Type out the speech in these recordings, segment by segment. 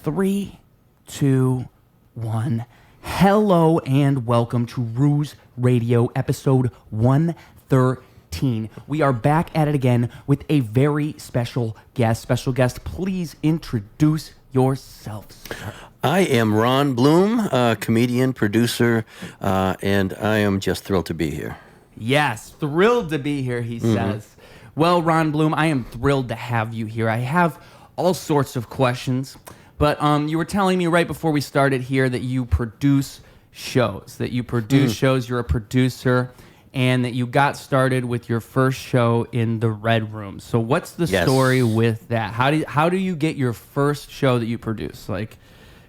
3, 2, 1. Hello and welcome to Ruse Radio episode 113. We are back at it again with a very special guest. Special guest, please introduce yourself, sir. I am Ron Bloom, comedian, producer, and I am just thrilled to be here. Yes, thrilled to be here, he says. Well, Ron Bloom, I am thrilled to have you here. I have all sorts of questions, but you were telling me right before we started here that you produce shows, you're a producer, and that you got started with your first show in the Red Room. So what's the story with that? How do you get your first show that you produce? Like,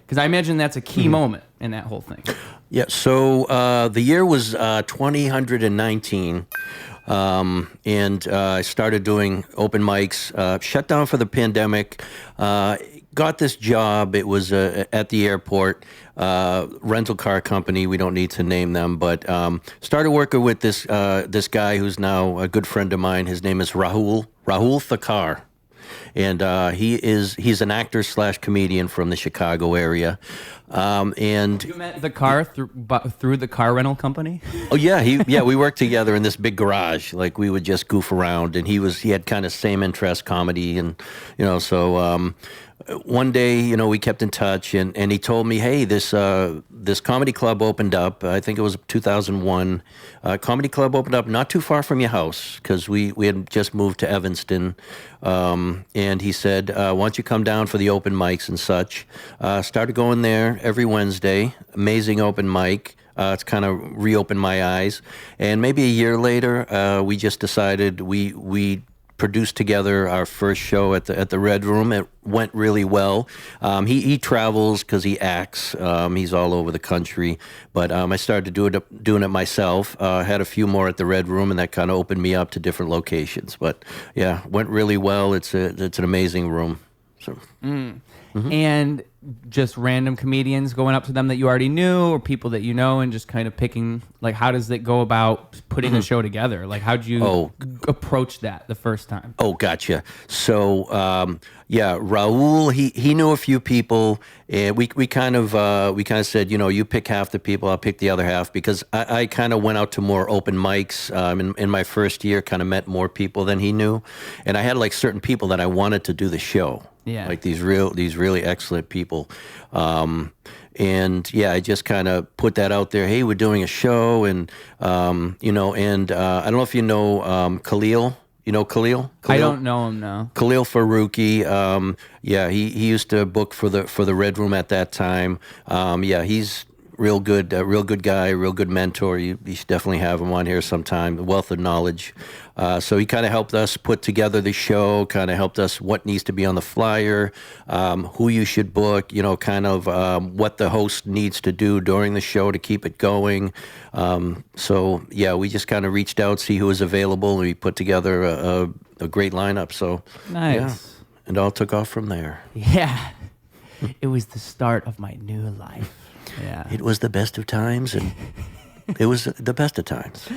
because I imagine that's a key moment in that whole thing. Yeah, so the year was 2019, and I started doing open mics, shut down for the pandemic, got this job. It was at the airport, rental car company. We don't need to name them, but started working with this guy who's now a good friend of mine. His name is Rahul Thakar. And he's an actor / comedian from the Chicago area. And you met the car through the car rental company? Oh yeah, we worked together in this big garage. Like we would just goof around, and he had kind of same interest, comedy, and so one day, we kept in touch, and he told me, hey, this comedy club opened up. I think it was 2001. Comedy club opened up not too far from your house, because we had just moved to Evanston. And he said, why don't you come down for the open mics and such? Started going there every Wednesday. Amazing open mic. It's kind of reopened my eyes. And maybe a year later, we just decided we produced together our first show at the Red Room. It went really well. He travels because he acts. He's all over the country. But I started doing it myself. Had a few more at the Red Room, and that kind of opened me up to different locations. But yeah, went really well. It's an amazing room. So. And just random comedians going up to them that you already knew, or people that you know, and just kind of picking, like, how does it go about putting a show together? Like, how'd you approach that the first time? Oh, gotcha. So, Raul, he knew a few people, and we kind of said, you pick half the people, I'll pick the other half, because I kind of went out to more open mics in my first year, kind of met more people than he knew, and I had like certain people that I wanted to do the show. Yeah. Like these really excellent people. And yeah, I just kind of put that out there. Hey, we're doing a show, and I don't know if you know Khalil. You know Khalil? I don't know him, no. Khalil Faruqi. He used to book for the Red Room at that time. He's real good guy, real good mentor. You should definitely have him on here sometime. A wealth of knowledge. So he kind of helped us put together the show, kind of helped us what needs to be on the flyer, who you should book, kind of what the host needs to do during the show to keep it going. We just kind of reached out, see who was available, and we put together a great lineup. So nice. Yeah, and all took off from there. Yeah. It was the start of my new life. Yeah. It was the best of times, and it was the best of times.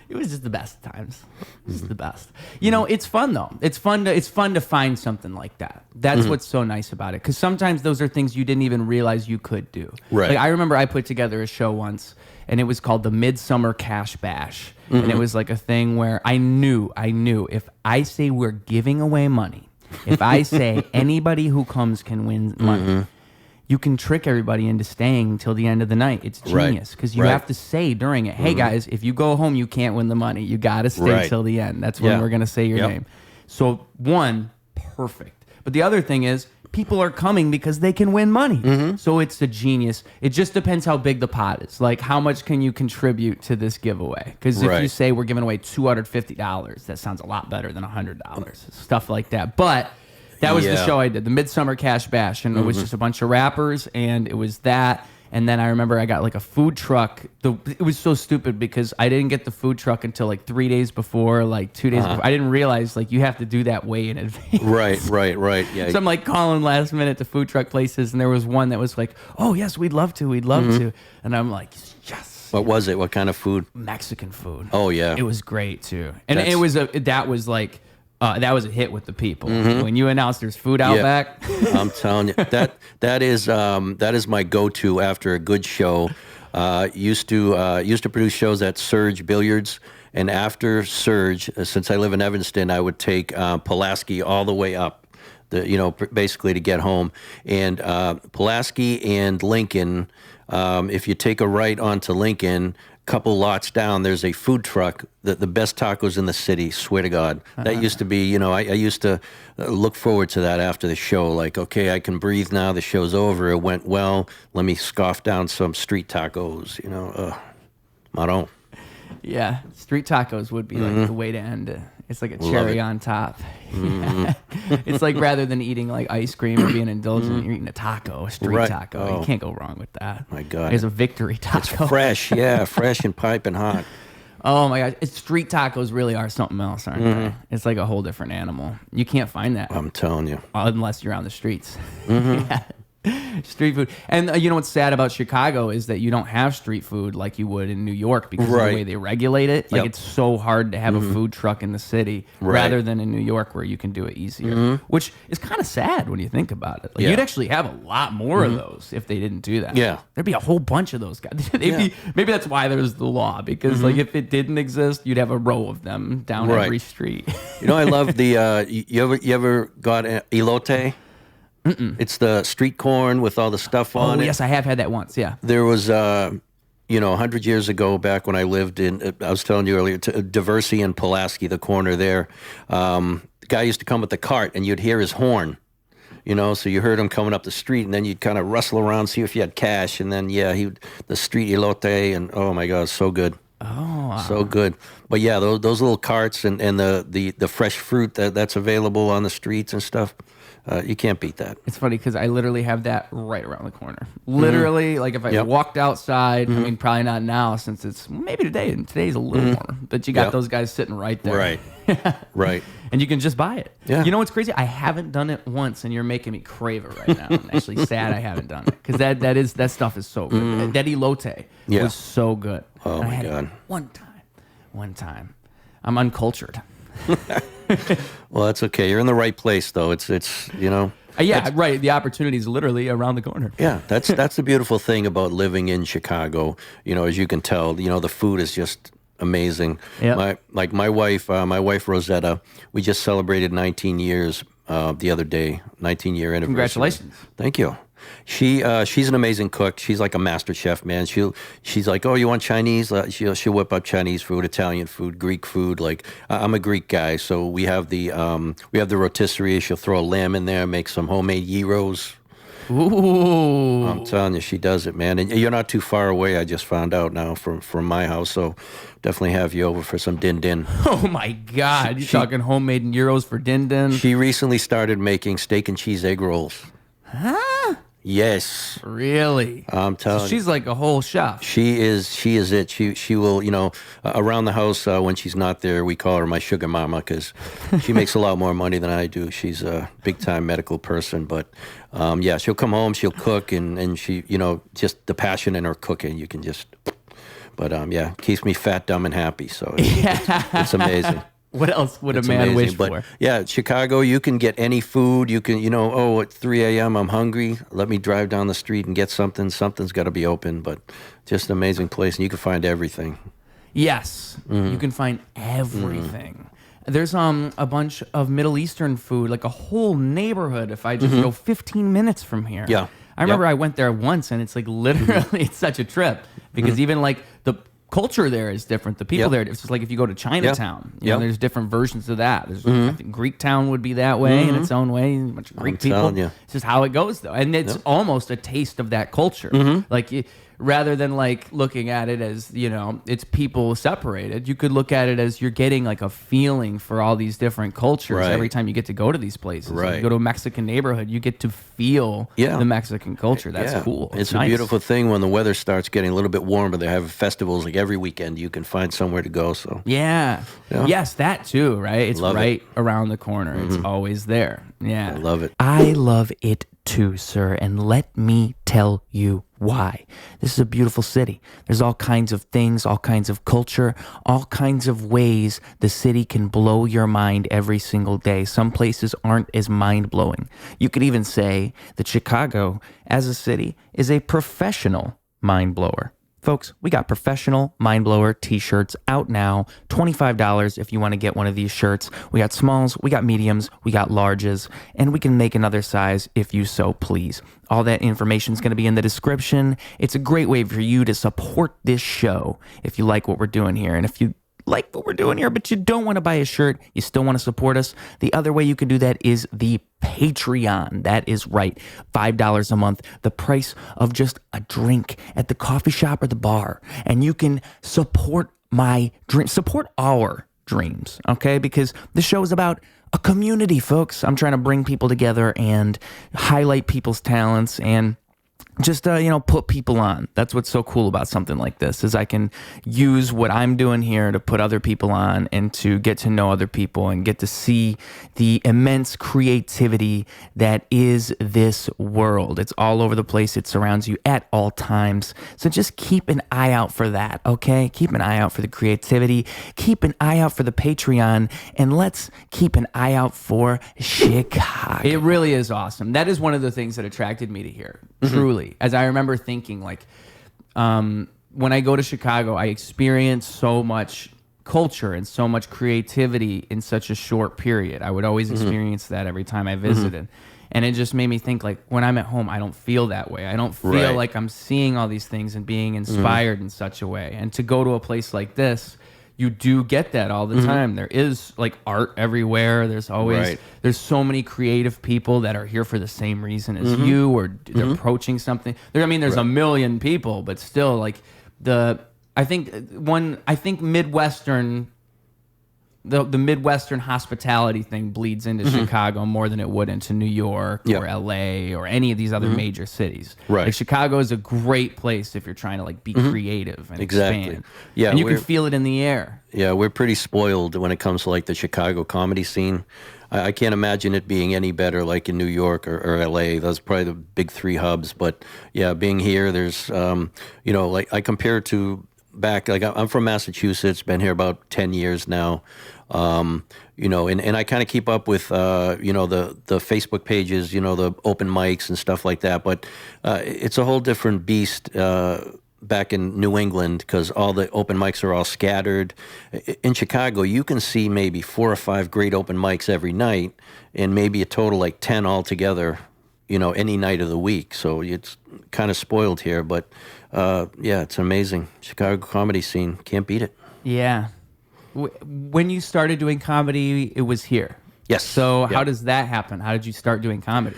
It was just the best of times. This is the best. It's fun though. It's fun to find something like that. That's what's so nice about it. Because sometimes those are things you didn't even realize you could do. Right. Like I remember I put together a show once, and it was called the Midsummer Cash Bash, and it was like a thing where I knew if I say we're giving away money, if I say anybody who comes can win money. You can trick everybody into staying till the end of the night. It's genius because you have to say during it, hey guys, if you go home, you can't win the money. You got to stay till the end. That's when we're going to say your name. So one, perfect. But the other thing is people are coming because they can win money. So it's a genius. It just depends how big the pot is. Like how much can you contribute to this giveaway? Because if you say we're giving away $250, that sounds a lot better than $100. Stuff like that. But that was the show I did, the Midsummer Cash Bash, and it was just a bunch of rappers, and it was that. And then I remember I got like a food truck. It was so stupid because I didn't get the food truck until like 3 days before, like 2 days before. I didn't realize like you have to do that way in advance. Right. Yeah. So I'm like calling last minute to food truck places, and there was one that was like, "Oh yes, we'd love to, to," and I'm like, "Yes." What was it? What kind of food? Mexican food. Oh yeah, it was great too, and that was like That was a hit with the people. When you announced there's food out back. I'm telling you, that is my go-to after a good show. Used to produce shows at Surge Billiards, and after Surge, since I live in Evanston, I would take Pulaski all the way up, basically to get home. And Pulaski and Lincoln, if you take a right onto Lincoln, couple lots down, there's a food truck, the best tacos in the city, swear to God. That used to be, I used to look forward to that after the show. Like, okay, I can breathe now. The show's over. It went well. Let me scoff down some street tacos, Maron. Yeah, street tacos would be like the way to end it. It's like a cherry on top. It's like rather than eating like ice cream or being indulgent, you're eating a taco, a street taco. Oh. You can't go wrong with that. My God. There's a victory taco. It's fresh, fresh and piping hot. Oh my gosh, street tacos really are something else, aren't they? It's like a whole different animal. You can't find that. I'm telling you. Unless you're on the streets. Yeah. Street food. And you know what's sad about Chicago is that you don't have street food like you would in New York because of the way they regulate it. Like it's so hard to have a food truck in the city rather than in New York where you can do it easier, which is kind of sad when you think about it. Like you'd actually have a lot more of those if they didn't do that. Yeah. There'd be a whole bunch of those guys. Maybe that's why there's the law, because like if it didn't exist, you'd have a row of them down every street. I love the you ever got elote? It's the street corn with all the stuff on it. Oh, yes, I have had that once, yeah. There was, 100 years ago, back when I lived in, I was telling you earlier, Diversey and Pulaski, the corner there, the guy used to come with the cart, and you'd hear his horn, so you heard him coming up the street, and then you'd kind of rustle around, see if you had cash, and then, the street elote, and oh, my God, so good. Oh, so good. But yeah, those little carts and the fresh fruit that's available on the streets and stuff. You can't beat that. It's funny because I literally have that right around the corner. Literally, like if I walked outside, I mean, probably not now since it's maybe today, and today's a little warmer, but you got those guys sitting right there. Right. Right. And you can just buy it. Yeah. You know what's crazy? I haven't done it once, and you're making me crave it right now. I'm actually sad I haven't done it because that stuff is so good. That elote was so good. Oh, and my I had God. it one time. I'm uncultured. Well, that's okay. You're in the right place, though. It's Right. The opportunity is literally around the corner. Yeah, that's the beautiful thing about living in Chicago. As you can tell, the food is just amazing. Yep. My wife Rosetta, we just celebrated 19 years the other day, 19-year anniversary. Congratulations. Thank you. She's an amazing cook. She's like a master chef, man. She's like, oh, you want Chinese? She'll whip up Chinese food, Italian food, Greek food. Like I'm a Greek guy, so we have the rotisserie. She'll throw a lamb in there, make some homemade gyros. Ooh. I'm telling you, she does it, man. And you're not too far away. I just found out now from my house, so definitely have you over for some din din. Oh my God! You're talking homemade gyros for din din. She recently started making steak and cheese egg rolls. Huh? Yes. Really? I'm telling you. She's like a whole chef. She is it. She will, around the house when she's not there, we call her my sugar mama because she makes a lot more money than I do. She's a big-time medical person. But, she'll come home, she'll cook, and she, just the passion in her cooking, you can just, but, keeps me fat, dumb, and happy. So it's amazing. What else would a man wish for? Yeah, Chicago, you can get any food. You can, at 3 a.m. I'm hungry. Let me drive down the street and get something. Something's got to be open, but just an amazing place, and you can find everything. Yes, you can find everything. There's a bunch of Middle Eastern food, like a whole neighborhood. If I just go 15 minutes from here. Yeah. I remember I went there once, and it's like literally, it's such a trip because even like the culture there is different. The people there, it's just like if you go to Chinatown, you know, there's different versions of that. There's, I think Greek Town would be that way in its own way. A bunch of Greek people. It's just how it goes, though, and it's almost a taste of that culture. Like rather than like looking at it as it's people separated, you could look at it as you're getting like a feeling for all these different cultures every time you get to go to these places. Like you go to a Mexican neighborhood, you get to feel the Mexican culture. That's cool. It's a nice. beautiful thing when the weather starts getting a little bit warmer. They have festivals like every weekend. You can find somewhere to go. So yes, that too, right? It's around the corner. It's always there. Yeah, I love it. I love it too, sir. And let me tell you Why? This is a beautiful city. There's all kinds of things, all kinds of culture, all kinds of ways the city can blow your mind every single day. Some places aren't as mind-blowing. You could even say that Chicago, as a city, is a professional mind-blower. Folks, we got professional mind blower t-shirts out now. $25 if you want to get one of these shirts. We got smalls, we got mediums, we got larges, and we can make another size if you so please. All that information is going to be in the description. It's a great way for you to support this show if you like what we're doing here. And if you like what we're doing here, but you don't want to buy a shirt, you still want to support us, the other way you can do that is the Patreon. That is right. $5 a month, the price of just a drink at the coffee shop or the bar. And you can support my dream, support our dreams, okay? Because the show is about a community, folks. I'm trying to bring people together and highlight people's talents and just, put people on. That's what's so cool about something like this, is I can use what I'm doing here to put other people on and to get to know other people and get to see the immense creativity that is this world. It's all over the place. It surrounds you at all times. So just keep an eye out for that, okay? Keep an eye out for the creativity. Keep an eye out for the Patreon. And let's keep an eye out for Chicago. It really is awesome. That is one of the things that attracted me to here, truly. As I remember thinking, when I go to Chicago, I experience so much culture and so much creativity in such a short period. I would always experience that every time I visited. And it just made me think, when I'm at home, I don't feel that way. I don't feel like I'm seeing all these things and being inspired in such a way. And to go to a place like this, you do get that all the time. There is art everywhere. There's always there's so many creative people that are here for the same reason as you, or they're approaching something. There's a million people, but still I think Midwestern, the Midwestern hospitality thing bleeds into Chicago more than it would into New York or LA or any of these other major cities. Right. Chicago is a great place if you're trying to be creative and expand. Yeah, and you can feel it in the air. Yeah, we're pretty spoiled when it comes to the Chicago comedy scene. I can't imagine it being any better in New York or LA. Those are probably the big three hubs. But yeah, being here, there's I compare it to back, I'm from Massachusetts, been here about 10 years now. And I kind of keep up with, the Facebook pages, the open mics and stuff like that. But it's a whole different beast back in New England, because all the open mics are all scattered. In Chicago, you can see maybe 4 or 5 great open mics every night, and maybe a total 10 altogether, any night of the week. So it's kind of spoiled here. But it's amazing. Chicago comedy scene, can't beat it. Yeah. When you started doing comedy, it was here. Yes. So how does that happen? How did you start doing comedy?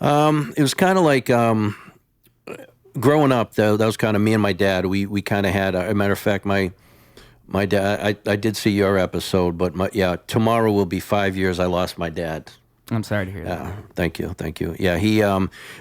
It was kind of growing up, though. That was kind of me and my dad. We kind of had, a matter of fact, my dad, I did see your episode, but tomorrow will be 5 years I lost my dad. I'm sorry to hear that. Thank you. Yeah, he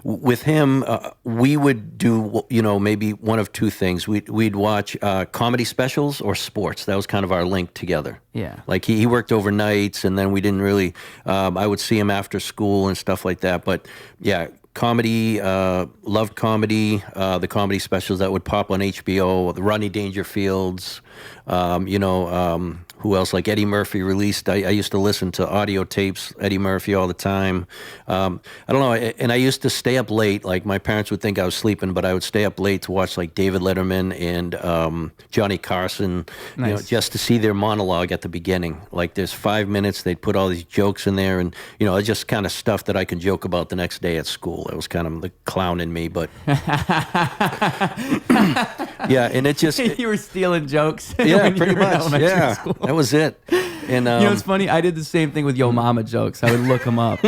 with him, we would do maybe one of two things. We'd watch comedy specials or sports. That was kind of our link together. Yeah, he worked overnights, and then we didn't really. I would see him after school and stuff like that. But yeah, comedy, loved comedy. The comedy specials that would pop on HBO, the Rodney Dangerfields. Who else? Eddie Murphy released. I used to listen to audio tapes, Eddie Murphy, all the time. I don't know. And I used to stay up late. My parents would think I was sleeping, but I would stay up late to watch David Letterman and Johnny Carson, nice. Just to see their monologue at the beginning. There's 5 minutes. They'd put all these jokes in there, and it's just kind of stuff that I can joke about the next day at school. It was kind of the clown in me, but yeah. And it just you were stealing jokes. Yeah, pretty much. Yeah, school. That was it. And it's funny. I did the same thing with Yo Mama jokes. I would look them up,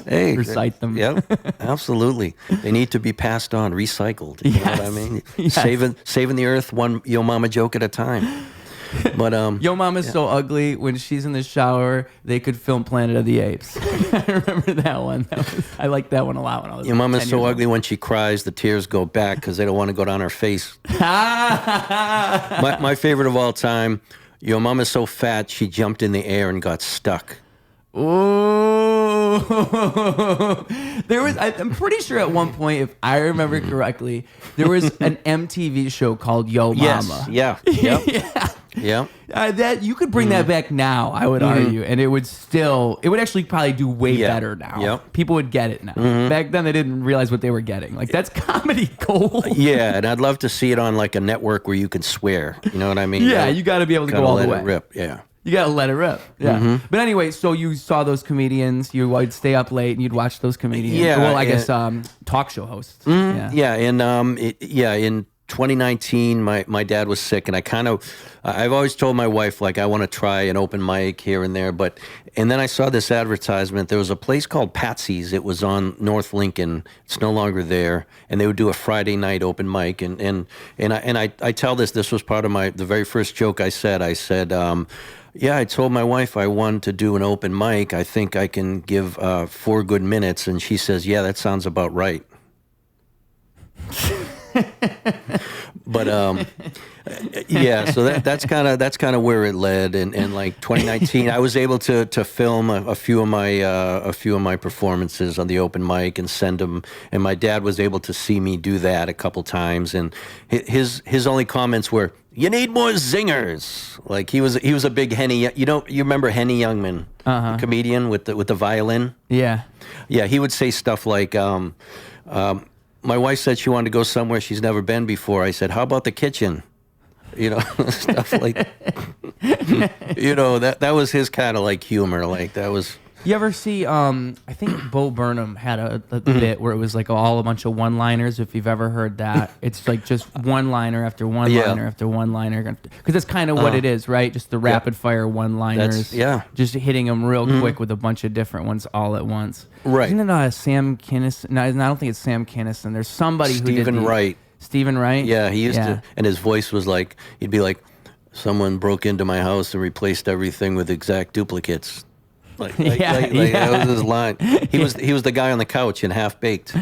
recite them. Yep, absolutely. They need to be passed on, recycled. You know what I mean? Yes. Saving the earth one Yo Mama joke at a time. But Yo Mama's so ugly. When she's in the shower, they could film Planet of the Apes. I remember that one. I liked that one a lot when I was. Your Mama's so ugly. When she cries, the tears go back because they don't want to go down her face. my favorite of all time. Your Mama's so fat she jumped in the air and got stuck. Ooh. Oh, there was. I'm pretty sure at one point, if I remember correctly, there was an MTV show called Yo Mama. Yes. Yeah. Yep. Yeah. Yeah. That you could bring that back now, I would argue, and it would actually probably do way Yeah. better now. Yep. People would get it now. Back then, they didn't realize what they were getting. Like, that's comedy gold. Yeah, and I'd love to see it on like a network where you can swear. You know what I mean? Yeah, you got to be able to Gotta go all the let way. it rip. Yeah. You gotta let it rip. Yeah. But anyway, so you saw those comedians. You would stay up late and you'd watch those comedians. Yeah, Well, I guess talk show hosts. Yeah. Yeah, and in 2019, my dad was sick, and I've always told my wife, like, I want to try an open mic here and there, and then I saw this advertisement. There was a place called Patsy's. It was on North Lincoln. It's no longer there, and they would do a Friday night open mic, and I tell this was part of the very first joke I said. Yeah, I told my wife I wanted to do an open mic. I think I can give 4 good minutes, and she says, yeah, that sounds about right. But yeah, so that's kind of where it led, and like 2019, I was able to film a few of my performances on the open mic and send them, and my dad was able to see me do that a couple times, and his only comments were, "You need more zingers." Like he was a big Henny. You remember Henny Youngman, the comedian with the violin? Yeah. Yeah, he would say stuff like. My wife said she wanted to go somewhere she's never been before. I said, "How about the kitchen?" Stuff like, that was his kind of like humor. Like that was. You ever see? I think Bo Burnham had a bit where it was like all a bunch of one-liners. If you've ever heard that, it's like just one-liner after one-liner after one-liner, because that's kind of what it is, right? Just the rapid-fire one-liners. Just hitting them real quick with a bunch of different ones all at once. Right. Isn't it Sam Kinison? No, I don't think it's Sam Kinison. There's somebody who did Wright. Stephen Wright. Yeah, he used to, and his voice was like, he'd be like, "Someone broke into my house and replaced everything with exact duplicates." That was his line. He was the guy on the couch in Half Baked.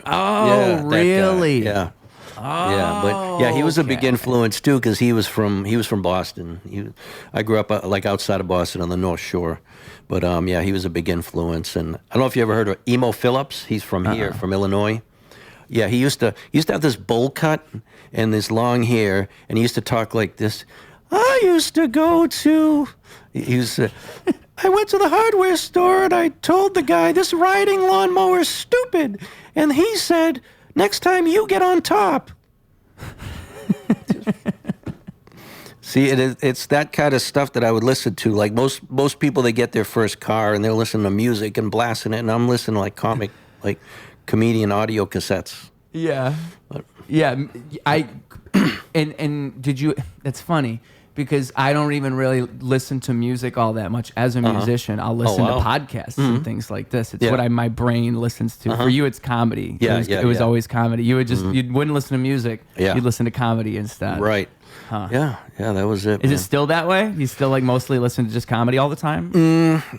Oh, really? Yeah. Oh, Yeah, but he was a big influence too, because he was from Boston. I grew up like outside of Boston on the North Shore, but he was a big influence. And I don't know if you ever heard of Emo Phillips. He's from here, from Illinois. Yeah, he used to have this bowl cut and this long hair, and he used to talk like this. I used to go to. I went to the hardware store and I told the guy, this riding lawnmower is stupid. And he said, next time you get on top. See, it's that kind of stuff that I would listen to. Like most people, they get their first car and they're listening to music and blasting it. And I'm listening to like comedian audio cassettes. Yeah. Yeah. And did you, that's funny. Because I don't even really listen to music all that much as a musician. I'll listen to podcasts and things like this. It's what my brain listens to. For you, it's comedy. It was always comedy. You would you wouldn't listen to music. Yeah. You'd listen to comedy instead. Right. Huh. Yeah, that was it. Is it still that way? You still like mostly listen to just comedy all the time?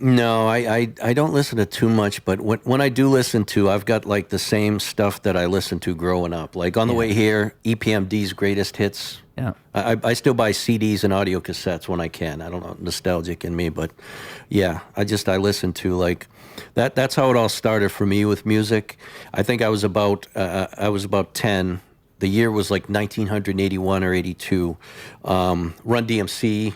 No, I don't listen to too much, but when I do listen to, I've got like the same stuff that I listened to growing up. Like on the way here, EPMD's greatest hits. Yeah. I still buy CDs and audio cassettes when I can. I don't know, nostalgic in me, but yeah, I listen to like that. That's how it all started for me with music. I think I was about 10. The year was like 1981 or 82. Run DMC,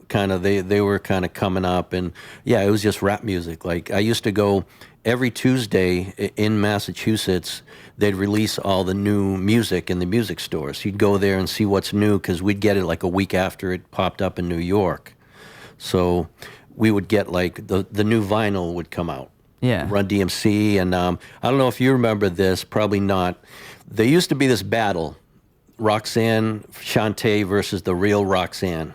kind of they were kind of coming up, and yeah, it was just rap music. Like I used to go every Tuesday in Massachusetts. They'd release all the new music in the music stores. You'd go there and see what's new, because we'd get it like a week after it popped up in New York. So we would get like the new vinyl would come out. Yeah. Run DMC, and I don't know if you remember this, probably not. There used to be this battle, Roxanne Shante versus the real Roxanne.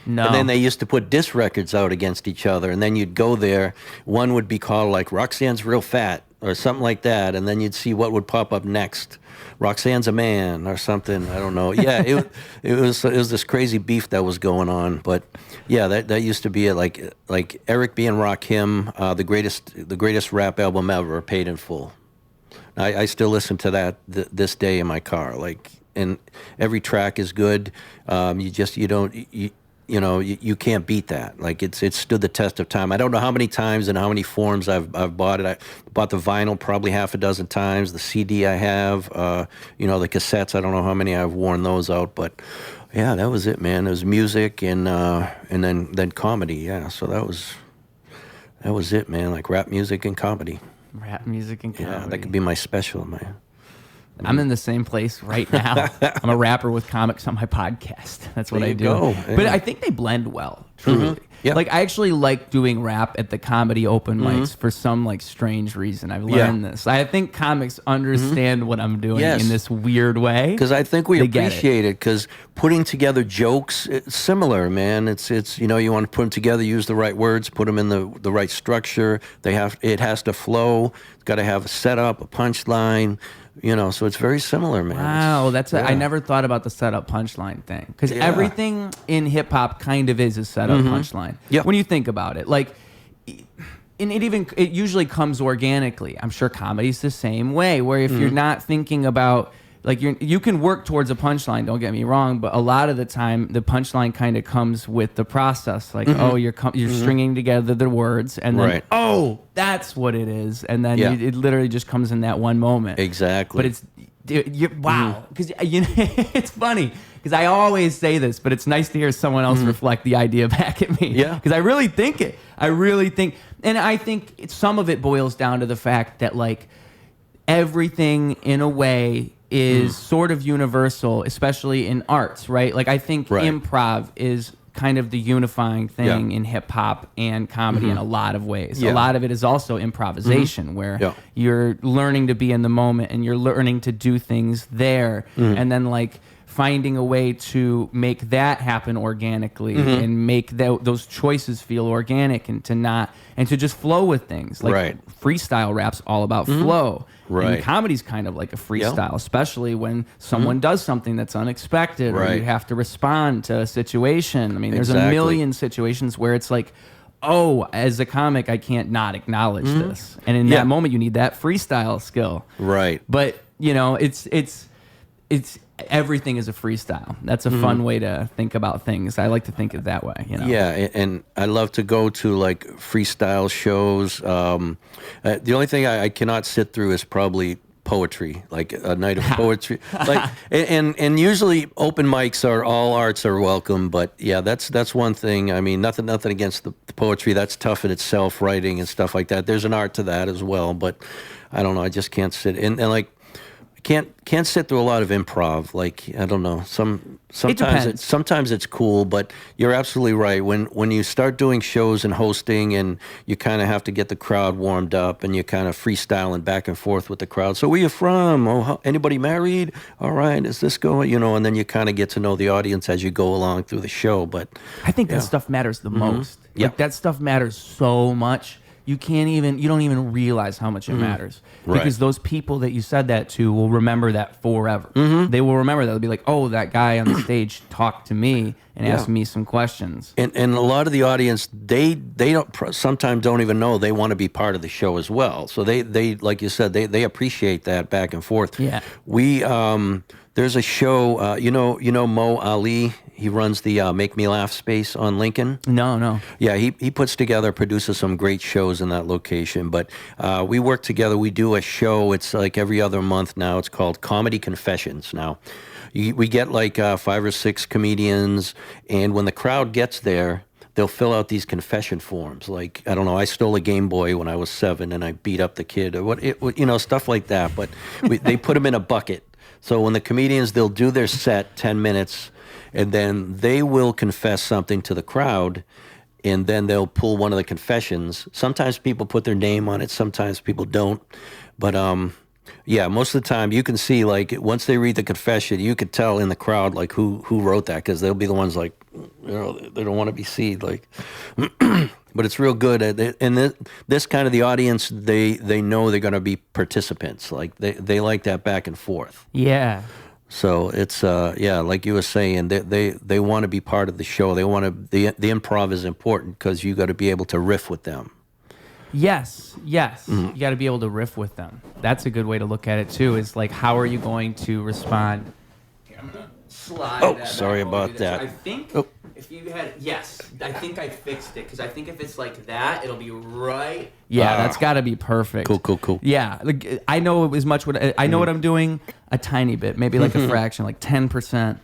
No. And then they used to put disc records out against each other, and then you'd go there. One would be called like Roxanne's Real Fat or something like that, and then you'd see what would pop up next. Roxanne's a Man or something. I don't know. Yeah, it was this crazy beef that was going on. But yeah, that used to be it. Like Eric B. and Rakim, the greatest rap album ever, Paid in Full. I still listen to that this day in my car. Like, and every track is good. you know, you can't beat that. Like it's stood the test of time. I don't know how many times and how many forms I've bought it. I bought the vinyl probably half a dozen times. The CD I have, you know, the cassettes. I don't know how many I've worn those out, but yeah, that was it, man. It was music and then comedy. Yeah, so that was it, man. Like rap music and comedy. Rap music and comedy. Yeah, that could be my special, man. I'm in the same place right now. I'm a rapper with comics on my podcast. That's what There I you do. go. Yeah. But I think they blend well, truly. Yeah. Like, I actually like doing rap at the comedy open mics for some, like, strange reason. I've learned this. I think comics understand what I'm doing Yes. in this weird way. Because I think we They get appreciate it. Because putting together jokes, it's similar, man. It's you know, you want to put them together, use the right words, put them in the right structure. It has to flow. It's got to have a setup, a punchline. You know, so it's very similar, man. Wow, I never thought about the setup punchline thing, because everything in hip hop kind of is a setup punchline. Yep. When you think about it, like, and it usually comes organically. I'm sure comedy's the same way, where if you're not thinking about, like, you can work towards a punchline, don't get me wrong, but a lot of the time the punchline kind of comes with the process. Like, oh, you're stringing together the words, and then oh, that's what it is, and then it literally just comes in that one moment. Exactly. But wow, because you know, it's funny because I always say this, but it's nice to hear someone else reflect the idea back at me. Yeah. Because I really think it. I really think, and I think some of it boils down to the fact that, like, everything in a way is sort of universal, especially in arts, right? Like, I think improv is kind of the unifying thing in hip hop and comedy in a lot of ways. A lot of it is also improvisation, where you're learning to be in the moment and you're learning to do things there, and then, like, finding a way to make that happen organically and make those choices feel organic, and to just flow with things. Like, freestyle rap's all about flow. Right. And comedy's kind of like a freestyle, especially when someone does something that's unexpected, or you have to respond to a situation. I mean, there's a million situations where it's like, oh, as a comic, I can't not acknowledge this. And in that moment, you need that freestyle skill. Right. But, you know, it's everything is a freestyle. That's a fun way to think about things. I like to think it that way, you know? Yeah, and I love to go to, like, freestyle shows. The only thing I cannot sit through is probably poetry, like a night of poetry. Like, and usually open mics all arts are welcome, but yeah, that's one thing. I mean, nothing against the poetry. That's tough in itself, writing and stuff like that. There's an art to that as well, but I don't know. I just can't sit and like. Can't sit through a lot of improv. Like, I don't know. Sometimes it's cool, but you're absolutely right. When you start doing shows and hosting, and you kind of have to get the crowd warmed up, and you kind of freestyling back and forth with the crowd. So where you from? Oh, anybody married? All right, is this going? You know, and then you kind of get to know the audience as you go along through the show. But I think that stuff matters the most. Like, that stuff matters so much. You don't even realize how much it matters, because those people that you said that to will remember that forever. They will remember that. They'll be like, oh, that guy on the stage talked to me and asked me some questions. And a lot of the audience, they sometimes don't even know they want to be part of the show as well. So they like you said, they appreciate that back and forth. Yeah. We there's a show, you know Mo Ali. He runs the Make Me Laugh space on Lincoln. No. Yeah, he produces some great shows in that location. But we work together. We do a show. It's like every other month now. It's called Comedy Confessions. Now, we get like 5 or 6 comedians, and when the crowd gets there, they'll fill out these confession forms. Like, I don't know, I stole a Game Boy when I was 7 and I beat up the kid, or stuff like that. But they put them in a bucket. So when the comedians, they'll do their set, 10 minutes, and then they will confess something to the crowd, and then they'll pull one of the confessions. Sometimes people put their name on it, sometimes people don't. But yeah, most of the time you can see, like, once they read the confession, you could tell in the crowd, like, who wrote that, because they'll be the ones, like, they don't want to be seen, like. But it's real good. And this kind of the audience, they know they're going to be participants. Like, they like that back and forth. Yeah. So it's like you were saying, they want to be part of the show. They want to. The improv is important because you got to be able to riff with them. Yes. You got to be able to riff with them. That's a good way to look at it too. Is like, how are you going to respond? slide. Oh, that sorry back about over that. I think Oh. if you had, yes, I think I fixed it because I think if it's like that, it'll be right. Yeah, that's got to be perfect. Cool. Yeah, like, I know as much what I know what I'm doing a tiny bit, maybe like a fraction, like 10%.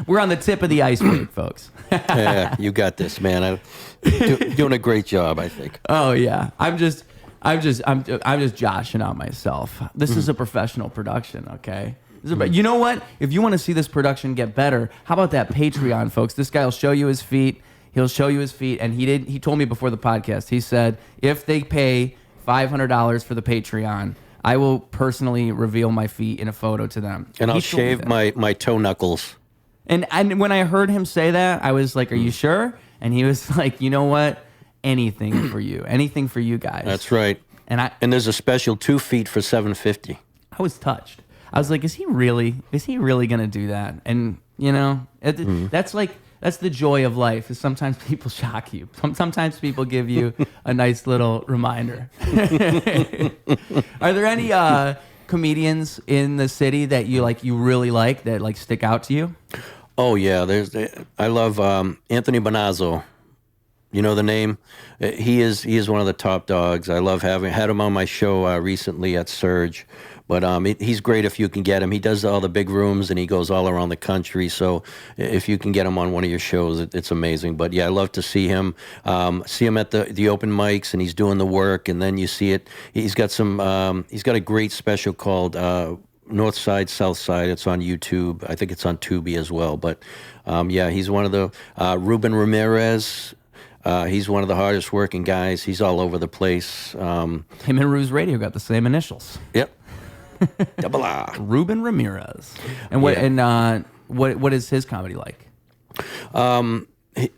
We're on the tip of the iceberg, folks. Yeah, you got this, man. Doing a great job, I think. Oh yeah, I'm just joshing out myself. This is a professional production, okay? You know what? If you want to see this production get better, how about that Patreon, folks? This guy will show you his feet. He'll show you his feet, and he told me before the podcast. He said if they pay $500 for the Patreon, I will personally reveal my feet in a photo to them. And I'll shave my toe knuckles. And when I heard him say that, I was like, "Are you sure?" And he was like, "You know what? Anything for you guys." That's right. And there's a special 2 feet for $750. I was touched. I was like, is he really gonna do that? And you know, that's the joy of life. Is sometimes people shock you. Sometimes people give you a nice little reminder. Are there any comedians in the city that you really like that like stick out to you? Oh yeah, I love Anthony Bonazzo. You know the name? He is one of the top dogs. I love had him on my show recently at Surge. But he's great if you can get him. He does all the big rooms, and he goes all around the country. So if you can get him on one of your shows, it's amazing. But, yeah, I love to see him at the open mics, and he's doing the work. And then you see it. He's got a great special called North Side, South Side. It's on YouTube. I think it's on Tubi as well. But, yeah, he's one of the Ruben Ramirez. He's one of the hardest working guys. He's all over the place. Him and Ruse Radio got the same initials. Yep. Double R. Ruben Ramirez. And what is his comedy like?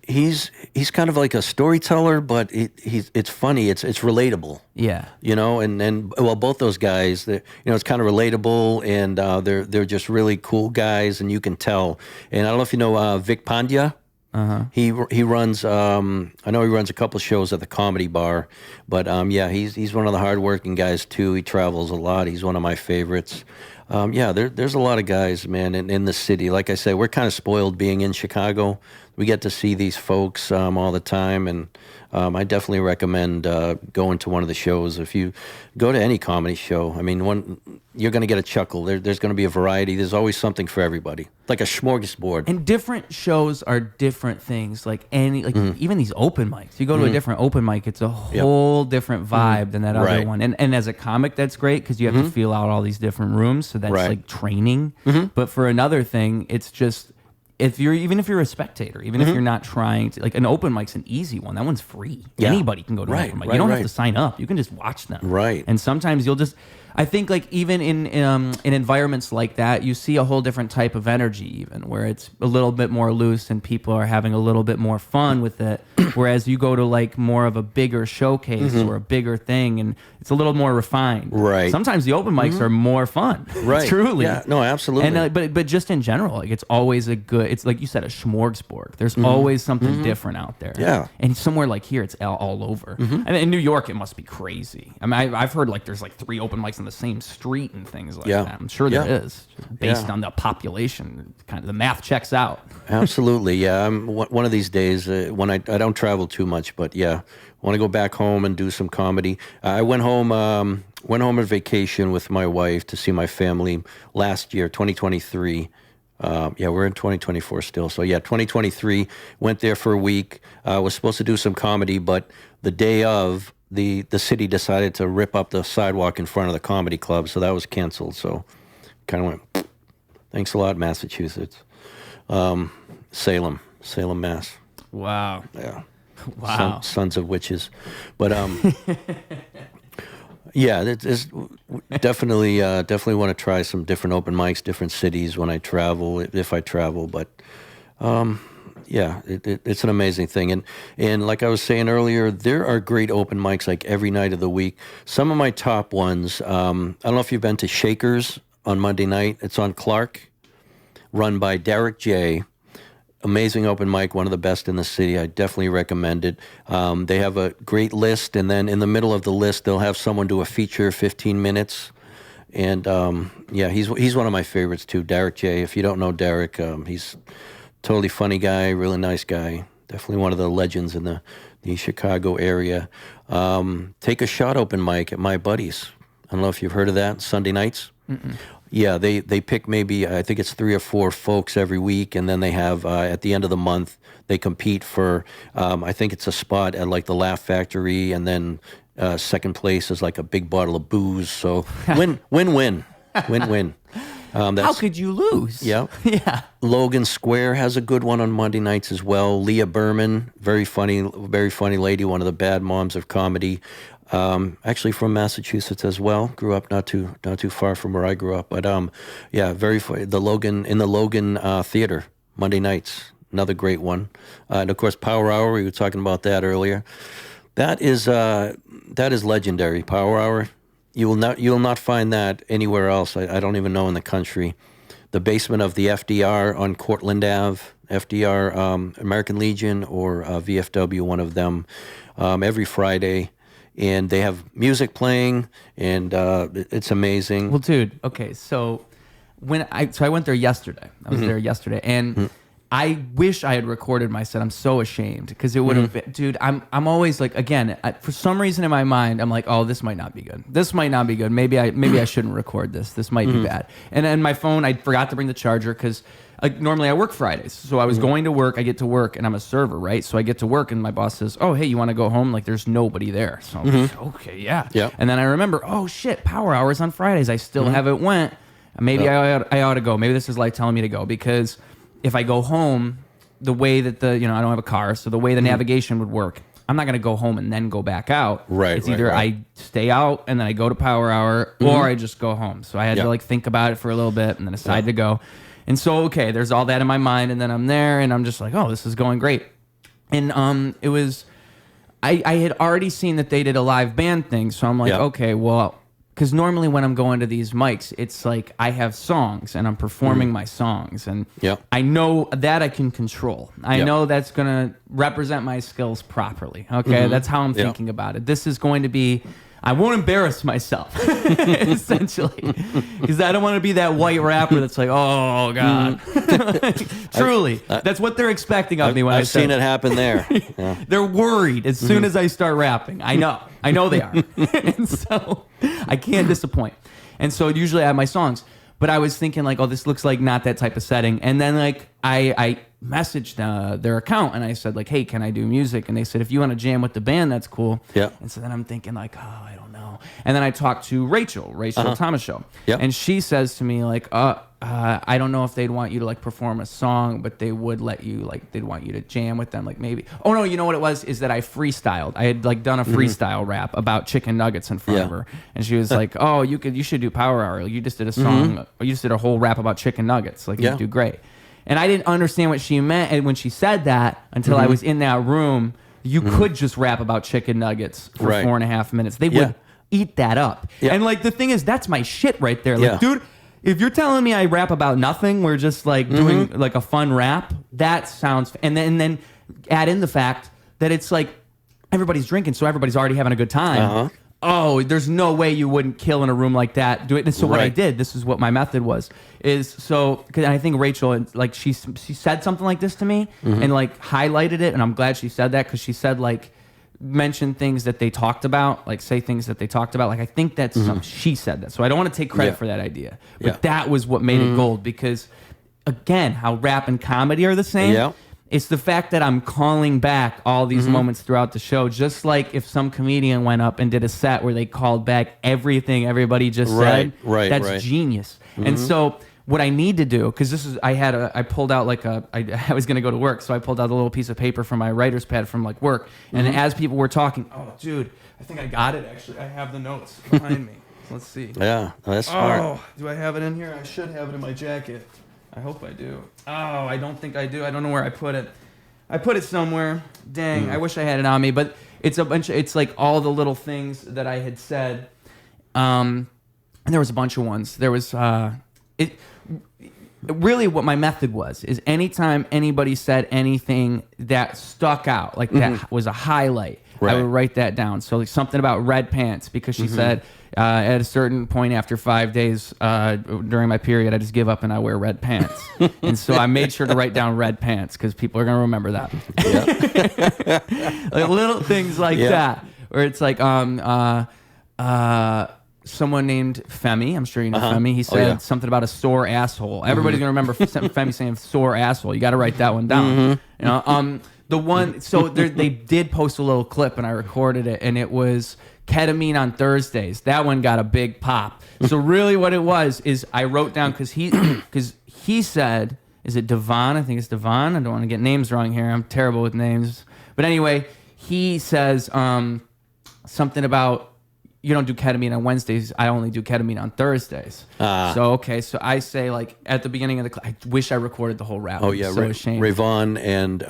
He's kind of like a storyteller, but it's funny. It's relatable. Yeah. You know, and both those guys, it's kind of relatable, and they're just really cool guys, and you can tell. And I don't know if you know Vic Pandya. Uh-huh. He runs. I know he runs a couple shows at the Comedy Bar, but yeah, he's one of the hardworking guys too. He travels a lot. He's one of my favorites. Yeah, there's a lot of guys, man, in the city. Like I said, we're kind of spoiled being in Chicago. We get to see these folks all the time, and I definitely recommend going to one of the shows. If you go to any comedy show, I mean, you're going to get a chuckle. There's going to be a variety. There's always something for everybody, like a smorgasbord. And different shows are different things. Like even these open mics. You go to a different open mic, it's a whole different vibe than that other one. And as a comic, that's great because you have to feel out all these different rooms. So that's like training. But for another thing, it's just. Even if you're a spectator, even if you're not trying to, like, an open mic's an easy one. That one's free. Yeah. Anybody can go to an open mic. You don't have to sign up. You can just watch them. Right. And sometimes I think like even in environments like that, you see a whole different type of energy, even where it's a little bit more loose and people are having a little bit more fun with it. Whereas you go to like more of a bigger showcase or a bigger thing, and it's a little more refined. Right. Sometimes the open mics are more fun. Right. Truly. Yeah. No, absolutely. And but just in general, like it's always it's like you said, a smorgasbord. There's always something different out there. Yeah. And somewhere like here, it's all over. And in New York, it must be crazy. I mean, I've heard like there's like 3 open mics on the same street and things like that. I'm sure there is, based on the population. Kind of the math checks out. Absolutely, yeah. One of these days when I don't travel too much, but yeah, I want to go back home and do some comedy. I went home on vacation with my wife to see my family last year, 2023. Yeah, we're in 2024 still. So yeah, 2023, went there for a week. Was supposed to do some comedy, but the day of, the city decided to rip up the sidewalk in front of the comedy club, so that was canceled. So kind of went, thanks a lot, Massachusetts. Salem, Mass. Wow. Yeah. Wow. Sons of witches. But yeah, it's definitely want to try some different open mics, different cities when I travel, if I travel. But yeah, it's an amazing thing. And like I was saying earlier, there are great open mics like every night of the week. Some of my top ones, I don't know if you've been to Shakers on Monday night. It's on Clark, run by Derek J. Amazing open mic, one of the best in the city. I definitely recommend it. They have a great list, and then in the middle of the list, they'll have someone do a feature, 15 minutes. And yeah, he's one of my favorites too. Derek J. If you don't know Derek, he's totally funny guy, really nice guy. Definitely one of the legends in the Chicago area. Take a Shot open mic at my buddies. I don't know if you've heard of that. Sunday nights. Mm-mm. Yeah, they pick maybe, I think it's 3 or 4 folks every week, and then they have at the end of the month they compete for I think it's a spot at like the Laugh Factory, and then second place is like a big bottle of booze. So win. How could you lose? Yeah. Yeah. Logan Square has a good one on Monday nights as well. Leah Berman, very funny lady, one of the bad moms of comedy. Actually from Massachusetts as well. Grew up not too far from where I grew up. But yeah, very funny. The Logan Theater, Monday nights, another great one. And of course, Power Hour. We were talking about that earlier. That is legendary. Power Hour. You will not find that anywhere else. I don't even know in the country. The basement of the FDR on Cortland Ave, FDR, American Legion, or VFW, one of them, every Friday. And they have music playing, and it's amazing. Well, dude, okay, so I went there yesterday. I was there yesterday, and I wish I had recorded my set. I'm so ashamed because it would have been, dude. I'm always like, again, for some reason in my mind, I'm like, oh, this might not be good. This might not be good. Maybe I shouldn't record this. This might be bad. And then my phone, I forgot to bring the charger because normally I work Fridays. So I was going to work. I get to work, and I'm a server, right? So I get to work, and my boss says, oh, hey, you want to go home? Like, there's nobody there. So I'm like, okay, yeah. And then I remember, oh shit, Power Hours on Fridays. I still haven't went. Maybe I ought to go. Maybe this is like telling me to go, because if I go home, the way that I don't have a car, so the way the navigation would work, I'm not going to go home and then go back out. Right. It's either I stay out and then I go to Power Hour, or I just go home. So I had to like think about it for a little bit and then decide to go. And so, okay, there's all that in my mind, and then I'm there, and I'm just like, oh, this is going great. And it was, I had already seen that they did a live band thing, so I'm like, okay, well, because normally when I'm going to these mics, it's like I have songs and I'm performing my songs, and I know that I can control. I know that's going to represent my skills properly. Okay, that's how I'm thinking about it. This is going to be, I won't embarrass myself, essentially, because I don't want to be that white rapper that's like, oh, God. Truly, that's what they're expecting of me when I've seen it happen there. They're worried as soon as I start rapping. I know they are. And so I can't disappoint. And so usually I have my songs. But I was thinking like, oh, this looks like not that type of setting. And then like I messaged their account and I said like, hey, can I do music? And they said, if you want to jam with the band, that's cool. Yeah. And so then I'm thinking like, oh, I don't know. And then I talked to Rachel Thomas show. Yeah. And she says to me like, I don't know if they'd want you to like perform a song, but they would let you, like, they'd want you to jam with them, like maybe. Oh no, you know what it was? Is that I freestyled. I had like done a freestyle rap about chicken nuggets in front of her, and she was like, "Oh, you should do Power Hour. You just did a song, or you just did a whole rap about chicken nuggets. Like you do great." And I didn't understand what she meant, and when she said that, until I was in that room, you could just rap about chicken nuggets for 4.5 minutes. They would eat that up, and like the thing is, that's my shit right there. Like, dude. If you're telling me I rap about nothing, we're just like doing like a fun rap, that sounds, and then add in the fact that it's like everybody's drinking, so everybody's already having a good time. Oh, there's no way you wouldn't kill in a room like that. Do it. And so what I did, this is what my method was, is so, cause I think Rachel, like she said something like this to me and like highlighted it, and I'm glad she said that, because she said like, mention things that they talked about, like say things that they talked about. Like I think that's she said that, so I don't want to take credit for that idea, but that was what made it gold, because again, how rap and comedy are the same. It's the fact that I'm calling back all these moments throughout the show, just like if some comedian went up and did a set where they called back everything everybody just said. That's genius. And so what I need to do, because this is, I pulled out like I was going to go to work, so I pulled out a little piece of paper from my writer's pad from like work, and as people were talking, oh, dude, I think I got it, actually. I have the notes behind me. Let's see. Yeah, that's smart. Oh, do I have it in here? I should have it in my jacket. I hope I do. Oh, I don't think I do. I don't know where I put it. I put it somewhere. Dang, I wish I had it on me, but it's it's like all the little things that I had said. And there was a bunch of ones. There was, really what my method was is anytime anybody said anything that stuck out, like that was a highlight, I would write that down. So like something about red pants, because she said, At a certain point after 5 days during my period, I just give up and I wear red pants. And so I made sure to write down red pants because people are going to remember that. Yeah. Like little things like that, where it's like someone named Femi. I'm sure you know Femi. He said something about a sore asshole. Everybody's going to remember Femi saying sore asshole. You got to write that one down. You know, the one, so they did post a little clip and I recorded it, and it was ketamine on Thursdays. That one got a big pop. So really what it was is I wrote down, because he said, is it Devon? I think it's Devon. I don't want to get names wrong here. I'm terrible with names. But anyway, he says something about, you don't do ketamine on Wednesdays. I only do ketamine on Thursdays. So I say, like, at the beginning of the class, I wish I recorded the whole rap. Oh, yeah. So ashamed. Ravon and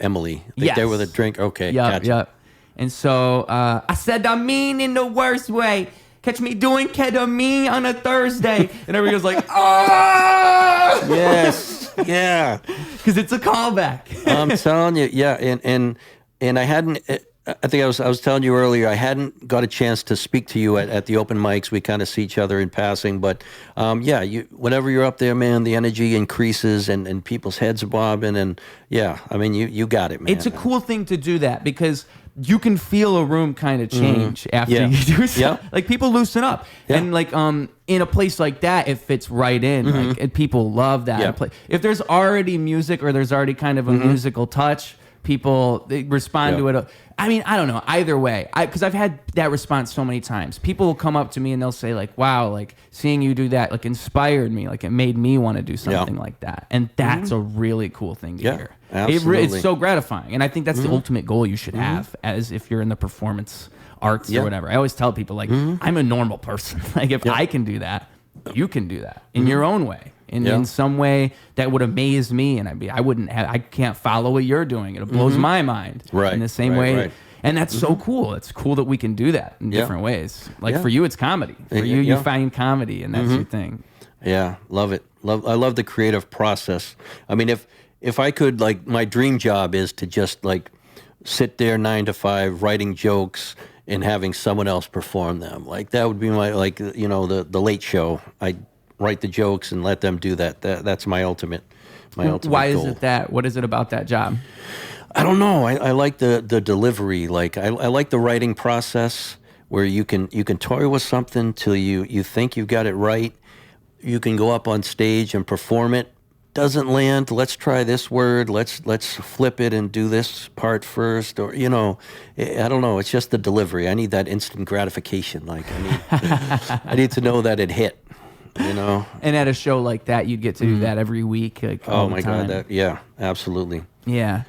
Emily. They were the drink. Okay. Yep, yep. And so I said, I mean in the worst way. Catch me doing ketamine on a Thursday. And everybody goes like, oh! Yes. Yeah. Because it's a callback. I'm telling you. Yeah. And I hadn't... I think I was telling you earlier, I hadn't got a chance to speak to you at the open mics. We kind of see each other in passing. But, whenever you're up there, man, the energy increases and people's heads are bobbing. And, I mean, you got it, man. It's a cool thing to do that, because you can feel a room kind of change after you do something. Yeah. Like, people loosen up. Yeah. And, like, in a place like that, it fits right in. Like, and people love that. Yeah. If there's already music, or there's already kind of a musical touch, people, they respond to it. I mean, I don't know. Either way, because I've had that response so many times. People will come up to me and they'll say, like, wow, like, seeing you do that, like, inspired me. Like, it made me want to do something like that. And that's a really cool thing to hear. Absolutely. It's so gratifying. And I think that's the ultimate goal you should have, as if you're in the performance arts or whatever. I always tell people, like, I'm a normal person. Like, if I can do that, you can do that in your own way. In some way that would amaze me, and I can't follow what you're doing. It blows my mind in the same way. Right. And that's so cool. It's cool that we can do that in different ways. Like for you, it's comedy. For you, you find comedy, and that's your thing. Yeah, love it. I love the creative process. I mean, if I could, like, my dream job is to just, like, sit there 9 to 5 writing jokes and having someone else perform them. Like, that would be my, like, you know, the Late Show. I write the jokes and let them do that. That's my ultimate Why goal. Is it that? What is it about that job? I don't know. I like the delivery. Like, I like the writing process, where you can toy with something till you think you've got it right. You can go up on stage and perform it. Doesn't land. Let's try this word. Let's flip it and do this part first. Or, you know, I don't know. It's just the delivery. I need that instant gratification. Like, I need to know that it hit. You know, and at a show like that, you'd get to do that every week. Like, oh my God, absolutely. Yeah.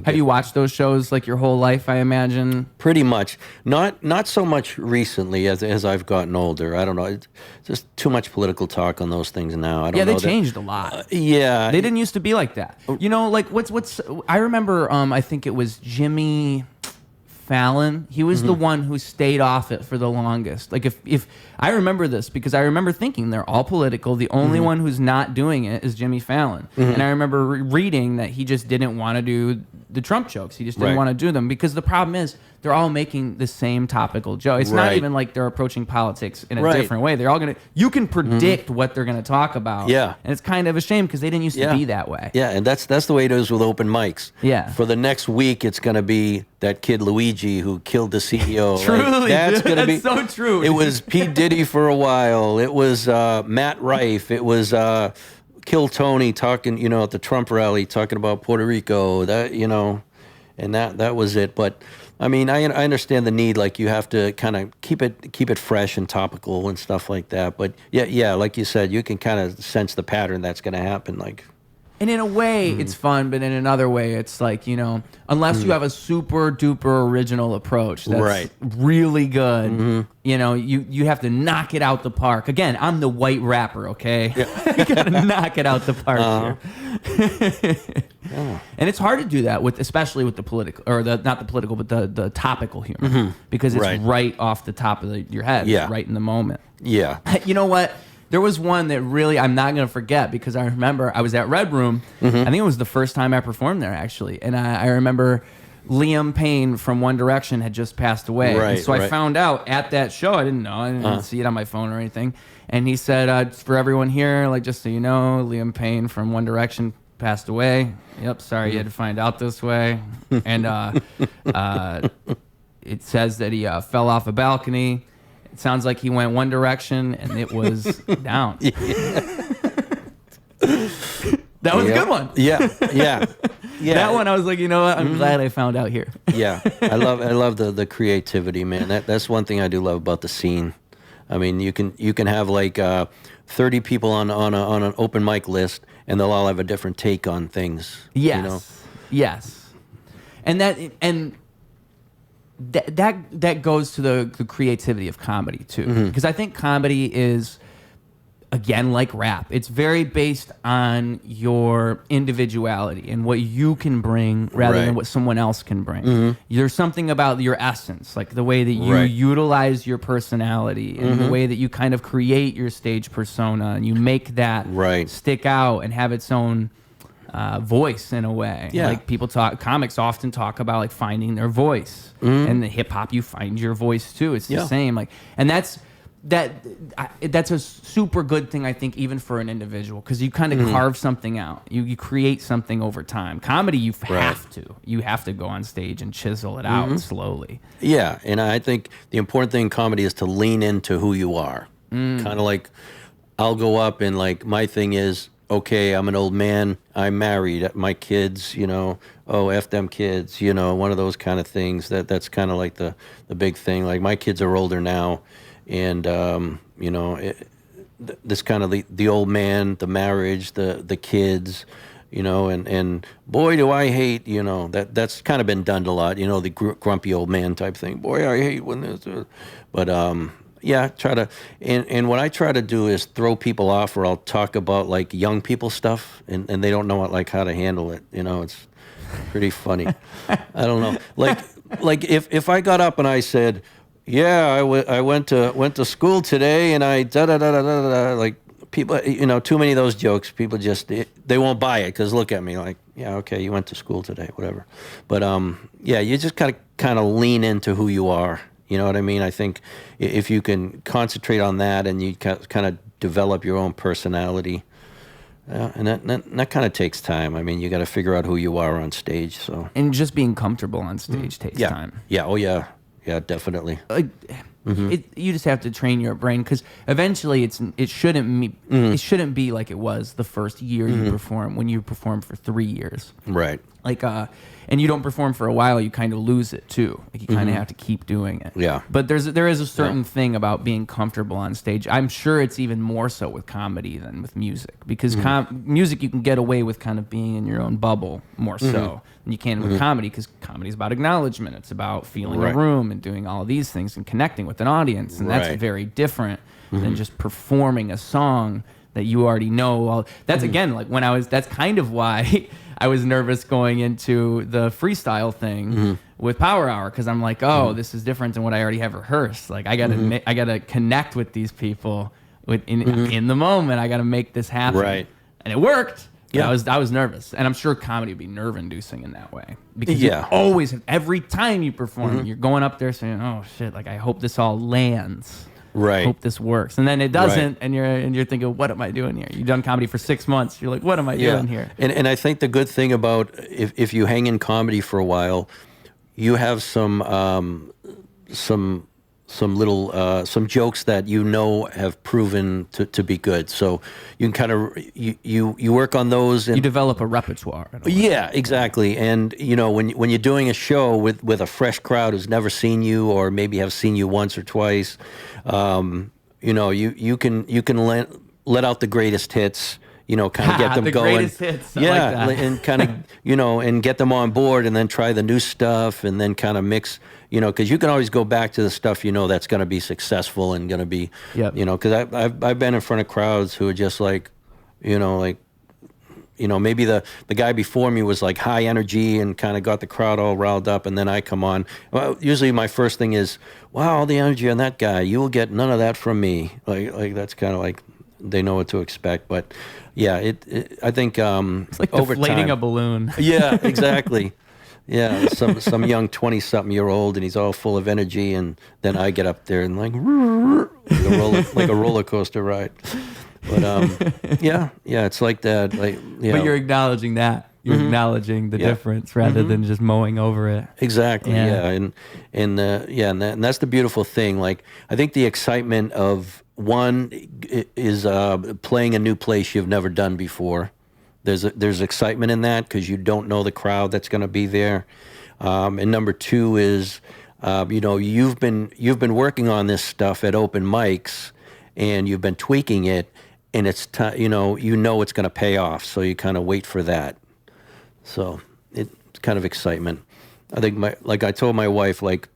Have you watched those shows like your whole life, I imagine? Pretty much. Not so much recently as I've gotten older. I don't know. It's just too much political talk on those things now. I don't know. They changed a lot. They didn't used to be like that. You know, like what's I remember I think it was Jimmy Fallon. He was the one who stayed off it for the longest. Like, if I remember this, because I remember thinking they're all political. The only one who's not doing it is Jimmy Fallon. And I remember reading that he just didn't want to do the Trump jokes. He just didn't want to do them, because the problem is they're all making the same topical joke. It's not even like they're approaching politics in a different way. They're all you can predict what they're going to talk about. Yeah. And it's kind of a shame, because they didn't used to be that way. Yeah, and that's the way it is with open mics. Yeah. For the next week, it's going to be that kid Luigi who killed the CEO. Truly, that's going to be so true. It was Pete Diddy for a while. It was Matt Rife. It was Kill Tony talking, you know, at the Trump rally, talking about Puerto Rico. That, you know, and that was it. But I mean, I understand the need. Like, you have to kind of keep it fresh and topical and stuff like that. But yeah, like you said, you can kind of sense the pattern that's going to happen. Like. And in a way, it's fun, but in another way, it's like, you know, unless you have a super duper original approach that's really good, you know, you have to knock it out the park. Again, I'm the white rapper, okay? Yeah. You gotta knock it out the park here. And it's hard to do that especially with the political, or not the political, but the topical humor, because it's right off the top of your head, right in the moment. Yeah. You know what? There was one that really I'm not going to forget, because I remember I was at Red Room. I think it was the first time I performed there, actually. And I remember Liam Payne from One Direction had just passed away. Right, And so I right. found out at that show. I didn't know. I didn't see it on my phone or anything. And he said, for everyone here, like, just so you know, Liam Payne from One Direction passed away. Yep, sorry you had to find out this way. And it says that he fell off a balcony. It sounds like he went one direction, and it was down. That was a good one. Yeah. That one, I was like, you know what? I'm glad I found out here. Yeah, I love the creativity, man. That's one thing I do love about the scene. I mean, you can have like 30 people on an open mic list, and they'll all have a different take on things. Yes. You know? Yes. And that goes to the creativity of comedy too, because I think comedy is, again, like rap, it's very based on your individuality and what you can bring rather than what someone else can bring. There's something about your essence, like the way that you utilize your personality and the way that you kind of create your stage persona, and you make that stick out and have its own voice in a way. Like comics often talk about like finding their voice, and the hip hop, you find your voice too. It's the same. Like, and that's a super good thing, I think, even for an individual, because you kind of carve something out. You create something over time. Comedy, you have to go on stage and chisel it out slowly. Yeah, and I think the important thing in comedy is to lean into who you are. Kind of like, I'll go up and like, my thing is, okay, I'm an old man, I'm married, my kids, F them kids, one of those kind of things. That's kind of like the big thing. Like, my kids are older now, and this kind of the old man, the marriage, the kids, and boy, do I hate, that's kind of been done a lot, the grumpy old man type thing. Boy, I hate when this, but try to, and what I try to do is throw people off, or I'll talk about like young people stuff, and they don't know how to handle it. It's pretty funny. I don't know, like if I got up and I said, yeah, I went to school today, and I da-da-da-da-da-da, like, people, too many of those jokes, people just, they won't buy it, because look at me like, yeah, okay, you went to school today, whatever. But you just gotta kind of lean into who you are. You know what I mean? I think if you can concentrate on that, and you kind of develop your own personality, and that kind of takes time. I mean, you got to figure out who you are on stage. So, and just being comfortable on stage takes time. Yeah. Oh yeah. Yeah. Definitely. You just have to train your brain, because eventually it shouldn't be like it was the first year you perform, when you perform for 3 years. Right. Like and you don't perform for a while, you kind of lose it too. Like, you kind of have to keep doing it. Yeah. But there is a certain thing about being comfortable on stage. I'm sure it's even more so with comedy than with music, because music, you can get away with kind of being in your own bubble more so than you can with comedy, because comedy is about acknowledgement. It's about feeling a room and doing all of these things and connecting with an audience, and that's very different than just performing a song that you already know. Well, that's again, like, that's kind of why I was nervous going into the freestyle thing with Power Hour, because I'm like, this is different than what I already have rehearsed. Like, I gotta connect with these people in the moment. I gotta make this happen. Right. And it worked. Yeah. I was nervous, and I'm sure comedy would be nerve inducing in that way, because you always have, every time you perform, you're going up there saying, "Oh shit! Like, I hope this all lands. Right. Hope this works." And then it doesn't, and you're thinking, "What am I doing here?" You've done comedy for 6 months. You're like, "What am I doing here?" And I think the good thing about if you hang in comedy for a while, you have some some jokes that have proven to be good. So you can kind of you work on those, and you develop a repertoire. Yeah, exactly. And when you're doing a show with a fresh crowd who's never seen you, or maybe have seen you once or twice, you can let out the greatest hits. Kind of get them the going. Greatest hits. I like that. And kind of, and get them on board, and then try the new stuff, and then kind of mix, because you can always go back to the stuff that's going to be successful and going to be, because I've been in front of crowds who are just like, maybe the guy before me was like high energy and kind of got the crowd all riled up, and then I come on. Well, usually my first thing is, wow, all the energy on that guy. You will get none of that from me. Like that's kind of like, they know what to expect. But yeah, I think it's like over deflating time, a balloon. Yeah, exactly. Yeah, some young 20-something-year-old, and he's all full of energy, and then I get up there and like a roller coaster ride. But yeah, it's like that. Like, but you're acknowledging that. You're acknowledging the difference rather than just mowing over it. Exactly. And that's the beautiful thing. Like, I think the excitement of one is playing a new place you've never done before. There's excitement in that because you don't know the crowd that's going to be there. And number two is, you've been working on this stuff at open mics, and you've been tweaking it, and it's you know it's going to pay off. So you kind of wait for that. So it's kind of excitement. I think like I told my wife, like,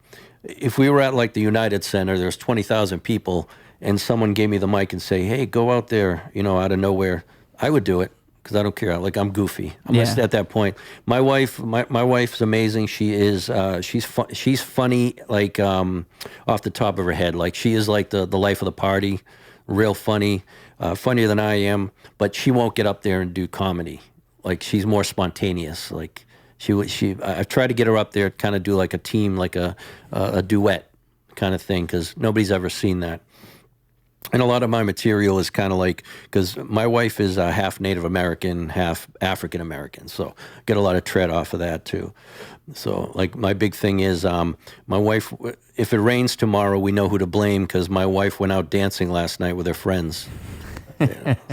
if we were at like the United Center, there's 20,000 people, and someone gave me the mic and say, "Hey, go out there," out of nowhere, I would do it. Because I don't care. Like, I'm goofy. I'm just at that point. My wife's amazing. She is. She's funny. Like, off the top of her head. Like, she is like the life of the party. Real funny. Funnier than I am. But she won't get up there and do comedy. Like, she's more spontaneous. Like, I've tried to get her up there, kind of do like a team, like a duet kind of thing. Because nobody's ever seen that. And a lot of my material is kind of like, because my wife is half Native American, half African American, so I get a lot of tread off of that too. So, like, my big thing is my wife, if it rains tomorrow, we know who to blame because my wife went out dancing last night with her friends.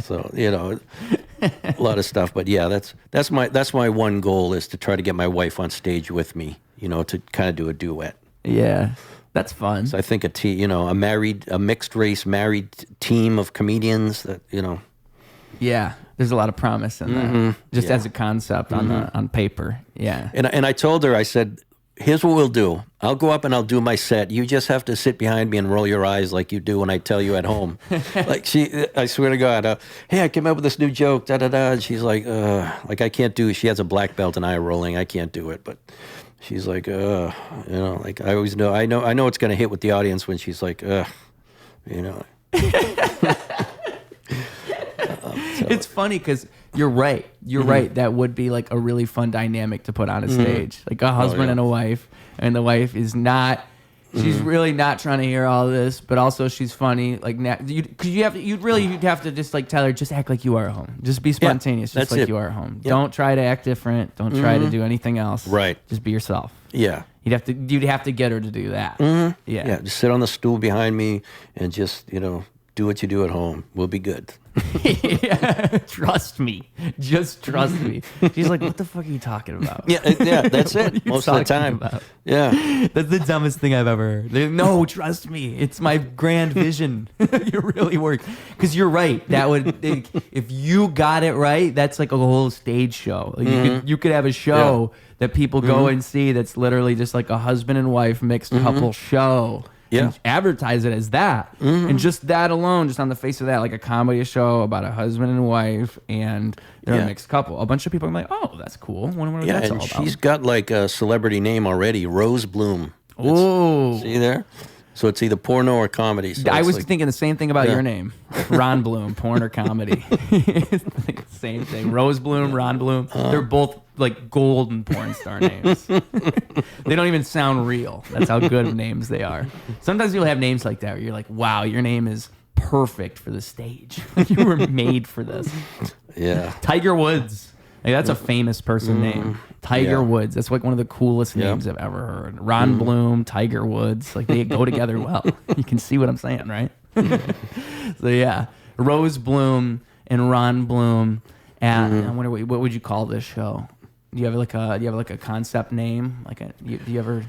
So, a lot of stuff. But yeah, that's my one goal is to try to get my wife on stage with me, to kind of do a duet. Yeah. That's fun. So I think a mixed race married team of comedians that. Yeah, there's a lot of promise in that. Just as a concept on paper. Yeah. And I told her, I said, here's what we'll do. I'll go up and I'll do my set. You just have to sit behind me and roll your eyes like you do when I tell you at home. Like, I swear to God, hey, I came up with this new joke, da da da. And she's like I can't do it. She has a black belt in eye rolling. I can't do it, but. She's like, like I always know. I know it's going to hit with the audience when she's like, So. It's funny because you're right. You're right. That would be like a really fun dynamic to put on a stage, like a husband and a wife, and the wife is not. She's really not trying to hear all this, but also she's funny. Like, because you'd have to just like tell her, just act like you are at home. Just be spontaneous, just like you are at home. Yep. Don't try to act different. Don't try to do anything else. Right. Just be yourself. Yeah. You'd have to get her to do that. Yeah. Yeah. Just sit on the stool behind me and just do what you do at home. We'll be good. Yeah, trust me. Just trust me. She's like, what the fuck are you talking about? Yeah, that's it. Most of the time. About? Yeah. That's the dumbest thing I've ever heard. Like, no, trust me. It's my grand vision. You really work. Because you're right. That would, if you got it right, that's like a whole stage show. Like, you could have a show that people go and see that's literally just like a husband and wife mixed couple show. Yeah. And advertise it as that. And just that alone, just on the face of that, like a comedy show about a husband and wife and they're a mixed couple. A bunch of people are like, oh, that's cool. I wonder what that's all about. She's got like a celebrity name already, Rose Bloom. Oh. See there? So it's either porno or comedy. So I was thinking the same thing about your name. Ron Bloom, porn or comedy. Same thing. Rose Bloom, Ron Bloom. They're both like golden porn star names. They don't even sound real. That's how good of names they are. Sometimes you'll have names like that where you're like, wow, your name is perfect for the stage. You were made for this. Yeah. Tiger Woods. Like, that's a famous person name. Tiger Woods. That's like one of the coolest names I've ever heard. Ron Bloom, Tiger Woods. Like, they go together well. You can see what I'm saying, right? So yeah, Rose Bloom and Ron Bloom. And I wonder what would you call this show? Do you have like a concept name? Do you ever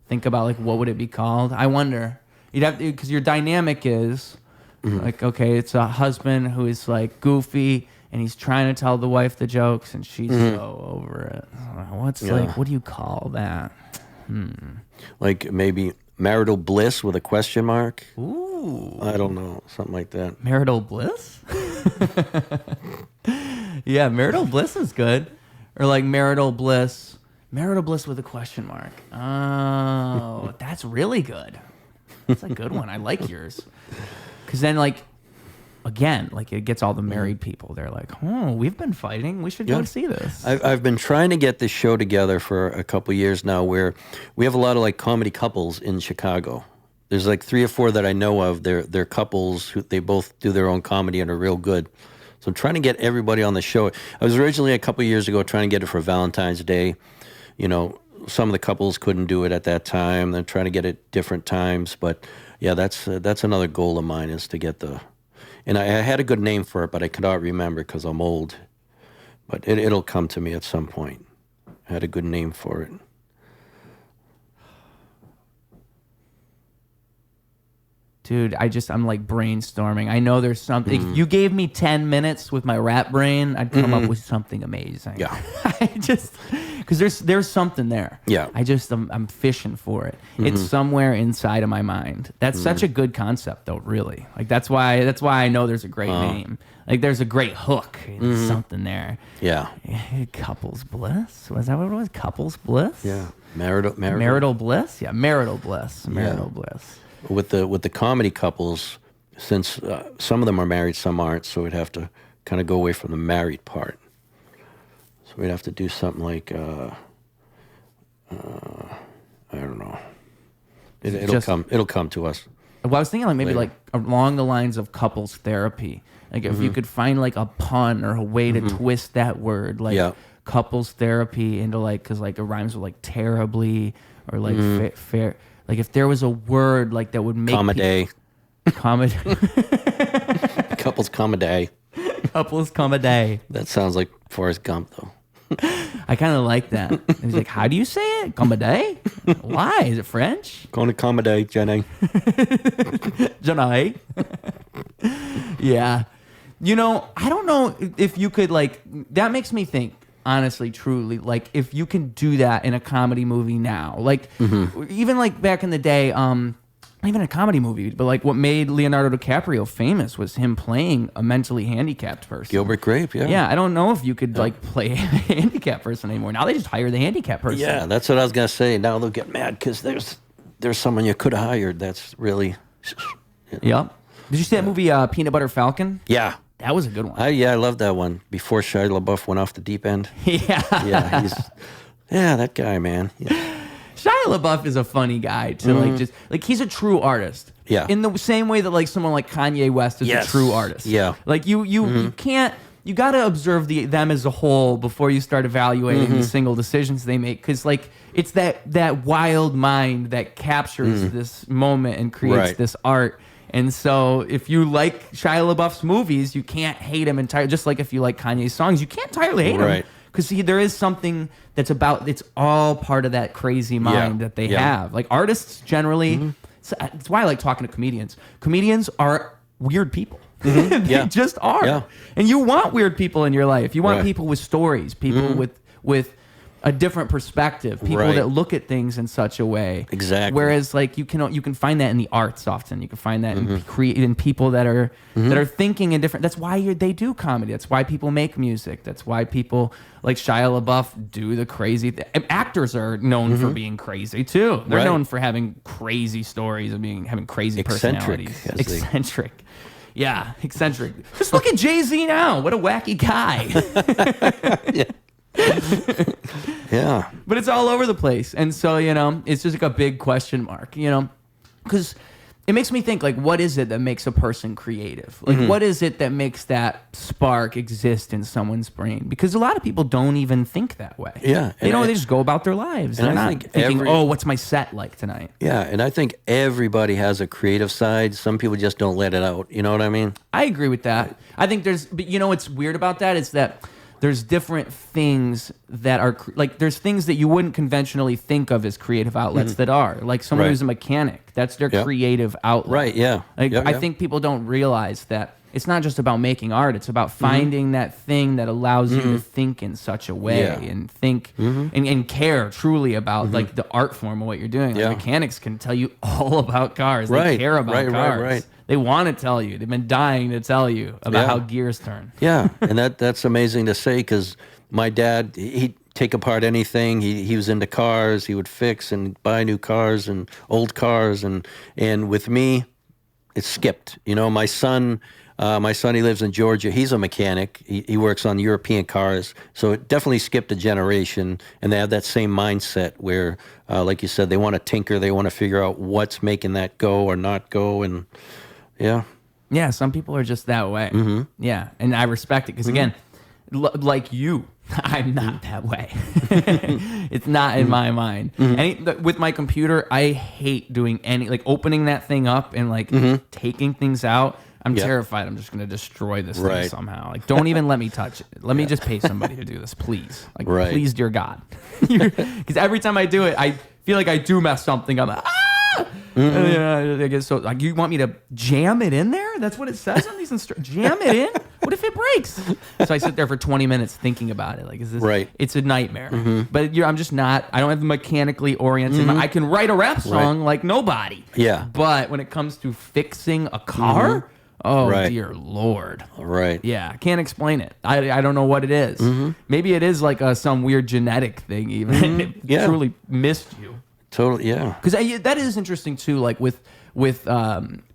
think about like what would it be called? I wonder. You'd have to, because your dynamic is like, okay, it's a husband who is like goofy. And he's trying to tell the wife the jokes, and she's so over it. What do you call that? Like maybe marital bliss with a question mark? Ooh. I don't know. Something like that. Marital bliss? Yeah, marital bliss is good. Or like marital bliss with a question mark. Oh, that's really good. That's a good one. I like yours. Because then like again, like it gets all the married people. They're like, oh, we've been fighting. We should go see this. I've been trying to get this show together for a couple years now, where we have a lot of like comedy couples in Chicago. There's like 3 or 4 that I know of. They're couples who they both do their own comedy and are real good. So I'm trying to get everybody on the show. I was originally a couple years ago trying to get it for Valentine's Day. You know, some of the couples couldn't do it at that time. They're trying to get it different times. But yeah, that's another goal of mine, is to get the. And I had a good name for it, but I cannot remember because I'm old. But it'll come to me at some point. I had a good name for it. Dude, I'm like brainstorming. I know there's something. If you gave me 10 minutes with my rap brain, I'd come up with something amazing. Yeah. Because there's something there. Yeah. I'm fishing for it. It's somewhere inside of my mind. That's such a good concept, though. Really, like that's why I know there's a great name. Like there's a great hook. Something there. Yeah. Couples bliss. Was that what it was? Couples bliss. Yeah. Marital bliss. Yeah. Marital bliss. Marital bliss. With the comedy couples, since some of them are married, some aren't, so we'd have to kind of go away from the married part. So we'd have to do something like, I don't know. It'll come to us. Well, I was thinking like maybe later. like along the lines of couples therapy. Like if you could find like a pun or a way to twist that word, like couples therapy into like, because like it rhymes with like terribly or like fair. Like if there was a word like that would make Comedy. Couples comedy. Couples comedy. That sounds like Forrest Gump, though. I kind of like that. And he's like, how do you say it? Comedy? Why? Is it French? Going to comedy, Jenny. Jenny. Yeah. You know, I don't know if you could like, that makes me think. Honestly, truly, like if you can do that in a comedy movie now, like even like back in the day, not even a comedy movie, but like what made Leonardo DiCaprio famous was him playing a mentally handicapped person. Gilbert Grape, yeah. Yeah, I don't know if you could like play a handicapped person anymore. Now they just hire the handicapped person. Yeah, that's what I was gonna say. Now they'll get mad because there's someone you could have hired. That's really. Yep. Did you see that movie Peanut Butter Falcon? Yeah. That was a good one. I love that one. Before Shia LaBeouf went off the deep end. Yeah. Yeah, that guy, man. Yeah. Shia LaBeouf is a funny guy to like just like he's a true artist. Yeah. In the same way that like someone like Kanye West is a true artist. Yeah. Like you can't, you got to observe them as a whole before you start evaluating the single decisions they make, because like it's that wild mind that captures this moment and creates this art. And so if you like Shia LaBeouf's movies, you can't hate him entirely. Just like if you like Kanye's songs, you can't entirely hate him. Because there is something that's it's all part of that crazy mind that they have. Like artists generally, it's why I like talking to comedians. Comedians are weird people. They just are. Yeah. And you want weird people in your life. You want people with stories, people with a different perspective, people that look at things in such a way. Exactly. Whereas like you can find that in the arts often. You can find that in people that are thinking in different. That's why they do comedy. That's why people make music. That's why people like Shia LaBeouf do the crazy. Actors are known for being crazy too. They're known for having crazy stories and having crazy personalities. Eccentric. Yeah, eccentric. Just look at Jay-Z now. What a wacky guy. Yeah. But it's all over the place. And so, it's just like a big question mark, because it makes me think, like, what is it that makes a person creative? Like, what is it that makes that spark exist in someone's brain? Because a lot of people don't even think that way. Yeah. They just go about their lives. They're not thinking, what's my set like tonight? Yeah. And I think everybody has a creative side. Some people just don't let it out. You know what I mean? I agree with that. I think but what's weird about that is that there's different things that are like there's things that you wouldn't conventionally think of as creative outlets that are like someone who's a mechanic. That's their creative outlet. Right. Yeah. Like I think people don't realize that it's not just about making art. It's about finding that thing that allows you to think in such a way and think and care truly about like the art form of what you're doing. Like mechanics can tell you all about cars. They care about cars. Right. They want to tell you. They've been dying to tell you about how gears turn. Yeah, and that's amazing to say because my dad, he'd take apart anything. He was into cars. He would fix and buy new cars and old cars. And with me, it skipped. My son, My son, he lives in Georgia. He's a mechanic. He works on European cars. So it definitely skipped a generation. And they have that same mindset where, like you said, they want to tinker. They want to figure out what's making that go or not go. And yeah. Yeah, some people are just that way. Yeah, and I respect it because, again, like you, I'm not that way. It's not in my mind. With my computer, I hate doing like opening that thing up and like taking things out. I'm terrified I'm just going to destroy this thing somehow. Like, don't even let me touch it. Let me just pay somebody to do this, please. Like, please, dear God. Because every time I do it, I feel like I do mess something up. I guess so. Like, you want me to jam it in there? That's what it says on these instructions. Jam it in? What if it breaks? So I sit there for 20 minutes thinking about it. Like, is this? Right. It's a nightmare. But I'm just not. I don't have the mechanically oriented. I can write a rap song like nobody. Yeah. But when it comes to fixing a car, oh dear Lord. Right. Yeah. I can't explain it. I don't know what it is. Maybe it is like some weird genetic thing. Even it truly missed you. Totally, yeah. Because that is interesting too, like with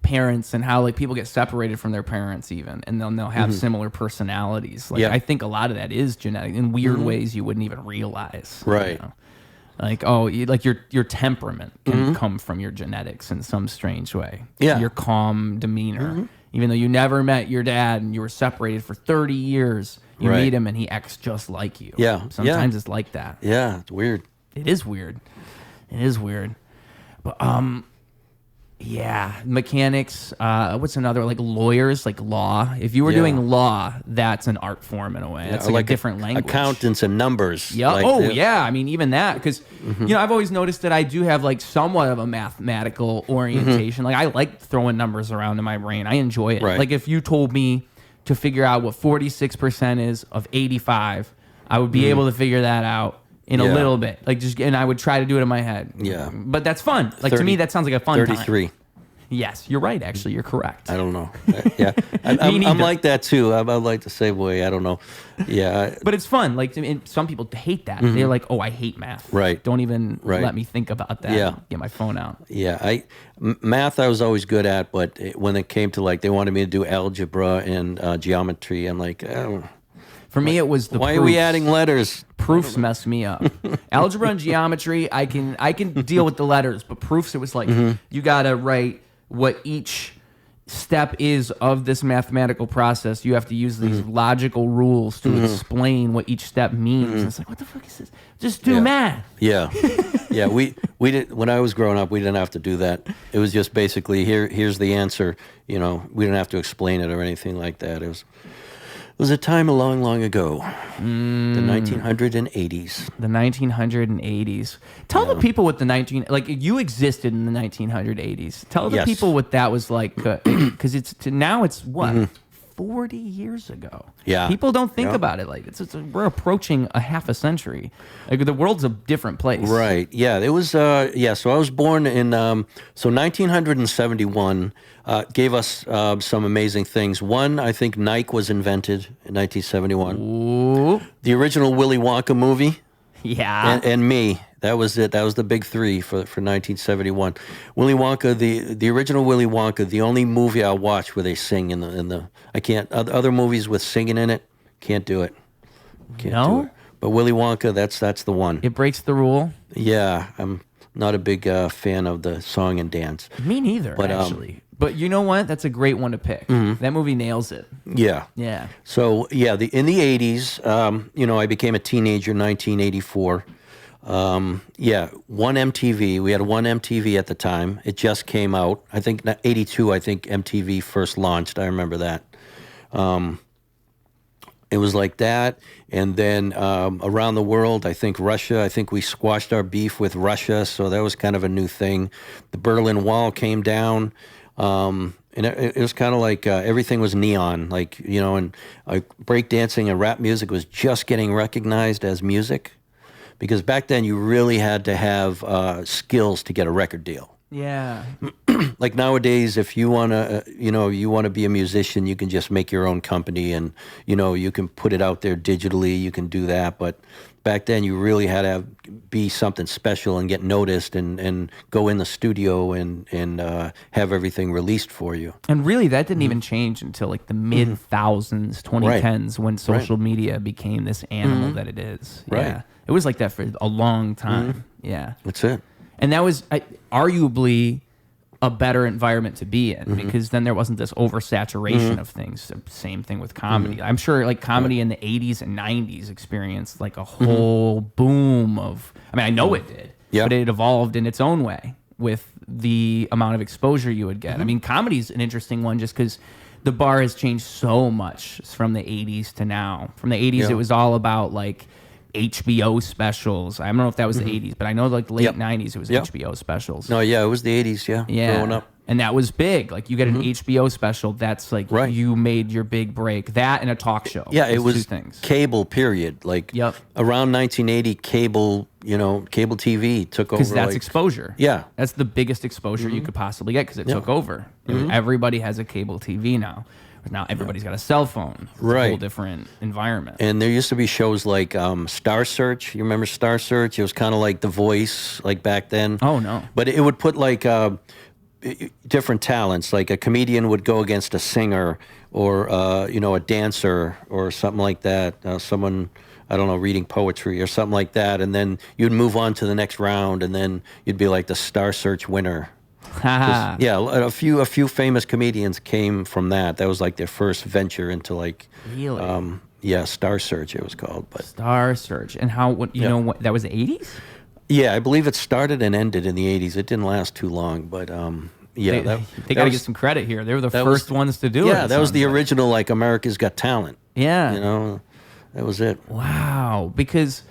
parents and how like people get separated from their parents even, and they'll have similar personalities. Like I think a lot of that is genetic in weird ways you wouldn't even realize. Right. You know? Like like your temperament can come from your genetics in some strange way. Yeah. Your calm demeanor, even though you never met your dad and you were separated for 30 years, you meet him and he acts just like you. Yeah. Sometimes it's like that. Yeah, it's weird. It is weird. It is weird. But yeah, mechanics, what's another, like lawyers, like law. If you were doing law, that's an art form in a way. That's like a different language. Accountants and numbers. Yeah. Like, yeah. I mean, even that, because you know, I've always noticed that I do have like somewhat of a mathematical orientation. Like I like throwing numbers around in my brain. I enjoy it. Like if you told me to figure out what 46% is of 85, I would be able to figure that out in a little bit, like and I would try to do it in my head. Yeah, but that's fun. Like to me, that sounds like a fun 33. Time. Yes, you're right. Actually, you're correct. I don't know. Yeah, I'm like that too. I like the same way. I don't know. Yeah, but it's fun. Like some people hate that. They're like, "Oh, I hate math." Right. Don't even let me think about that. Yeah. Get my phone out. Yeah, math I was always good at, but when it came to like they wanted me to do algebra and geometry, I'm like, oh. For me, it was the why proofs. Are we adding letters? Proofs mess me up. Algebra and geometry, I can deal with the letters, but proofs, it was like you gotta write what each step is of this mathematical process. You have to use these logical rules to explain what each step means. And it's like, what the fuck is this? Just do math. Yeah, yeah. We did when I was growing up. We didn't have to do that. It was just basically here's the answer. You know, we didn't have to explain it or anything like that. It was a time long, long ago, the 1980s. The 1980s. Tell the people what you existed in the 1980s. Tell the people what that was like, because now it's what 40 years ago. Yeah, people don't think about it like we're approaching a half a century. Like the world's a different place. Right. Yeah. It was. So I was born in 1971. Gave us some amazing things. One, I think Nike was invented in 1971. Ooh. The original Willy Wonka movie. Yeah. And me. That was it. That was the big three for 1971. Willy Wonka, the original Willy Wonka, the only movie I watched where they sing in the I can't other movies with singing in it, can't do it. Can't do it. But Willy Wonka, that's the one. It breaks the rule. Yeah, I'm not a big fan of the song and dance. Me neither, but, actually. But you know what? That's a great one to pick. That movie nails it. Yeah. Yeah. So, yeah, in the 80s, I became a teenager in 1984. One MTV. We had one MTV at the time. It just came out. I think 82, I think MTV first launched. I remember that. It was like that. And then around the world, I think Russia, we squashed our beef with Russia. So that was kind of a new thing. The Berlin Wall came down. And it was kind of like everything was neon, and breakdancing and rap music was just getting recognized as music, because back then you really had to have skills to get a record deal. Yeah. Like nowadays, if you want to, you want to be a musician, you can just make your own company and, you can put it out there digitally, you can do that. But back then you really had to be something special and get noticed and go in the studio and have everything released for you. And really, that didn't even change until like the mid-thousands, 2010s, when social media became this animal that it is. Right. Yeah. It was like that for a long time. Yeah. That's it. And that was arguably a better environment to be in because then there wasn't this oversaturation of things. Same thing with comedy. I'm sure like comedy in the 80s and 90s experienced like a whole boom of, I mean, I know it did, but it evolved in its own way with the amount of exposure you would get. I mean, comedy's an interesting one just because the bar has changed so much from the 80s to now. From the 80s, it was all about like HBO specials. I don't know if that was the 80s, but I know like late 90s it was HBO specials. No, it was the 80s, growing up. And that was big. Like you get an HBO special, that's like you made your big break. That and a talk show. Yeah, it was two things. Cable, period. Like around 1980, cable TV took over. Because that's exposure. Yeah. That's the biggest exposure you could possibly get because it took over. Everybody has a cable TV now. Now everybody's got a cell phone. It's a whole different environment. And there used to be shows like Star Search. You remember Star Search? It was kind of like The Voice, like back then. Oh, no. But it would put like different talents. Like a comedian would go against a singer or, a dancer or something like that. Someone, I don't know, reading poetry or something like that. And then you'd move on to the next round and then you'd be like the Star Search winner. A few famous comedians came from that. That was like their first venture into like Star Search it was called. But Star Search. And how what that was the 80s? Yeah, I believe it started and ended in the 80s. It didn't last too long, but they got to get some credit here. They were the first ones to do it. Yeah, that was the original like America's Got Talent. Yeah. That was it. Wow, because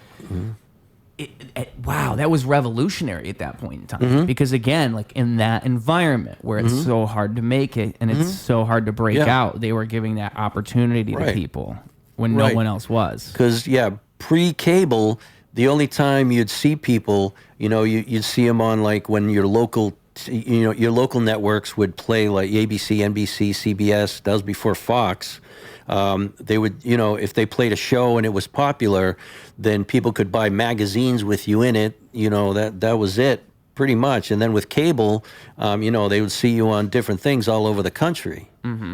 that was revolutionary at that point in time. Because again, like in that environment where it's so hard to make it and it's so hard to break out, they were giving that opportunity to people when no one else was. Because pre-cable, the only time you'd see people, you'd see them on like when your local networks would play like ABC, NBC, CBS. That was before Fox. They would, if they played a show and it was popular, then people could buy magazines with you in it. That was it pretty much. And then with cable, they would see you on different things all over the country.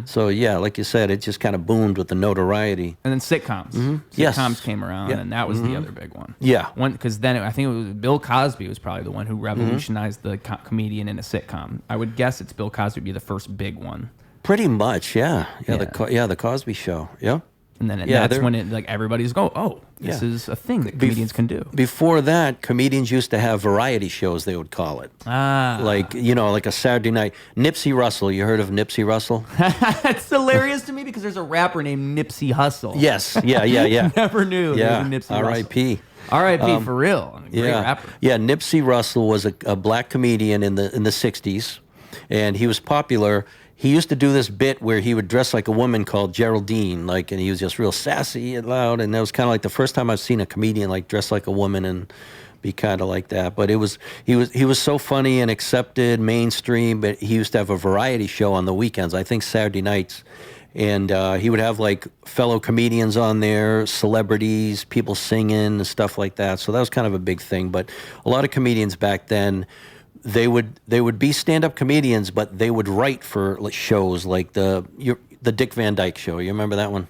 So like you said, it just kind of boomed with the notoriety. And then sitcoms. Sitcoms came around, and that was the other big one. Yeah. Because then I think it was Bill Cosby was probably the one who revolutionized the comedian in a sitcom. I would guess it's Bill Cosby would be the first big one. Pretty much, yeah. The Cosby Show, yeah. And then that's when it like everybody's going, this is a thing that comedians can do. Before that, comedians used to have variety shows, they would call it. Like, like a Saturday night. Nipsey Russell, you heard of Nipsey Russell? That's hilarious to me because there's a rapper named Nipsey Hussle. Yes, yeah. Never knew there was a Nipsey R.I.P. R.I.P. For real. Great rapper. Yeah, Nipsey Russell was a black comedian in the 60s, and he was popular. He used to do this bit where he would dress like a woman called Geraldine, and he was just real sassy and loud, and that was kind of like the first time I've seen a comedian like dress like a woman and be kind of like that. But he was so funny and accepted, mainstream. But he used to have a variety show on the weekends, I think Saturday nights, and he would have like fellow comedians on there, celebrities, people singing and stuff like that. So that was kind of a big thing. But a lot of comedians back then, they would be stand-up comedians, but they would write for shows like the Dick Van Dyke Show. You remember that one?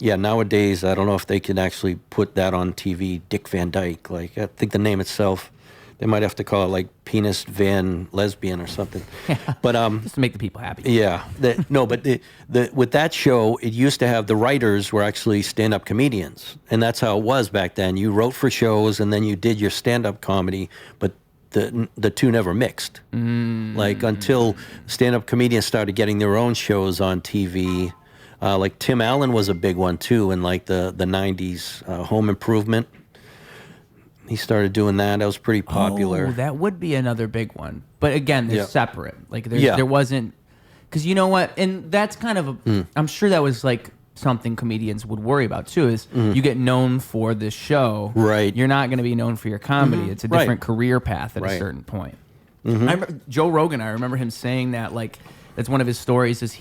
Nowadays, I don't know if they can actually put that on TV, Dick Van Dyke. Like, I think the name itself, they might have to call it like Penis Van Lesbian or something. But just to make the people happy. Yeah. But with that show, it used to have the writers were actually stand-up comedians. And that's how it was back then. You wrote for shows and then you did your stand-up comedy, but the two never mixed. Like until stand-up comedians started getting their own shows on TV. Like Tim Allen was a big one too in like the 90s, Home Improvement. He started doing that. That was pretty popular. Oh, that would be another big one. But again, they're separate. Like there wasn't, because you know what? And that's kind of I'm sure that was like something comedians would worry about too is you get known for this show. Right. You're not going to be known for your comedy. It's a different career path at a certain point. I remember Joe Rogan, I remember him saying that, like, that's one of his stories is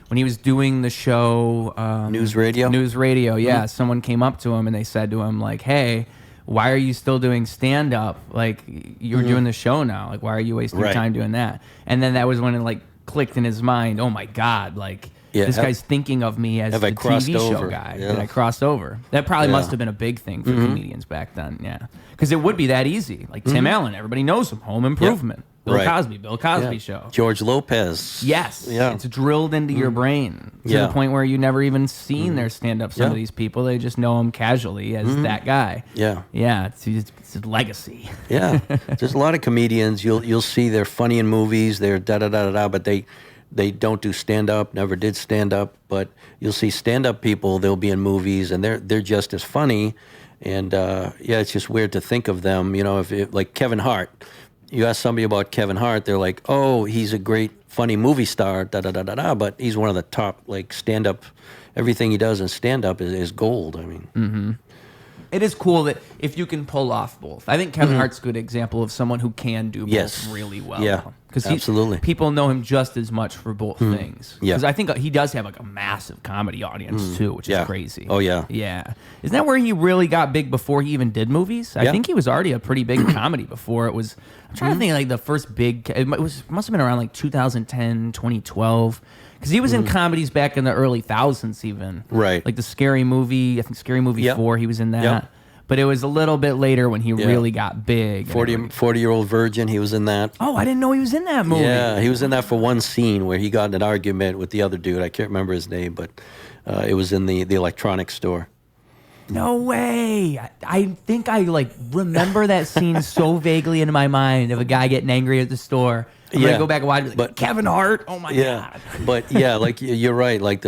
when he was doing the show News Radio, yeah, someone came up to him and they said to him, like, hey, why are you still doing stand-up? Like, you're doing the show now. Like, why are you wasting time doing that? And then that was when it, like, clicked in his mind, oh my God, like, this guy's thinking of me as the TV show guy. Did I cross over? That probably must have been a big thing for comedians back then, because it would be that easy. Like Tim Allen, everybody knows him. Home Improvement. Bill Cosby Show. George Lopez. Yes. Yeah. It's drilled into your brain to the point where you never even seen their stand-up. Some of these people, they just know him casually as that guy. Yeah. Yeah. It's a legacy. Yeah. There's a lot of comedians. You'll see they're funny in movies. They're da-da-da-da-da, but they don't do stand-up, never did stand-up. But you'll see stand-up people, they'll be in movies, and they're just as funny. And, it's just weird to think of them. You know, if like Kevin Hart. You ask somebody about Kevin Hart, they're like, oh, he's a great, funny movie star, da-da-da-da-da, but he's one of the top, like, stand-up. Everything he does in stand-up is gold, I mean. It is cool that if you can pull off both. I think Kevin Hart's a good example of someone who can do both really well. Yeah, absolutely. People know him just as much for both things. Yeah. Because I think he does have like a massive comedy audience too, which is crazy. Oh, yeah. Yeah. Isn't that where he really got big before he even did movies? I think he was already a pretty big comedy before it was. I'm trying to think like the first big, must have been around like 2010, 2012. Because he was in comedies back in the early thousands even. Right. Like the Scary Movie, I think Scary Movie 4, he was in that. Yep. But it was a little bit later when he really got big. 40-Year-Old Virgin, he was in that. Oh, I didn't know he was in that movie. Yeah, he was in that for one scene where he got in an argument with the other dude. I can't remember his name, but it was in the electronics store. No way. I think I like remember that scene so vaguely in my mind of a guy getting angry at the store. I'm gonna go back and watch it. Like, Kevin Hart. Oh my God. But yeah, like you're right. Like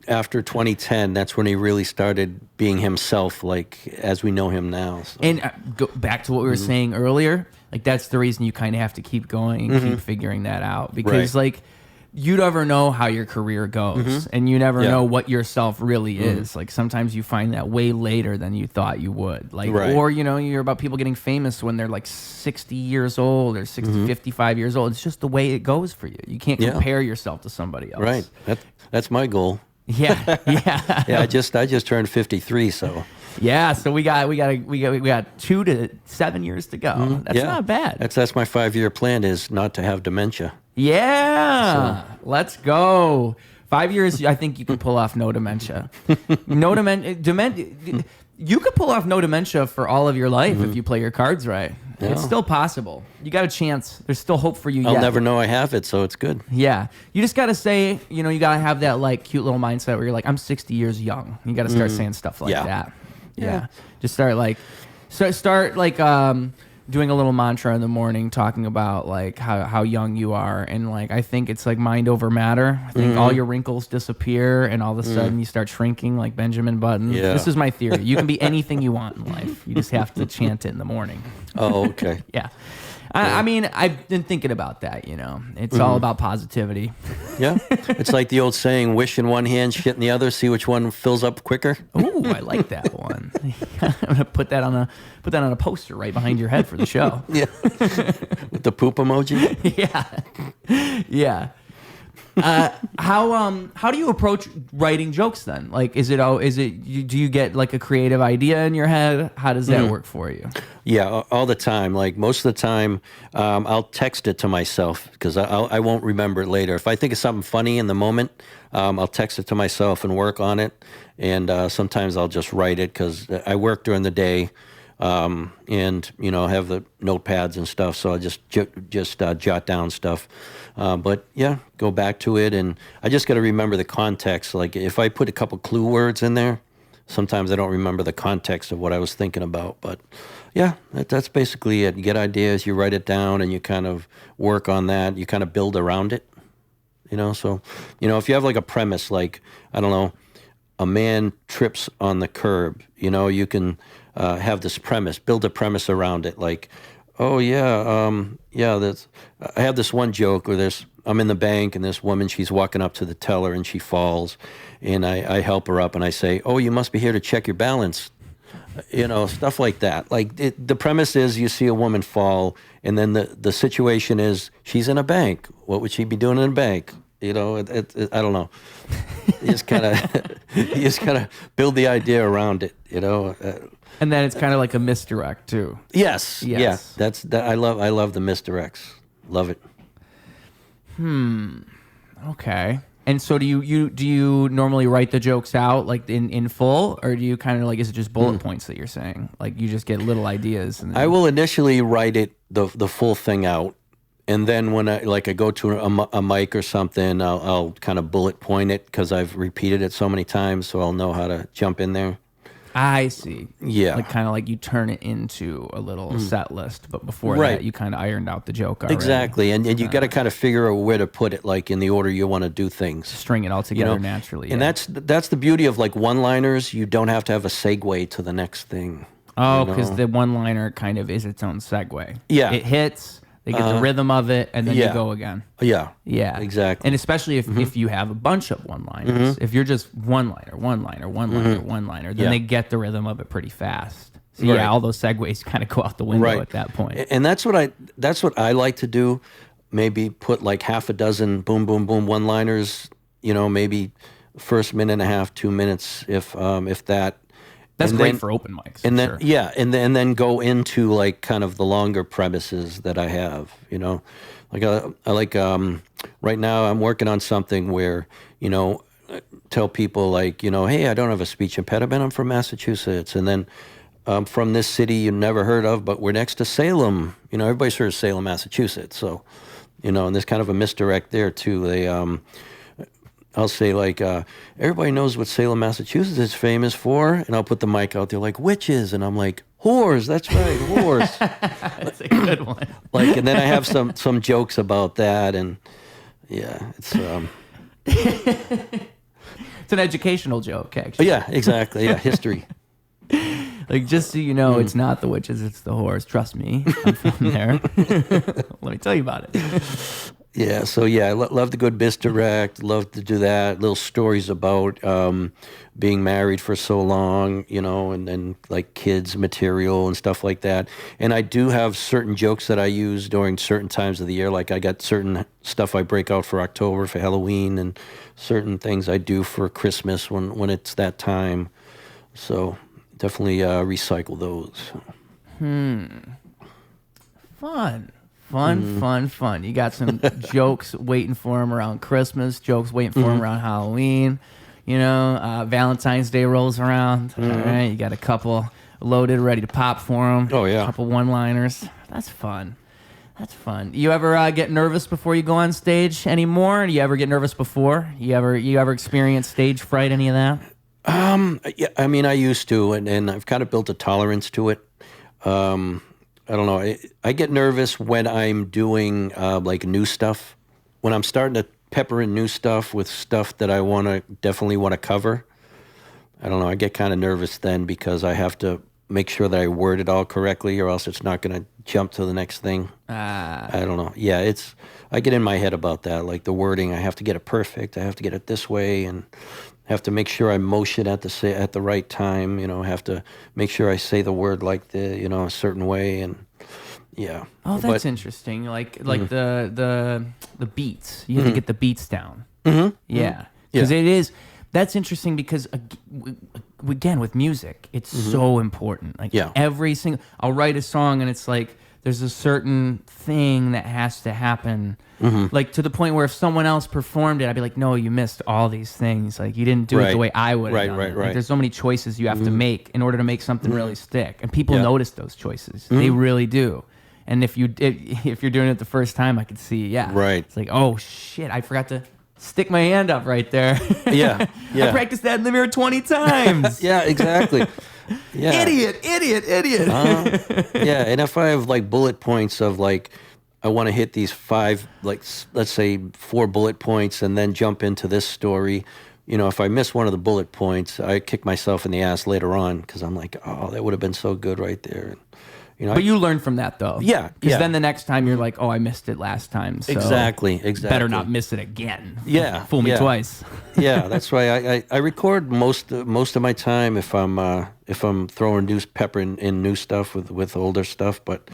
after 2010, that's when he really started being himself, like as we know him now. So. And go back to what we were saying earlier. Like that's the reason you kind of have to keep going and keep figuring that out because like you never know how your career goes and you never know what yourself really is. Like sometimes you find that way later than you thought you would. Like or you know, you hear about people getting famous when they're like 60 years old or 55 years old. It's just the way it goes for you. You can't compare yourself to somebody else. Right. That's my goal. Yeah. I just turned 53, so yeah, so we got 2 to 7 years to go. That's not bad. That's my 5-year plan is not to have dementia. Yeah, let's go. 5 years, I think you can pull off no dementia. No dementia. You could pull off no dementia for all of your life if you play your cards right. Yeah. It's still possible. You got a chance. There's still hope for you. I'll never know I have it, so it's good. Yeah, you just got to say, you know, you got to have that like cute little mindset where you're like, I'm 60 years young. You got to start saying stuff like that. Yeah. Just start like doing a little mantra in the morning talking about like how young you are and like I think it's like mind over matter. I think all your wrinkles disappear and all of a sudden you start shrinking like Benjamin Button. Yeah. This is my theory. You can be anything you want in life. You just have to chant it in the morning. Oh, okay. Yeah. I mean, I've been thinking about that, you know. It's all about positivity. Yeah. It's like the old saying, wish in one hand, shit in the other, see which one fills up quicker. Ooh, I like that one. I'm going to put that on a poster right behind your head for the show. Yeah. With the poop emoji? Yeah. How do you approach writing jokes then? Like, do you get like a creative idea in your head? How does that work for you? Yeah, all the time. Like most of the time, I'll text it to myself because I won't remember it later. If I think of something funny in the moment, I'll text it to myself and work on it. And sometimes I'll just write it because I work during the day. And you know, have the notepads and stuff, so I just jot down stuff. But yeah, go back to it, and I just got to remember the context. Like if I put a couple clue words in there, sometimes I don't remember the context of what I was thinking about. But yeah, that's basically it. You get ideas, you write it down, and you kind of work on that. You kind of build around it. You know, so you know if you have like a premise, like I don't know, a man trips on the curb. You know, you can have this premise, build a premise around it. Like Oh yeah, yeah. That's. I have this one joke where I'm in the bank and this woman, she's walking up to the teller and she falls, and I help her up and I say, "Oh, you must be here to check your balance," stuff like that. Like the premise is you see a woman fall, and then the situation is she's in a bank. What would she be doing in a bank? I don't know. You just kind of build the idea around it. And then it's kind of like a misdirect too. Yes. Yeah. That's that. I love the misdirects. Love it. Okay. And so do you normally write the jokes out like in full, or do you kind of like, is it just bullet points that you're saying? Like you just get little ideas? And then... I will initially write it the full thing out, and then when I go to a mic or something, I'll kind of bullet point it because I've repeated it so many times, so I'll know how to jump in there. I see. Yeah. Like kind of like you turn it into a little set list, but before that you kind of ironed out the joke already. Exactly. And you got to kind of figure out where to put it, like in the order you want to do things. String it all together naturally. And that's the beauty of like one-liners. You don't have to have a segue to the next thing. Oh, because the one-liner kind of is its own segue. Yeah. It hits, they get the rhythm of it, and then you go again. Yeah. Yeah. Exactly. And especially if you have a bunch of one-liners. If you're just one-liner, then they get the rhythm of it pretty fast. So Right. all those segues kind of go out the window at that point. And that's what I like to do. Maybe put like half a dozen boom, boom, boom one-liners, maybe first minute and a half, 2 minutes, if that. That's and great then, for open mics. And then sure. and then go into like kind of the longer premises that I have. Like I like right now I'm working on something where tell people like hey, I don't have a speech impediment. I'm from Massachusetts, and then from this city you never heard of, but we're next to Salem. Everybody's heard of Salem, Massachusetts. So and there's kind of a misdirect there too. They I'll say like, everybody knows what Salem, Massachusetts is famous for, and I'll put the mic out there like witches, and I'm like, whores, that's right, whores. That's a good one. And then I have some jokes about that, and yeah, it's it's an educational joke, actually. yeah, exactly, yeah, history. Like, just so you know, it's not the witches, it's the whores. Trust me, I'm from there. Let me tell you about it. Yeah, so I love the good misdirect, love to do that, little stories about being married for so long, and then like kids material and stuff like that. And I do have certain jokes that I use during certain times of the year, like I got certain stuff I break out for October, for Halloween, and certain things I do for Christmas when it's that time. So definitely recycle those. Fun. You got some jokes waiting for him around Christmas, jokes waiting for him around Halloween. Valentine's Day rolls around. All right, you got a couple loaded, ready to pop for him. Oh, yeah. A couple one-liners. That's fun. You ever get nervous before you go on stage anymore? Do you ever get nervous before? You ever experience stage fright, any of that? Yeah, I mean, I used to, and I've kind of built a tolerance to it. I don't know. I get nervous when I'm doing like new stuff. When I'm starting to pepper in new stuff with stuff that I definitely want to cover. I don't know. I get kind of nervous then because I have to make sure that I word it all correctly, or else it's not going to jump to the next thing. I don't know. Yeah, I get in my head about that. Like the wording, I have to get it perfect. I have to get it this way, and have to make sure I motion at the right time. I have to make sure I say the word like a certain way, and yeah. Oh, that's interesting. Like the beats. You have to get the beats down. Yeah, because it is. That's interesting because again with music, it's so important. Like every single, I'll write a song and it's like there's a certain thing that has to happen. Like to the point where if someone else performed it, I'd be like, no, you missed all these things. Like you didn't do it the way I would have done it. Like, there's so many choices you have to make in order to make something really stick. And people notice those choices. They really do. And if you're doing it the first time, I could see, it's like, oh shit, I forgot to stick my hand up right there. Yeah. I practiced that in the mirror 20 times. Yeah, exactly. Yeah. Idiot. Yeah, and if I have like bullet points of like, I want to hit these 5, like let's say 4 bullet points, and then jump into this story. If I miss one of the bullet points, I kick myself in the ass later on because I'm like, oh, that would have been so good right there. But you learn from that, though. Yeah, Because then the next time you're like, oh, I missed it last time. So Exactly. better not miss it again. Yeah, Fool me yeah. twice. Yeah, that's why I record most of my time if I'm throwing pepper in new stuff with older stuff. But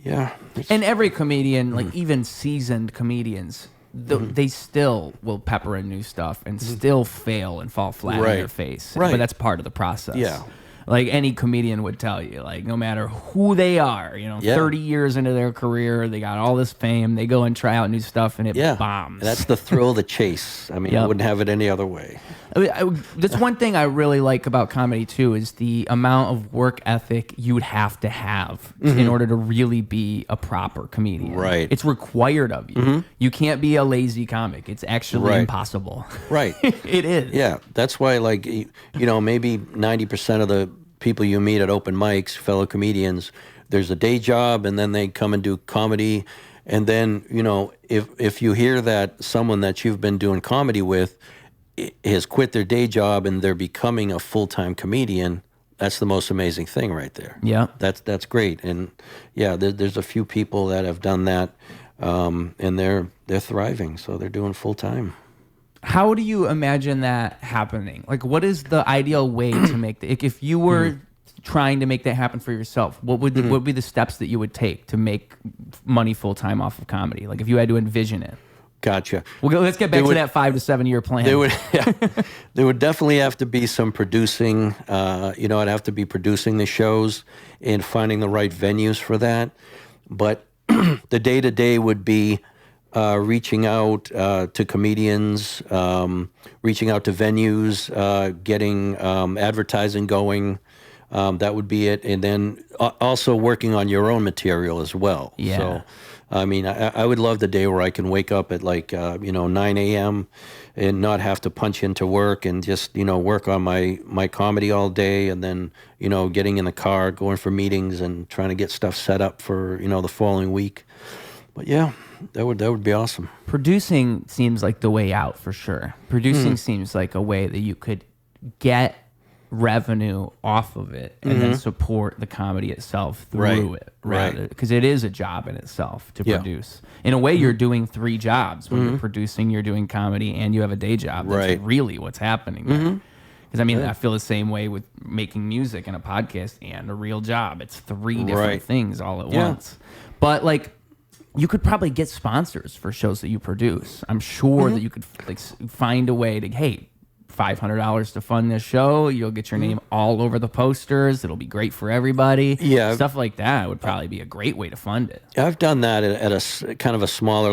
yeah, And every comedian, like even seasoned comedians, they still will pepper in new stuff and still fail and fall flat on their face. Right. But that's part of the process. Yeah. Like any comedian would tell you, like no matter who they are, 30 years into their career, they got all this fame, they go and try out new stuff and it bombs. That's the thrill of the chase. I mean, I wouldn't have it any other way. That's one thing I really like about comedy too, is the amount of work ethic you would have to have in order to really be a proper comedian. Right. It's required of you. You can't be a lazy comic. It's actually impossible. Right. It is. Yeah, that's why, like, maybe 90% of the people you meet at open mics, fellow comedians, there's a day job, and then they come and do comedy. And then, if you hear that someone that you've been doing comedy with has quit their day job and they're becoming a full-time comedian, that's the most amazing thing right there. Yeah. That's great. And yeah, there's a few people that have done that, and they're thriving, so they're doing full-time. How do you imagine that happening? Like, what is the ideal way to make that? If you were trying to make that happen for yourself, what would be the steps that you would take to make money full-time off of comedy? Like, if you had to envision it. Gotcha. Let's get back to that 5 to 7 year plan. There would definitely have to be some producing. I'd have to be producing the shows and finding the right venues for that. But the day-to-day would be reaching out to comedians, reaching out to venues, getting advertising going. That would be it. And then also working on your own material as well. Yeah. So, I mean, I would love the day where I can wake up at 9 a.m. and not have to punch into work and just, work on my comedy all day, and then, getting in the car, going for meetings and trying to get stuff set up for, the following week. But yeah, that would be awesome. Producing seems like the way out for sure. Producing seems like a way that you could get revenue off of it and then support the comedy itself through it, rather, because it is a job in itself to produce. In a way, you're doing 3 jobs. When you're producing, you're doing comedy, and you have a day job. That's really what's happening there. Because I feel the same way with making music and a podcast and a real job. It's 3 different things all at once. But like, you could probably get sponsors for shows that you produce. I'm sure that you could find a way to, hey, $500 to fund this show. You'll get your name all over the posters. It'll be great for everybody. Yeah. Stuff like that would probably be a great way to fund it. I've done that at a kind of a smaller,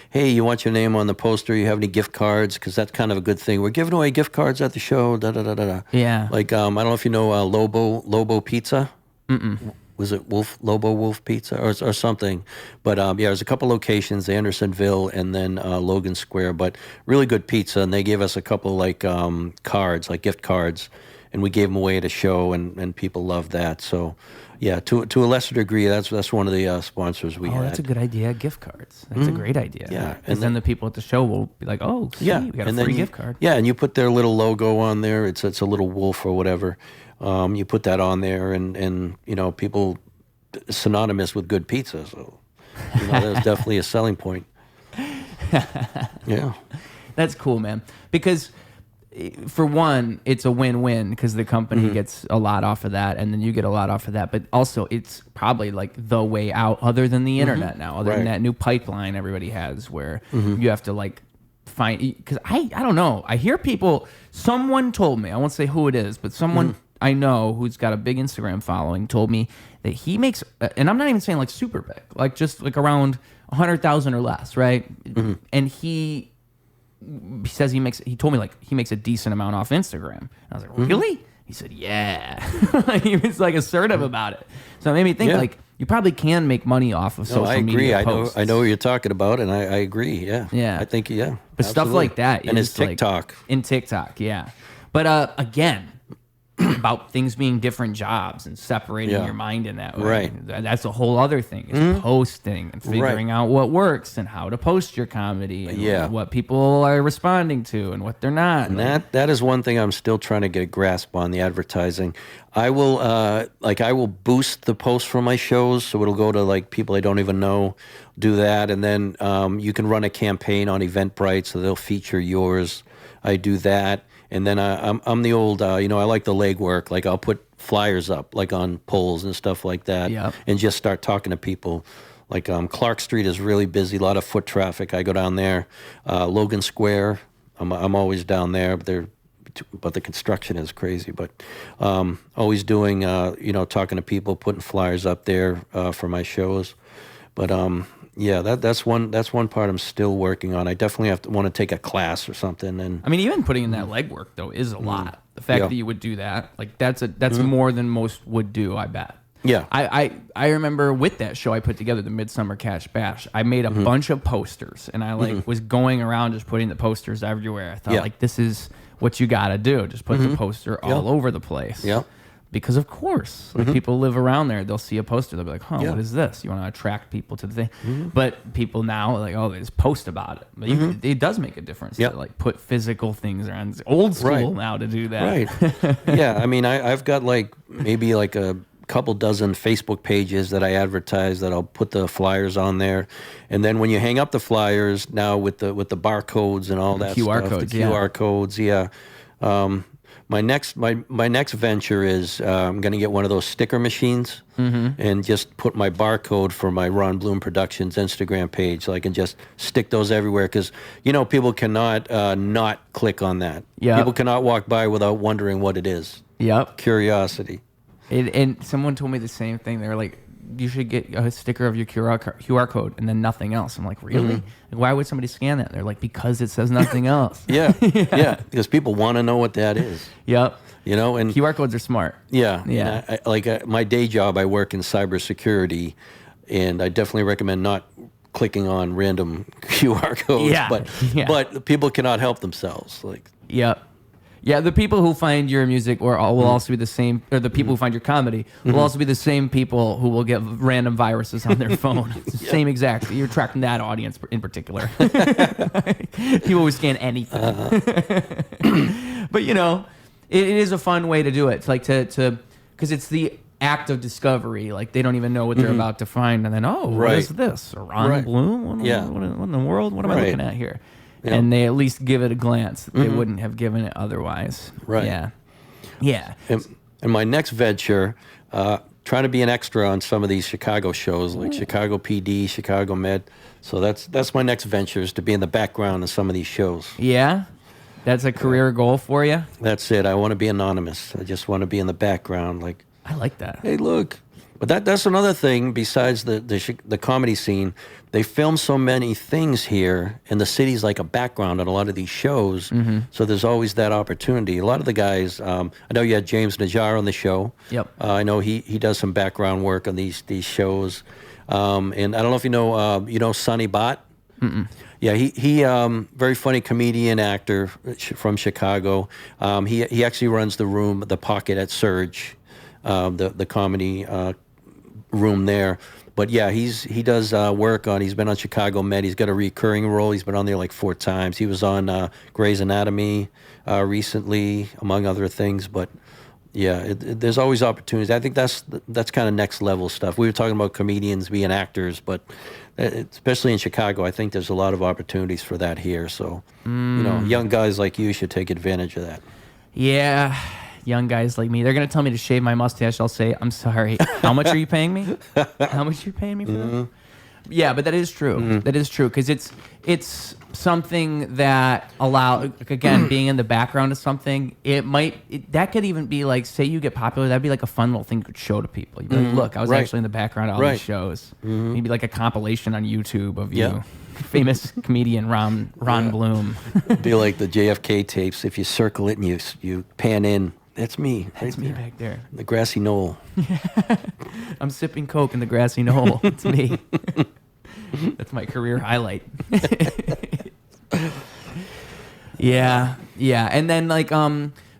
hey, you want your name on the poster? You have any gift cards? Because that's kind of a good thing. We're giving away gift cards at the show. Da da da da da. Yeah. I don't know if you know Lobo Pizza. Was it Lobo Wolf Pizza or something? But there's a couple locations, Andersonville and then Logan Square. But really good pizza, and they gave us a couple cards, like gift cards, and we gave them away at a show, and people loved that. So yeah, to a lesser degree, that's one of the sponsors we had. Oh, that's a good idea. Gift cards. That's a great idea. Yeah, and then the people at the show will be like, "Oh, see, we got a free gift card." Yeah, and you put their little logo on there. It's a little wolf or whatever. You put that on there, and people synonymous with good pizza. So that's definitely a selling point. Yeah, that's cool, man. Because for one, it's a win-win because the company gets a lot off of that, and then you get a lot off of that. But also, it's probably like the way out, other than the internet now, other than that new pipeline everybody has, where you have to find. Because I don't know. I hear people. Someone told me. I won't say who it is, but someone I know who's got a big Instagram following told me that he makes, and I'm not even saying super big, just around 100,000 or less, right? And he says he told me he makes a decent amount off Instagram. And I was like, really? He said, yeah. He was assertive about it. So it made me think you probably can make money off of social media posts. I know what you're talking about, and I agree. Yeah. Yeah. I think, But absolutely. Stuff like that and is his TikTok. in TikTok, yeah. But again, about things being different jobs and separating your mind in that way. Right. That's a whole other thing, is posting and figuring out what works and how to post your comedy and what people are responding to and what they're not. And that is one thing I'm still trying to get a grasp on, the advertising. I will boost the posts from my shows, so it'll go to like people I don't even know, do that, and then you can run a campaign on Eventbrite, so they'll feature yours. I do that, and then I'm the old, I like the legwork. Like I'll put flyers up, like on poles and stuff like that, and just start talking to people. Like Clark Street is really busy, a lot of foot traffic. I go down there. Logan Square, I'm always down there, but the construction is crazy. But always doing, talking to people, putting flyers up there for my shows. But that's one part I'm still working on. I definitely want to take a class or something. And I mean, even putting in that legwork though is a lot. The fact that you would do that, like that's more than most would do, I bet. Yeah. I remember with that show I put together, the Midsummer Cash Bash, I made a bunch of posters, and I was going around just putting the posters everywhere. I thought this is what you got to do. Just put the poster all over the place. Yeah. Because of course, like people live around there, they'll see a poster, they'll be like, "Huh, what is this?" You want to attract people to the thing. But people now are like, "Oh, they just post about it." But it does make a difference to like put physical things around. It's old school now to do that. Right. Yeah. I mean, I've got like maybe like a couple dozen Facebook pages that I advertise that I'll put the flyers on there, and then when you hang up the flyers now with the barcodes and all that QR stuff, codes, the QR codes, My next venture is I'm going to get one of those sticker machines and just put my barcode for my Ron Bloom Productions Instagram page, so I can just stick those everywhere, because people cannot not click on that. People cannot walk by without wondering what it is. Curiosity. And someone told me the same thing. They were like, you should get a sticker of your QR code and then nothing else. I'm like, really? Like, why would somebody scan that? They're like, because it says nothing else. Because people want to know what that is. And QR codes are smart. My day job, I work in cybersecurity, and I definitely recommend not clicking on random QR codes. But people cannot help themselves. Yeah, the people who find your music will also be the same, or the people who find your comedy will also be the same people who will get random viruses on their phone. It's the same exact. You're attracting that audience in particular. People who scan anything. But it is a fun way to do it. It's like because it's the act of discovery. Like they don't even know what they're about to find, and then what is this? Ron Bloom? What in the world? What am I looking at here? And they at least give it a glance that they wouldn't have given it otherwise. Right. Yeah. And my next venture, trying to be an extra on some of these Chicago shows, like Chicago PD, Chicago Med. So that's my next venture, is to be in the background of some of these shows. Yeah? That's a career goal for you? That's it. I want to be anonymous. I just want to be in the background. Like, I like that. Hey, look. But that's another thing besides the comedy scene. They film so many things here, and the city's like a background on a lot of these shows. So there's always that opportunity. A lot of the guys, I know you had James Najjar on the show. Yep. I know he does some background work on these shows. And I don't know if you know Sonny Bott. Yeah, he very funny comedian, actor from Chicago. He actually runs the Pocket at Surge, the comedy room there. But yeah, he does work on. He's been on Chicago Med. He's got a recurring role. He's been on there like 4 times. He was on Grey's Anatomy recently, among other things. But yeah, there's always opportunities. I think that's kind of next level stuff. We were talking about comedians being actors, but especially in Chicago, I think there's a lot of opportunities for that here. So young guys like you should take advantage of that. Yeah. Young guys like me, they're going to tell me to shave my mustache. I'll say, I'm sorry. How much are you paying me? How much are you paying me for that? Yeah, but that is true. That is true, because it's something that again, being in the background of something, that could even be like, say you get popular, that'd be like a fun little thing you could show to people. You'd be like, look, I was actually in the background of all these shows. Maybe like a compilation on YouTube of you. Famous comedian Ron Bloom. It'd be like the JFK tapes. If you circle it and you pan in, that's me. That's me back there. The grassy knoll. I'm sipping Coke in the grassy knoll. It's me. That's my career highlight. Yeah. And then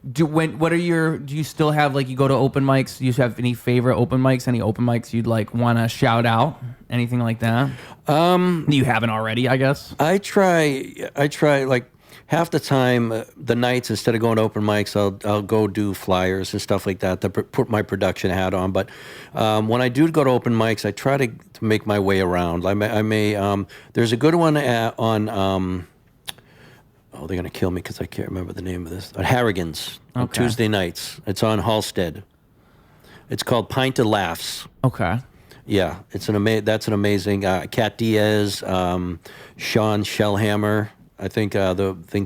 Do you still have, like, you go to open mics? Do you have any favorite open mics? Any open mics you'd like want to shout out? Anything like that? You haven't already, I guess. I try like half the time, the nights, instead of going to open mics, I'll go do flyers and stuff like that to put my production hat on. But when I do go to open mics, I try to make my way around. I may there's a good one on. Oh, they're gonna kill me because I can't remember the name of this. Harrigan's on Tuesday nights. It's on Halstead. It's called Pint of Laughs. Okay. Yeah, it's that's an amazing. Kat Diaz, Sean Shellhammer. I think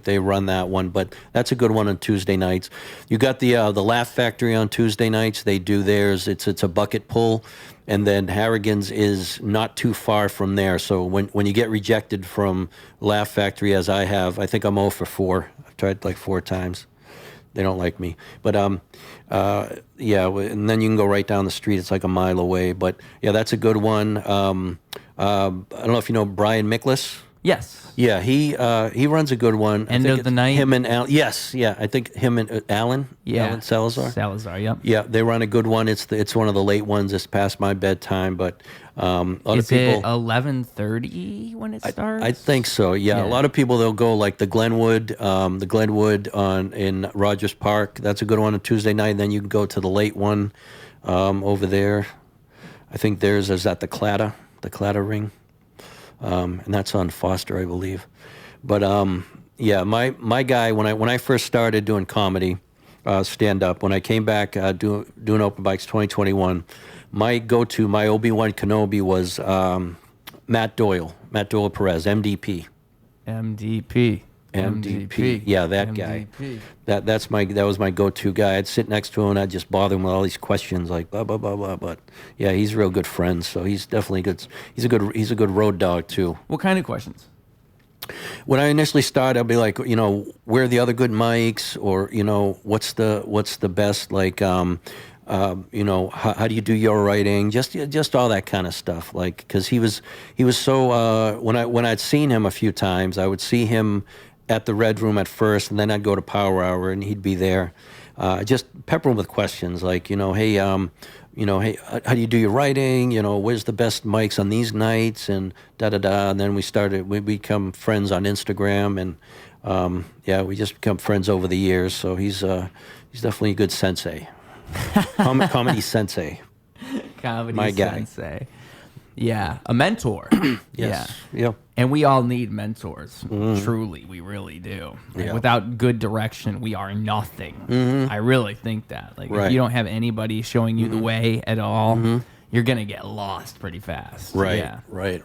they run that one, but that's a good one on Tuesday nights. You got the Laugh Factory on Tuesday nights. They do theirs. It's a bucket pull, and then Harrigan's is not too far from there. So when you get rejected from Laugh Factory, as I have, I think I'm 0 for 4. I've tried like 4 times. They don't like me, but yeah, and then you can go right down the street. It's like a mile away, but yeah, that's a good one. I don't know if you know Brian Miklas. Yes. Yeah, he runs a good one. End of the night. Him and Alan. Yes, yeah, I think him and Alan. Yeah. Alan Salazar. Salazar. Yep. Yeah, they run a good one. It's one of the late ones. It's past my bedtime, but a lot Is of people. It 11:30 when it starts? I think so. Yeah, a lot of people they'll go like the Glenwood in Rogers Park. That's a good one on Tuesday night. And then you can go to the late one over there. I think theirs is at the Clatter Ring. And that's on Foster, I believe. But yeah, my guy, when I first started doing comedy, stand up, when I came back doing open mics 2021, my go-to, my Obi-Wan Kenobi was Matt Doyle Perez, MDP. Yeah, that guy. That was my go-to guy. I'd sit next to him and I'd just bother him with all these questions like blah blah blah blah. But yeah, he's a real good friend. So he's definitely good. He's a good road dog too. What kind of questions? When I initially started, I'd be like, where are the other good mics, or what's the best, like how do you do your writing? Just all that kind of stuff. Like, because he was so when I'd seen him a few times, I would see him at the Red Room at first, and then I'd go to Power Hour, and he'd be there. Just pepper him with questions like, hey, hey, how do you do your writing? Where's the best mics on these nights? And da-da-da. And then we become friends on Instagram, and yeah, we just become friends over the years. So he's definitely a good sensei. Comedy sensei. Comedy My guy. sensei. Yeah, a mentor. Yes. Yeah. And we all need mentors. Truly, we really do. Like, Yeah. without good direction, we are nothing. I really think that. Like, Right. if you don't have anybody showing you the way at all, you're gonna get lost pretty fast. Right. Yeah. Right.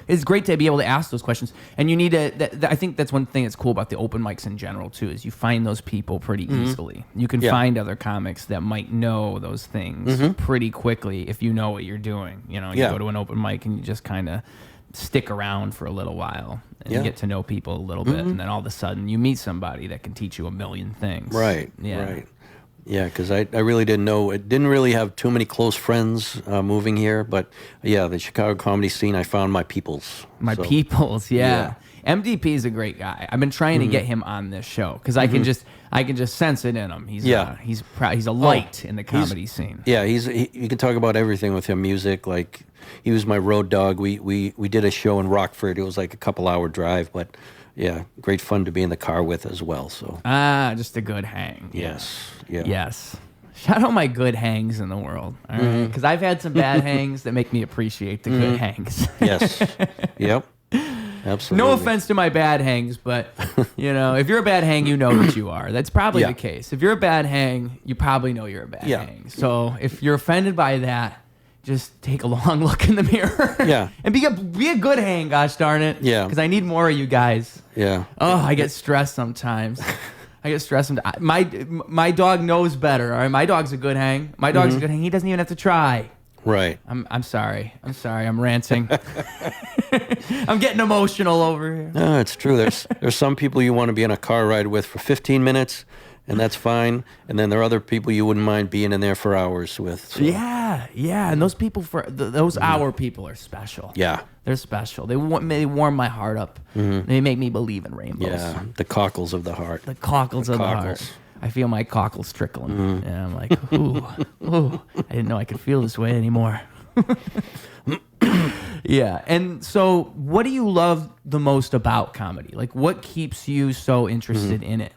It's great to be able to ask those questions, and you need to. I think that's one thing that's cool about the open mics in general too. Is you find those people pretty easily. You can find other comics that might know those things pretty quickly if you know what you're doing. You go to an open mic and you just kind of stick around for a little while and get to know people a little bit, and then all of a sudden you meet somebody that can teach you a million things. Right. Yeah. Right. Yeah, because I really didn't know. I didn't really have too many close friends moving here, but yeah, the Chicago comedy scene, I found my peoples. Yeah. MDP is a great guy. I've been trying to get him on this show because I can just sense it in him. He's a light in the comedy scene. Yeah, you can talk about everything with him. Music, like he was my road dog. We did a show in Rockford. It was like a couple-hour drive, but yeah, great fun to be in the car with as well. So just a good hang. Yes. Yeah. Yes. Shout out my good hangs in the world, all right? Because I've had some bad hangs that make me appreciate the good hangs. Yes. Yep. Absolutely. No offense to my bad hangs, but if you're a bad hang, you know that you are. That's probably the case. If you're a bad hang, you probably know you're a bad hang. So if you're offended by that, just take a long look in the mirror. Yeah. And be a good hang, gosh darn it. Yeah. Because I need more of you guys. Yeah. Oh, I get stressed sometimes. My dog knows better. All right, my dog's a good hang. My dog's a good hang. He doesn't even have to try. Right. I'm sorry. I'm ranting. I'm getting emotional over here. No, it's true. There's some people you want to be in a car ride with for 15 minutes, and that's fine. And then there are other people you wouldn't mind being in there for hours with. So. Yeah. And those people those hour people are special. Yeah. They're special. They warm my heart up. They make me believe in rainbows. Yeah, the cockles of the heart. The cockles of the heart. I feel my cockles trickling. And I'm like, ooh, I didn't know I could feel this way anymore. Yeah. And so what do you love the most about comedy? Like, what keeps you so interested in it?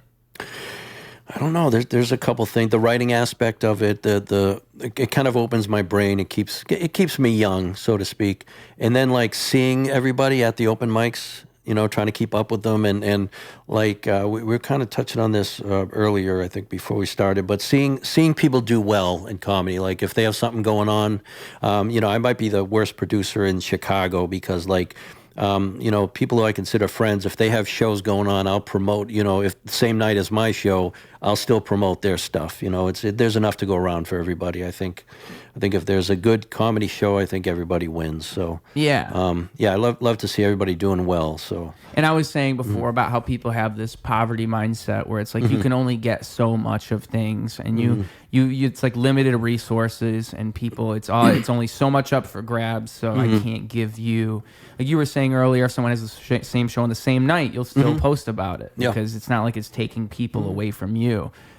I don't know. There's a couple things. The writing aspect of it, it kind of opens my brain. It keeps me young, so to speak. And then like seeing everybody at the open mics, trying to keep up with them, and like we were kind of touching on this earlier, I think, before we started. But seeing people do well in comedy, like if they have something going on, I might be the worst producer in Chicago because like. People who I consider friends, if they have shows going on, I'll promote, if the same night as my show, I'll still promote their stuff. There's enough to go around for everybody. I think if there's a good comedy show, I think everybody wins. So yeah, I love to see everybody doing well. So, and I was saying before about how people have this poverty mindset where it's like you can only get so much of things, and you it's like limited resources, and people it's only so much up for grabs. So I can't give you. Like you were saying earlier, if someone has the same show on the same night, you'll still post about it because it's not like it's taking people away from you.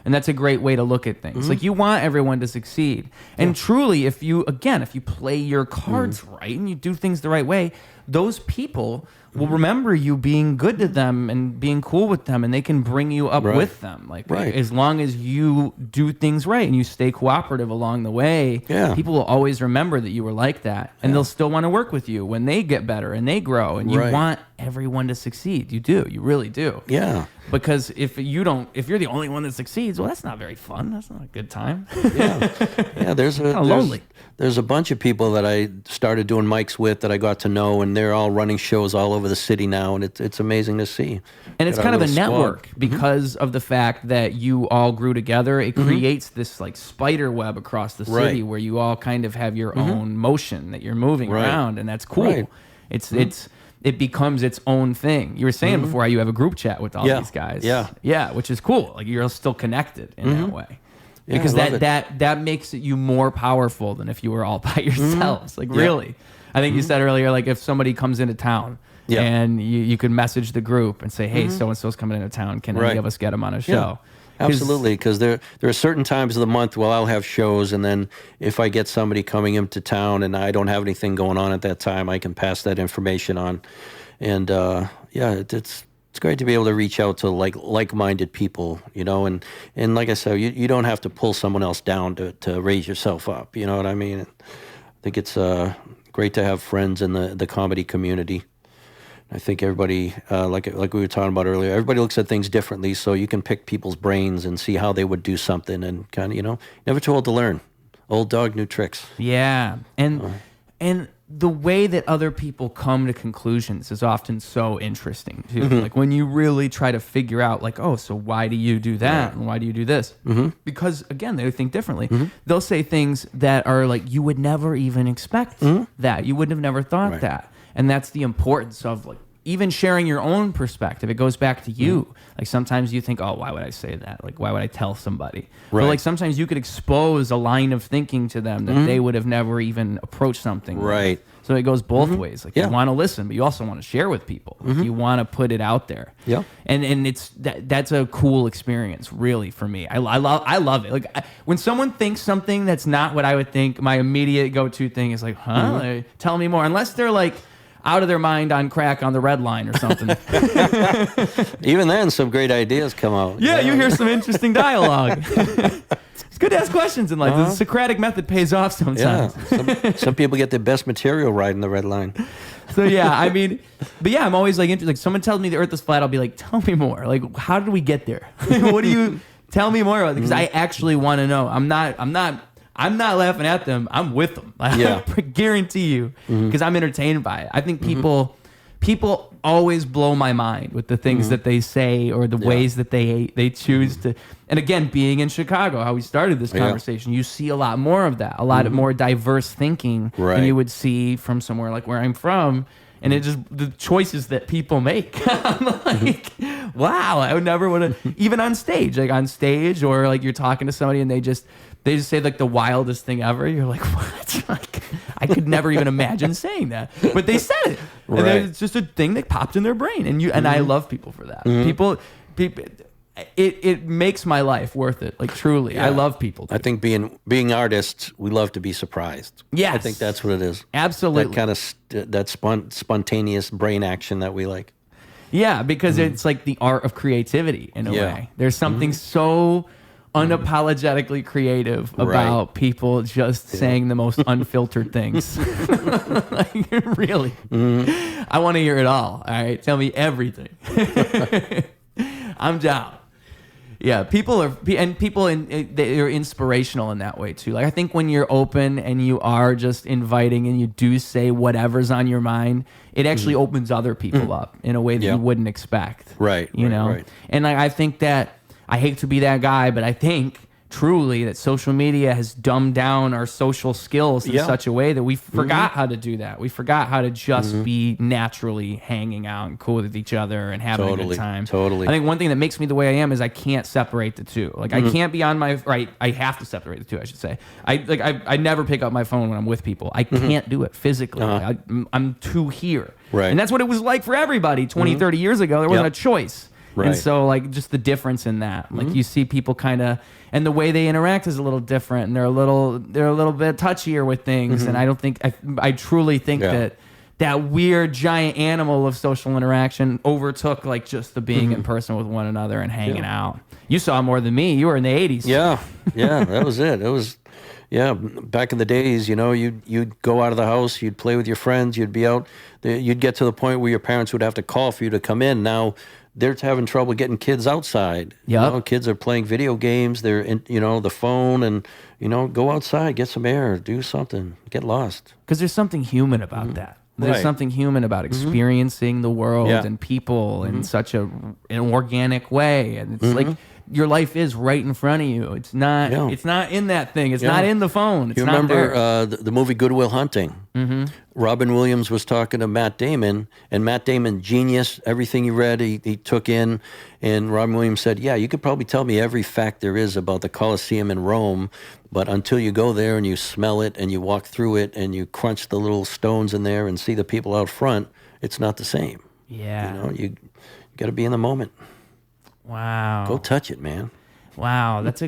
And that's a great way to look at things. Like you want everyone to succeed. And truly, if you play your cards right and you do things the right way, those people will remember you being good to them and being cool with them, and they can bring you up with them. Like as long as you do things right and you stay cooperative along the way, people will always remember that you were like that, and they'll still want to work with you when they get better and they grow. And you want everyone to succeed. You do. You really do. Yeah. Because if you're the only one that succeeds, well, that's not very fun. That's not a good time. Yeah. There's lonely. There's a bunch of people that I started doing mics with that I got to know, and they're all running shows all over the city now, and it's amazing to see. And it's kind of a network because of the fact that you all grew together. It creates this like spider web across the city where you all kind of have your own motion that you're moving around, and that's cool. It becomes its own thing. You were saying before how you have a group chat with all these guys. Yeah, which is cool. Like you're still connected in that way. Yeah, because that makes you more powerful than if you were all by yourselves. Like really. I think you said earlier, like if somebody comes into town and you could message the group and say, hey, so-and-so's coming into town. Can any of us get them on a show? Absolutely, because there are certain times of the month where I'll have shows, and then if I get somebody coming into town and I don't have anything going on at that time, I can pass that information on. And it's great to be able to reach out to like-minded people, and like I said, you don't have to pull someone else down to raise yourself up. You know what I mean? I think it's great to have friends in the comedy community. I think everybody, like we were talking about earlier, everybody looks at things differently, so you can pick people's brains and see how they would do something, and kind of, never too old to learn. Old dog, new tricks. Yeah, and the way that other people come to conclusions is often so interesting too. Like when you really try to figure out, like, oh, so why do you do that, and why do you do this? Because again, they think differently. They'll say things that are like you would never even expect that. You wouldn't have never thought that. And that's the importance of like even sharing your own perspective. It goes back to you. Like sometimes you think, oh, why would I say that? Like, why would I tell somebody? But like sometimes you could expose a line of thinking to them that they would have never even approached something with. So it goes both ways. Like you want to listen, but you also want to share with people. Like, you want to put it out there. Yeah. And it's that's a cool experience, really, for me. I love it. Like when someone thinks something that's not what I would think, my immediate go-to thing is like, huh? Like, tell me more. Unless they're like out of their mind on crack on the red line or something. Even then, some great ideas come out. Yeah, you hear some interesting dialogue. It's good to ask questions in life. The Socratic method pays off sometimes. Yeah, some people get their best material right in the red line. So yeah, I mean, but yeah, I'm always like interested. Like someone tells me the Earth is flat, I'll be like, tell me more. Like, how did we get there? What do you tell me more about? Because I actually want to know. I'm not laughing at them. I'm with them. I guarantee you, because I'm entertained by it. I think people always blow my mind with the things that they say or the ways that they choose to. And again, being in Chicago, how we started this conversation, you see a lot more of that, a lot more diverse thinking than you would see from somewhere like where I'm from. And it just the choices that people make. I'm like, wow, I would never want to, even on stage, or like you're talking to somebody and they just say like the wildest thing ever. You're like, what? Like, I could never even imagine saying that, but they said it, and it's just a thing that popped in their brain. And I love people for that. People, it makes my life worth it. Like truly, I love people. I think being artists, we love to be surprised. Yes. I think that's what it is. Absolutely. That kind of that spontaneous brain action that we like. Yeah, because it's like the art of creativity in a way. There's something so unapologetically creative about people just saying the most unfiltered things. Like, really. I want to hear it all. All right, tell me everything. I'm down. Yeah, they're inspirational in that way too. Like I think when you're open and you are just inviting and you do say whatever's on your mind, it actually opens other people up in a way that you wouldn't expect. Right. You know? Right. And I think that I hate to be that guy, but I think truly that social media has dumbed down our social skills in such a way that we forgot how to do that. We forgot how to just be naturally hanging out and cool with each other and having a good time. Totally. I think one thing that makes me the way I am is I can't separate the two. Like I can't be on my right. I have to separate the two. I should say. I never pick up my phone when I'm with people. I can't do it physically. I'm too here. Right. And that's what it was like for everybody 20, 30 years ago. There wasn't a choice. Right. And so, like, just the difference in that, like, you see people kind of, and the way they interact is a little different, and they're a little bit touchier with things. And I don't think, I truly think that weird giant animal of social interaction overtook like just the being in person with one another and hanging out. You saw more than me. You were in the 80s. Yeah, that was it. It was. Yeah, back in the days, you know, you'd go out of the house, you'd play with your friends, you'd be out, you'd get to the point where your parents would have to call for you to come in. Now they're having trouble getting kids outside. Yeah, you know, kids are playing video games. They're in, you know, the phone, and you know, go outside, get some air, do something, get lost. Because there's something human about that. There's something human about experiencing the world and people in such an organic way, and it's like your life is right in front of you. It's not. It's not in that thing. It's not in the phone. It's you not remember there. The movie Good Will Hunting? Robin Williams was talking to Matt Damon, and Matt Damon, genius, everything he read, he took in. And Robin Williams said, "Yeah, you could probably tell me every fact there is about the Colosseum in Rome, but until you go there and you smell it and you walk through it and you crunch the little stones in there and see the people out front, it's not the same." Yeah. You know, you got to be in the moment. Wow. Go touch it, man. Wow, that's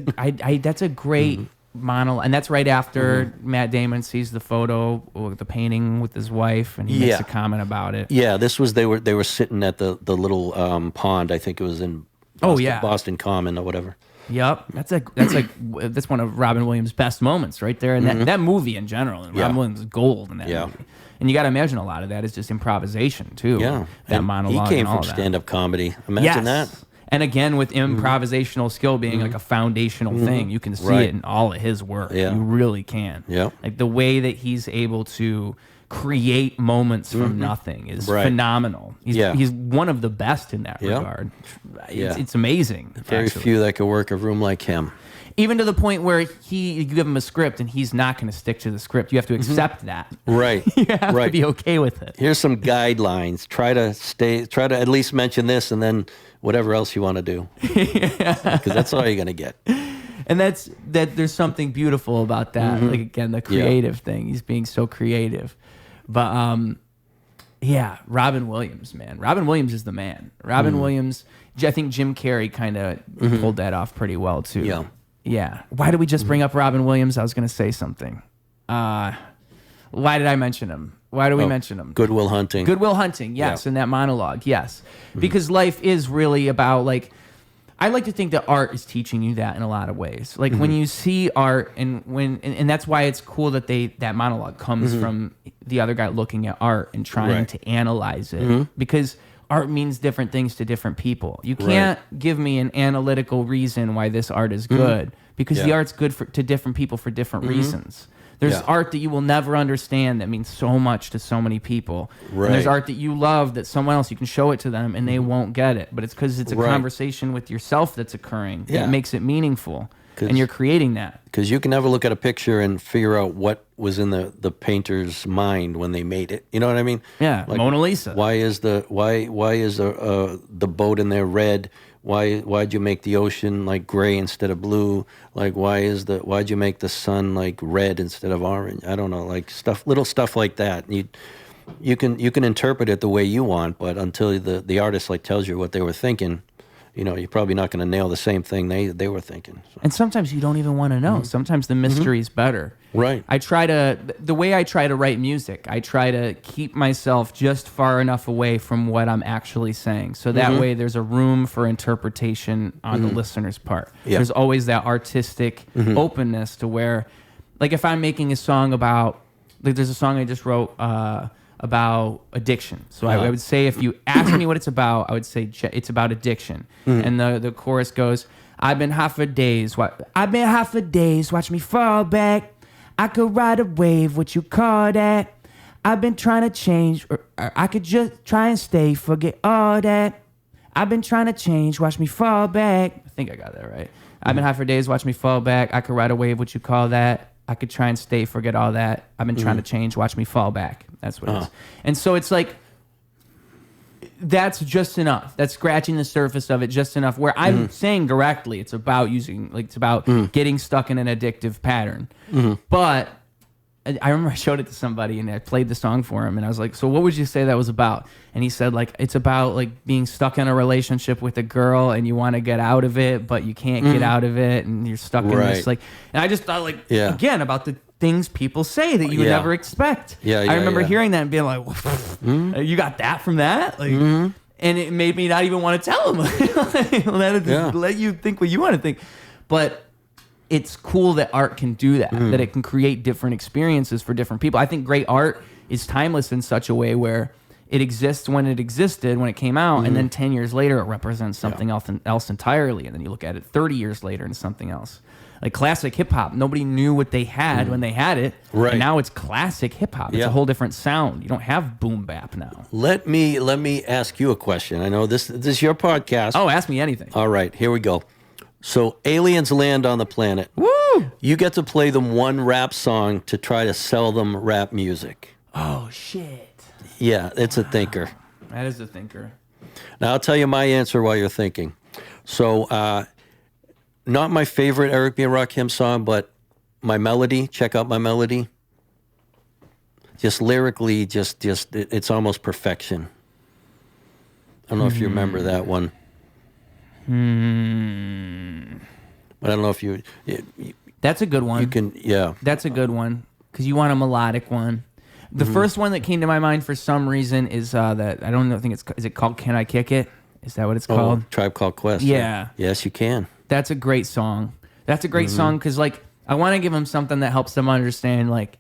that's a great monologue, and that's right after Matt Damon sees the photo or the painting with his wife, and he makes a comment about it. Yeah, this was they were sitting at the little pond. I think it was in Boston Common or whatever. Yep, that's one of Robin Williams' best moments right there, and that movie in general. And Robin Williams is gold in that movie. And you got to imagine a lot of that is just improvisation too. Yeah, that and monologue. He came and all from that. stand-up comedy. Imagine that. And again, with improvisational skill being like a foundational thing, you can see it in all of his work. Yeah. You really can. Yeah. Like the way that he's able to create moments from nothing is phenomenal. He's one of the best in that regard. It's amazing. Very few that could work a room like him. Even to the point where you give him a script and he's not going to stick to the script. You have to accept that. Right. You have to be okay with it. Here's some guidelines. Try to at least mention this, and then whatever else you want to do. Because that's all you're going to get. And there's something beautiful about that. Like, again, the creative thing. He's being so creative. But, Robin Williams, man. Robin Williams is the man. Robin Williams, I think Jim Carrey kind of pulled that off pretty well, too. Yeah. Yeah. Why did we just bring up Robin Williams? I was going to say something. Why did I mention him? Why do we mention him? Good Will Hunting. Good Will Hunting, yes, in that monologue, yes. Because life is really about, like, I like to think that art is teaching you that in a lot of ways. Like when you see art, and that's why it's cool that that monologue comes from the other guy looking at art and trying to analyze it. Because art means different things to different people. You can't give me an analytical reason why this art is good, because the art's good to different people for different reasons. There's art that you will never understand that means so much to so many people. Right. And there's art that you love that someone else, you can show it to them and they won't get it. But it's because it's a conversation with yourself that's occurring that makes it meaningful. And you're creating that. Because you can never look at a picture and figure out what was in the painter's mind when they made it. You know what I mean? Yeah, like, Mona Lisa. Why is the boat in there red? Why'd you make the ocean like gray instead of blue? Like why'd you make the sun like red instead of orange? I don't know, like little stuff like that. You can interpret it the way you want, but until the artist like tells you what they were thinking, you're probably not going to nail the same thing they were thinking. So. And sometimes you don't even want to know. Sometimes the mystery is better. Right. The way I try to write music, I try to keep myself just far enough away from what I'm actually saying. So that way there's a room for interpretation on the listener's part. Yeah. There's always that artistic openness to where, like if I'm making a song about, like there's a song I just wrote about addiction. So I would say if you ask me what it's about, I would say it's about addiction. And the chorus goes, I've been half a days, watch me fall back. I could ride a wave, what you call that? I've been trying to change, or I could just try and stay, forget all that. I've been trying to change, watch me fall back. I think I got that right. I've been half a days, watch me fall back. I could ride a wave, what you call that? I could try and stay, forget all that. I've been trying to change, watch me fall back. That's what it is. And so it's like, that's just enough. That's scratching the surface of it just enough. Where I'm saying directly, it's about getting stuck in an addictive pattern. But I remember I showed it to somebody and I played the song for him and I was like, so what would you say that was about? And he said like, it's about like being stuck in a relationship with a girl and you want to get out of it, but you can't get out of it and you're stuck in this like, and I just thought like, again, about the things people say that you would never expect. I remember hearing that and being like, you got that from that? Like, and it made me not even want to tell him. Let you think what you want to think. But it's cool that art can do that, that it can create different experiences for different people. I think great art is timeless in such a way where it exists when it existed, when it came out, and then 10 years later it represents something else entirely, and then you look at it 30 years later and something else. Like classic hip-hop, nobody knew what they had when they had it, and now it's classic hip-hop. It's a whole different sound. You don't have boom bap now. Let me ask you a question. I know this is your podcast. Oh, ask me anything. All right, here we go. So aliens land on the planet. Woo! You get to play them one rap song to try to sell them rap music. Oh, shit. Yeah, it's a thinker. That is a thinker. Now, I'll tell you my answer while you're thinking. So, not my favorite Eric B. and Rakim song, but my melody. Check out my melody. Just lyrically, it's almost perfection. I don't know if you remember that one. But I don't know if you that's a good one. You can, That's a good one because you want a melodic one. The first one that came to my mind for some reason is that I don't know. I think is it called "Can I Kick It"? Is that what it's called? Tribe Called Quest. Yeah. Yes, you can. That's a great song. That's a great song because like I want to give them something that helps them understand like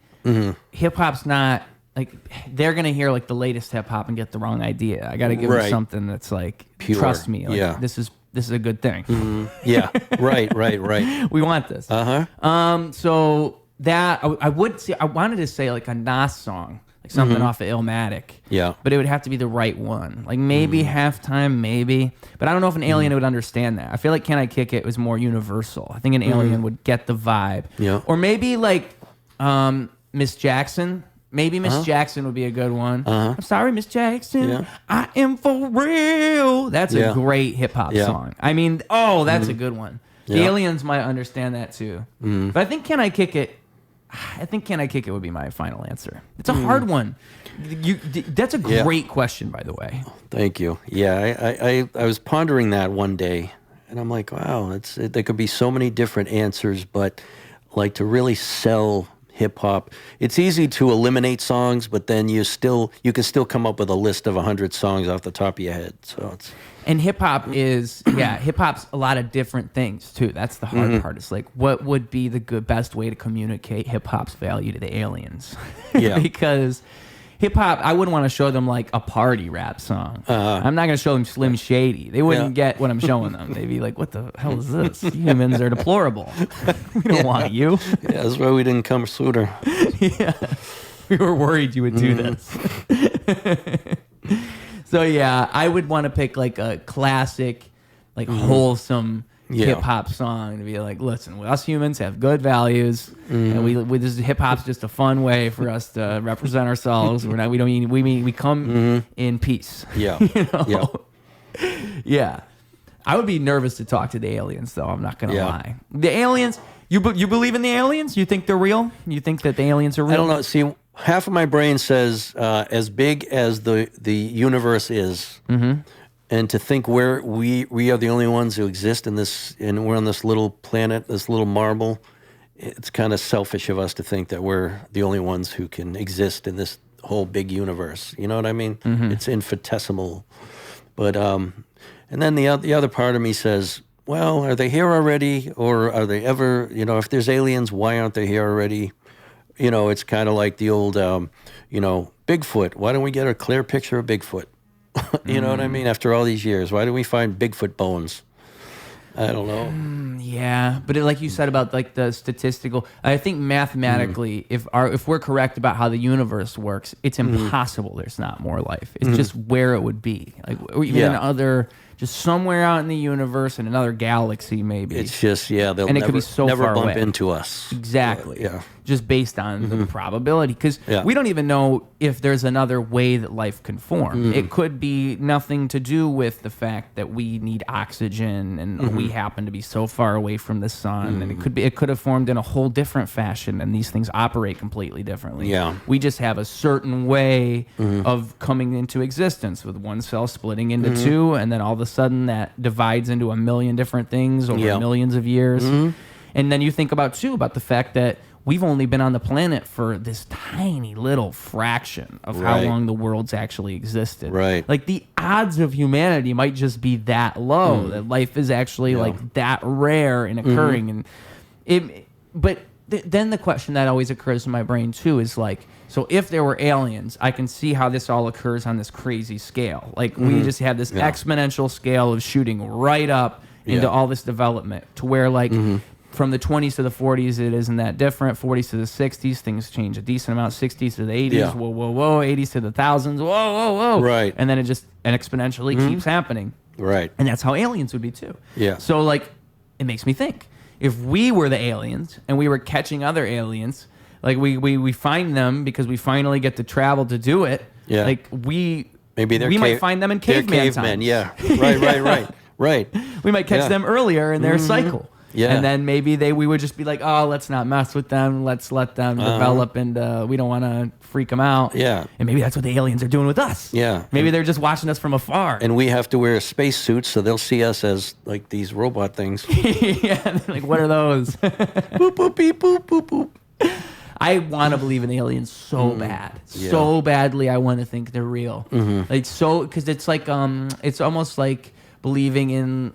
hip hop's not like they're gonna hear like the latest hip hop and get the wrong idea. I got to give them something that's like pure. Trust me. Like, this is a good thing. Yeah. Right. We want this. So that I would say I wanted to say like a Nas song, like something off of Illmatic. Yeah. But it would have to be the right one. Like maybe Halftime, maybe. But I don't know if an alien would understand that. I feel like Can I Kick It was more universal. I think an alien would get the vibe. Yeah. Or maybe like Miss Jackson. Maybe Miss Jackson would be a good one. I'm sorry, Miss Jackson. Yeah. I am for real. That's a great hip hop song. I mean, that's a good one. The aliens might understand that too. But I think Can I Kick It? I think Can I Kick It would be my final answer. It's a hard one. That's a great question, by the way. Thank you. Yeah, I was pondering that one day, and I'm like, wow, there could be so many different answers, but like to really sell hip hop, it's easy to eliminate songs, but then you can still come up with a list of 100 songs off the top of your head. So and hip hop is hip hop's a lot of different things too. That's the hard part. It's like what would be the best way to communicate hip hop's value to the aliens? Yeah, because hip hop, I wouldn't want to show them like a party rap song. I'm not going to show them Slim Shady. They wouldn't get what I'm showing them. They'd be like, "What the hell is this? Humans are deplorable. We don't want you." Yeah, that's why we didn't come sooner. Yeah, we were worried you would do this. So yeah, I would want to pick like a classic, like wholesome hip hop song to be like, listen, us humans have good values, and we this hip hop's just a fun way for us to represent ourselves. We come in peace. Yeah, you know? Yeah. I would be nervous to talk to the aliens, though. I'm not gonna lie. The aliens, you believe in the aliens? You think they're real? You think that the aliens are real? I don't know. See, half of my brain says as big as the universe is. And to think we are the only ones who exist in this, and we're on this little planet, this little marble. It's kind of selfish of us to think that we're the only ones who can exist in this whole big universe. You know what I mean? It's infinitesimal. But and then the other part of me says, well, are they here already, or are they ever? You know, if there's aliens, why aren't they here already? You know, it's kind of like the old, you know, Bigfoot. Why don't we get a clear picture of Bigfoot? You know what I mean? After all these years, why do we find Bigfoot bones? I don't know. Yeah, but like you said about like the statistical, I think mathematically, if we're correct about how the universe works, it's impossible there's not more life. It's just where it would be, like or even in other, just somewhere out in the universe in another galaxy, maybe. It's just they'll and it never, could be so never far bump away. into us. Exactly. Yeah. Just based on the probability, because we don't even know if there's another way that life can form. It could be nothing to do with the fact that we need oxygen and we happen to be so far away from the sun, and it could have formed in a whole different fashion, and these things operate completely differently. Yeah. We just have a certain way of coming into existence, with one cell splitting into two, and then all of a sudden that divides into a million different things over millions of years. And then you think about the fact that we've only been on the planet for this tiny little fraction of how long the world's actually existed. Right. Like the odds of humanity might just be that low, that life is actually like that rare in occurring. And then the question that always occurs in my brain too is like, so if there were aliens, I can see how this all occurs on this crazy scale. Like we just have this exponential scale of shooting right up into all this development to where like from the 20s to the 40s, it isn't that different. 40s to the 60s, things change a decent amount. 60s to the 80s, whoa, whoa, whoa. 80s to the thousands, whoa, whoa, whoa. Right. And then it just exponentially keeps happening. Right. And that's how aliens would be too. Yeah. So like, it makes me think. If we were the aliens and we were catching other aliens, like we find them because we finally get to travel to do it. Yeah. Like we Maybe might find them in caveman times. Yeah. Right. We might catch them earlier in their cycle. Yeah. And then maybe we would just be like, oh, let's not mess with them. Let's let them develop, and we don't want to freak them out. Yeah. And maybe that's what the aliens are doing with us. Yeah. Maybe they're just watching us from afar. And we have to wear spacesuits, so they'll see us as like these robot things. Yeah. Like, what are those? Boop, boop, beep, boop, boop, boop. I want to believe in aliens so bad, so badly. I want to think they're real. Like because it's like it's almost like believing in.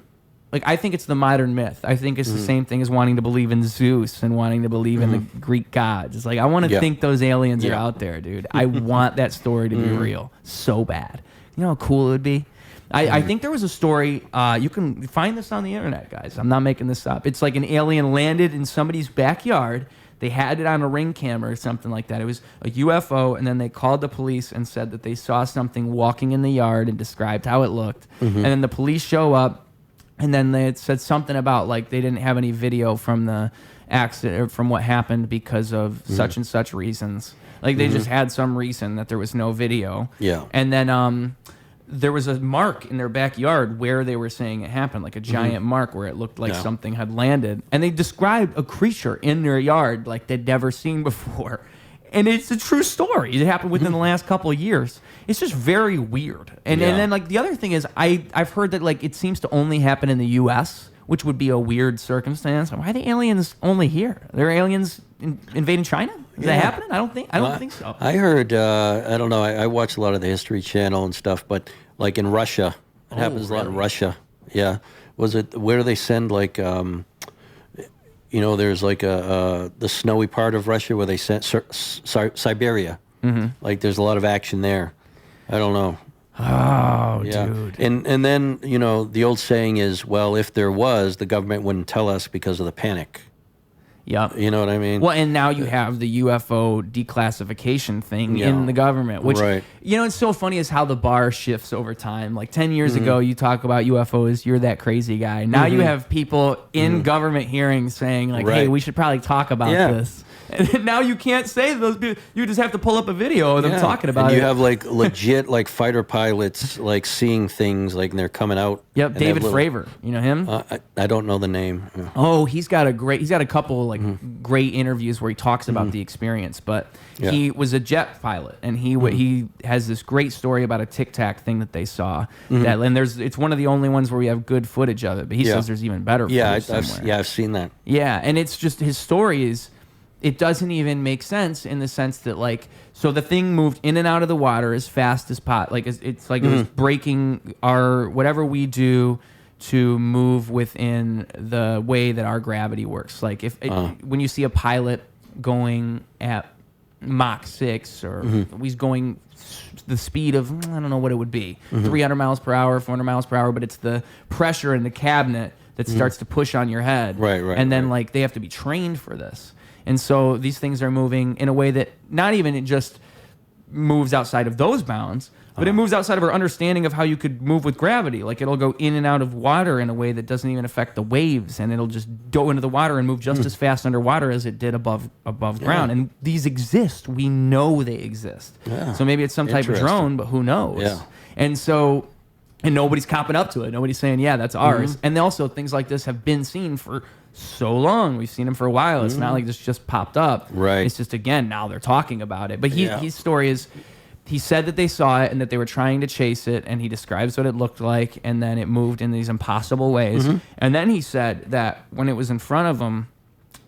Like, I think it's the modern myth. I think it's the same thing as wanting to believe in Zeus and wanting to believe in the Greek gods. It's like, I want to think those aliens are out there, dude. I want that story to be real so bad. You know how cool it would be? I think there was a story, you can find this on the internet, guys. I'm not making this up. It's like an alien landed in somebody's backyard. They had it on a Ring camera or something like that. It was a UFO, and then they called the police and said that they saw something walking in the yard and described how it looked. And then the police show up. And then they had said something about like they didn't have any video from the accident or from what happened because of such and such reasons. Like they just had some reason that there was no video. Yeah. And then there was a mark in their backyard where they were saying it happened, like a giant mark where it looked like something had landed. And they described a creature in their yard like they'd never seen before. And it's a true story. It happened within the last couple of years. It's just very weird. And then like the other thing is I've heard that like it seems to only happen in the U.S., which would be a weird circumstance. Why are the aliens only here? Are there aliens invading China? Is that happening? I don't think so. I heard. I don't know. I watch a lot of the History Channel and stuff, but like in Russia, it happens a lot in Russia. Yeah. Was it where do they send like? You know, there's like the snowy part of Russia where they sent Siberia. Like there's a lot of action there. I don't know. Oh, Yeah. dude. And then, you know, the old saying is, well, if there was, the government wouldn't tell us because of the panic. Yep. You know what I mean? Well, and now you have the UFO declassification thing in the government, which, you know, it's so funny is how the bar shifts over time. Like 10 years ago, you talk about UFOs, you're that crazy guy. Now you have people in government hearings saying, like, hey, we should probably talk about this. And now you can't say those people. You just have to pull up a video of them talking about and it. You have like legit like fighter pilots like seeing things like and they're coming out. Yep, David Fravor. You know him? I don't know the name. Oh, he's got a couple like great interviews where he talks about the experience. But he was a jet pilot, and he has this great story about a Tic Tac thing that they saw. That and it's one of the only ones where we have good footage of it. But he says there's even better footage somewhere. I've seen that. Yeah, and it's just his story is. It doesn't even make sense in the sense that, like, so the thing moved in and out of the water as fast as it's like it was breaking our whatever we do to move within the way that our gravity works. Like when you see a pilot going at Mach 6 or he's going the speed of, I don't know what it would be, 300 miles per hour, 400 miles per hour, but it's the pressure in the cabinet that starts to push on your head. Right. And then like they have to be trained for this. And so these things are moving in a way that not even it just moves outside of those bounds, but it moves outside of our understanding of how you could move with gravity. Like it'll go in and out of water in a way that doesn't even affect the waves, and it'll just go into the water and move just as fast underwater as it did above ground. And these exist. We know they exist. Yeah. So maybe it's some type of drone, but who knows? Yeah. And so, and nobody's copping up to it. Nobody's saying, yeah, that's ours. And also things like this have been seen for so long. We've seen him for a while. It's not like this just popped up. Right. It's just, again, now they're talking about it. But his story is, he said that they saw it and that they were trying to chase it, and he describes what it looked like, and then it moved in these impossible ways. And then he said that when it was in front of them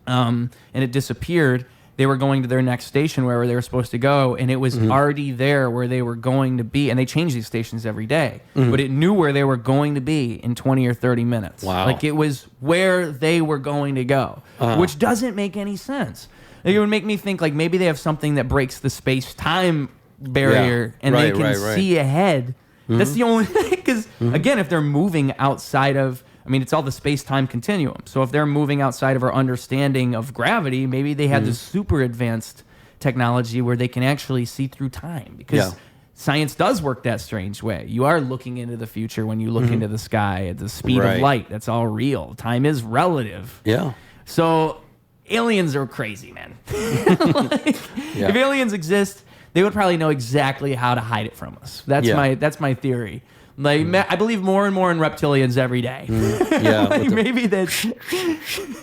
and it disappeared, they were going to their next station wherever they were supposed to go, and it was already there where they were going to be. And they change these stations every day, but it knew where they were going to be in 20 or 30 minutes. Wow. Like it was where they were going to go, which doesn't make any sense. Like, it would make me think like maybe they have something that breaks the space-time barrier and they can see ahead. That's the only thing, because again, if they're moving outside of, I mean, it's all the space-time continuum. So if they're moving outside of our understanding of gravity, maybe they have this super advanced technology where they can actually see through time, because science does work that strange way. You are looking into the future when you look into the sky at the speed of light. That's all real. Time is relative. Yeah. So aliens are crazy, man. If aliens exist, they would probably know exactly how to hide it from us. That's my theory. Like I believe more and more in reptilians every day. Like maybe that's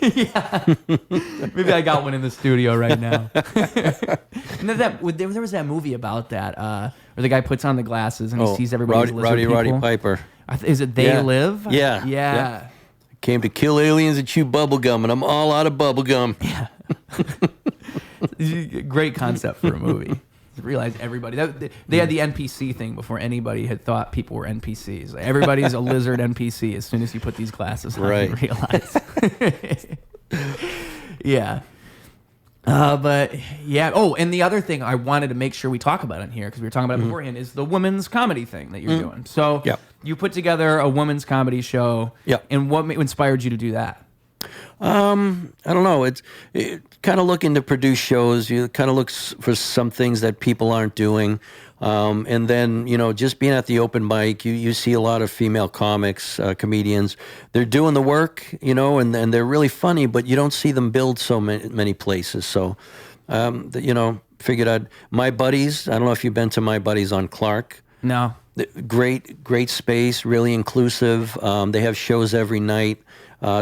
maybe I got one in the studio right now. And there was that movie about that where the guy puts on the glasses and he sees everybody. Roddy Piper. Is it They Live? Yeah. Came to kill aliens and chew bubble gum, and I'm all out of bubble gum. Yeah. Great concept for a movie. Realize everybody they had the NPC thing before anybody had thought people were NPCs. Like, everybody's a lizard NPC as soon as you put these glasses on. And realize. But yeah. Oh, and the other thing I wanted to make sure we talk about in here, because we were talking about it beforehand, is the women's comedy thing that you're doing. So you put together a women's comedy show. And what inspired you to do that? I don't know. It kind of looking to produce shows. You kind of look for some things that people aren't doing. And then, just being at the open mic, you see a lot of female comics, comedians. They're doing the work, and they're really funny, but you don't see them build so many places. So, figured my buddies, I don't know if you've been to my buddies on Clark. No. Great space, really inclusive. They have shows every night.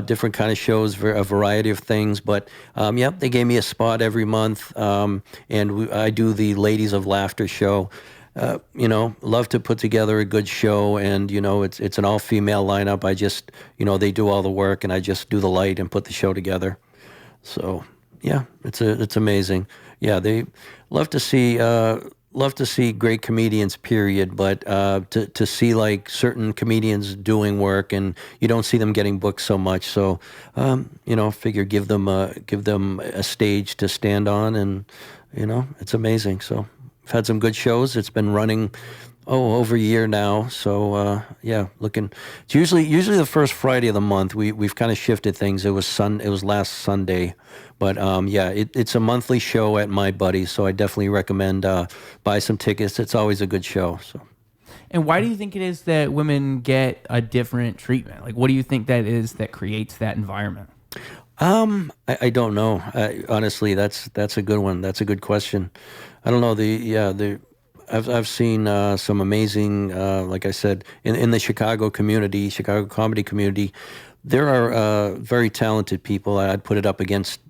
Different kind of shows, a variety of things. But, they gave me a spot every month, and I do the Ladies of Laughter show. Love to put together a good show, and, it's an all-female lineup. I just, they do all the work, and I just do the light and put the show together. So, it's amazing. Yeah, they love to see great comedians, period, but to see like certain comedians doing work, and you don't see them getting booked so much. So, figure give them a stage to stand on, and it's amazing. So, I've had some good shows. It's been running over a year now. So looking. It's usually the first Friday of the month. We've kind of shifted things. It was last Sunday. But it's a monthly show at my buddy, so I definitely recommend buy some tickets. It's always a good show. So. And why do you think it is that women get a different treatment? Like, what do you think that is that creates that environment? I don't know. Honestly, that's a good one. That's a good question. I don't know. I've seen some amazing, like I said, in the Chicago comedy community. There are very talented people. I'd put it up against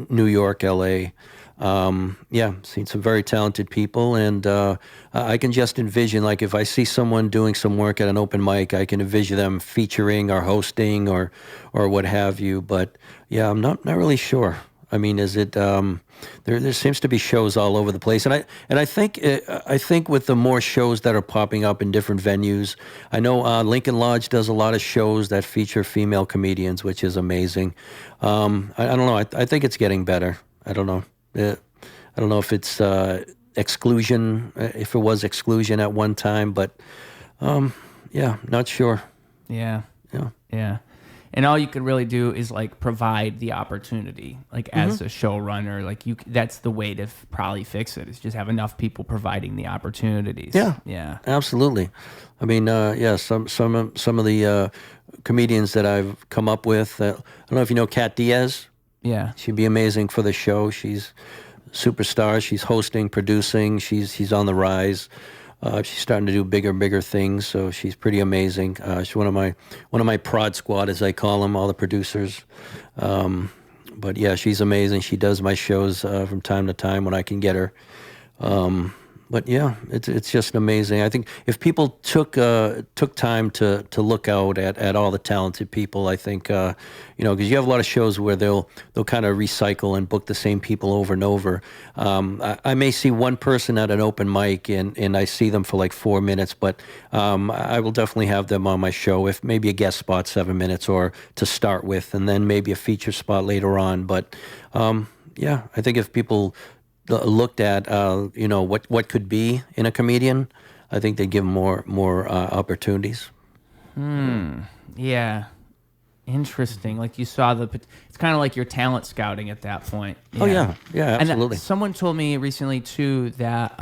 New York, L.A. Yeah, seen some very talented people, and I can just envision, like, if I see someone doing some work at an open mic, I can envision them featuring or hosting or what have you. But yeah, I'm not really sure. I mean, is it? There seems to be shows all over the place, and I think with the more shows that are popping up in different venues, I know Lincoln Lodge does a lot of shows that feature female comedians, which is amazing. I don't know. I think it's getting better. I don't know. I don't know if it's exclusion, if it was exclusion at one time, but yeah, not sure. Yeah. Yeah. Yeah. And all you could really do is like provide the opportunity, like as a showrunner, like that's the way to probably fix it, is just have enough people providing the opportunities. Yeah. Yeah. Absolutely. I mean, yeah, some of the comedians that I've come up with, I don't know if you know Kat Diaz. Yeah. She'd be amazing for the show. She's a superstar. She's hosting, producing. She's on the rise. She's starting to do bigger things, so she's pretty amazing. She's one of my prod squad, as I call them, all the producers. But yeah, she's amazing. She does my shows from time to time when I can get her. But yeah, it's just amazing. I think if people took time to look out at all the talented people, I think because you have a lot of shows where they'll kind of recycle and book the same people over and over. I may see one person at an open mic and I see them for like 4 minutes, but I will definitely have them on my show, if maybe a guest spot 7 minutes or to start with, and then maybe a feature spot later on. But yeah, I think if people looked at what could be in a comedian, I think they give more opportunities. Yeah. Interesting. Like you saw it's kind of like your talent scouting at that point. Oh yeah, absolutely. And someone told me recently too that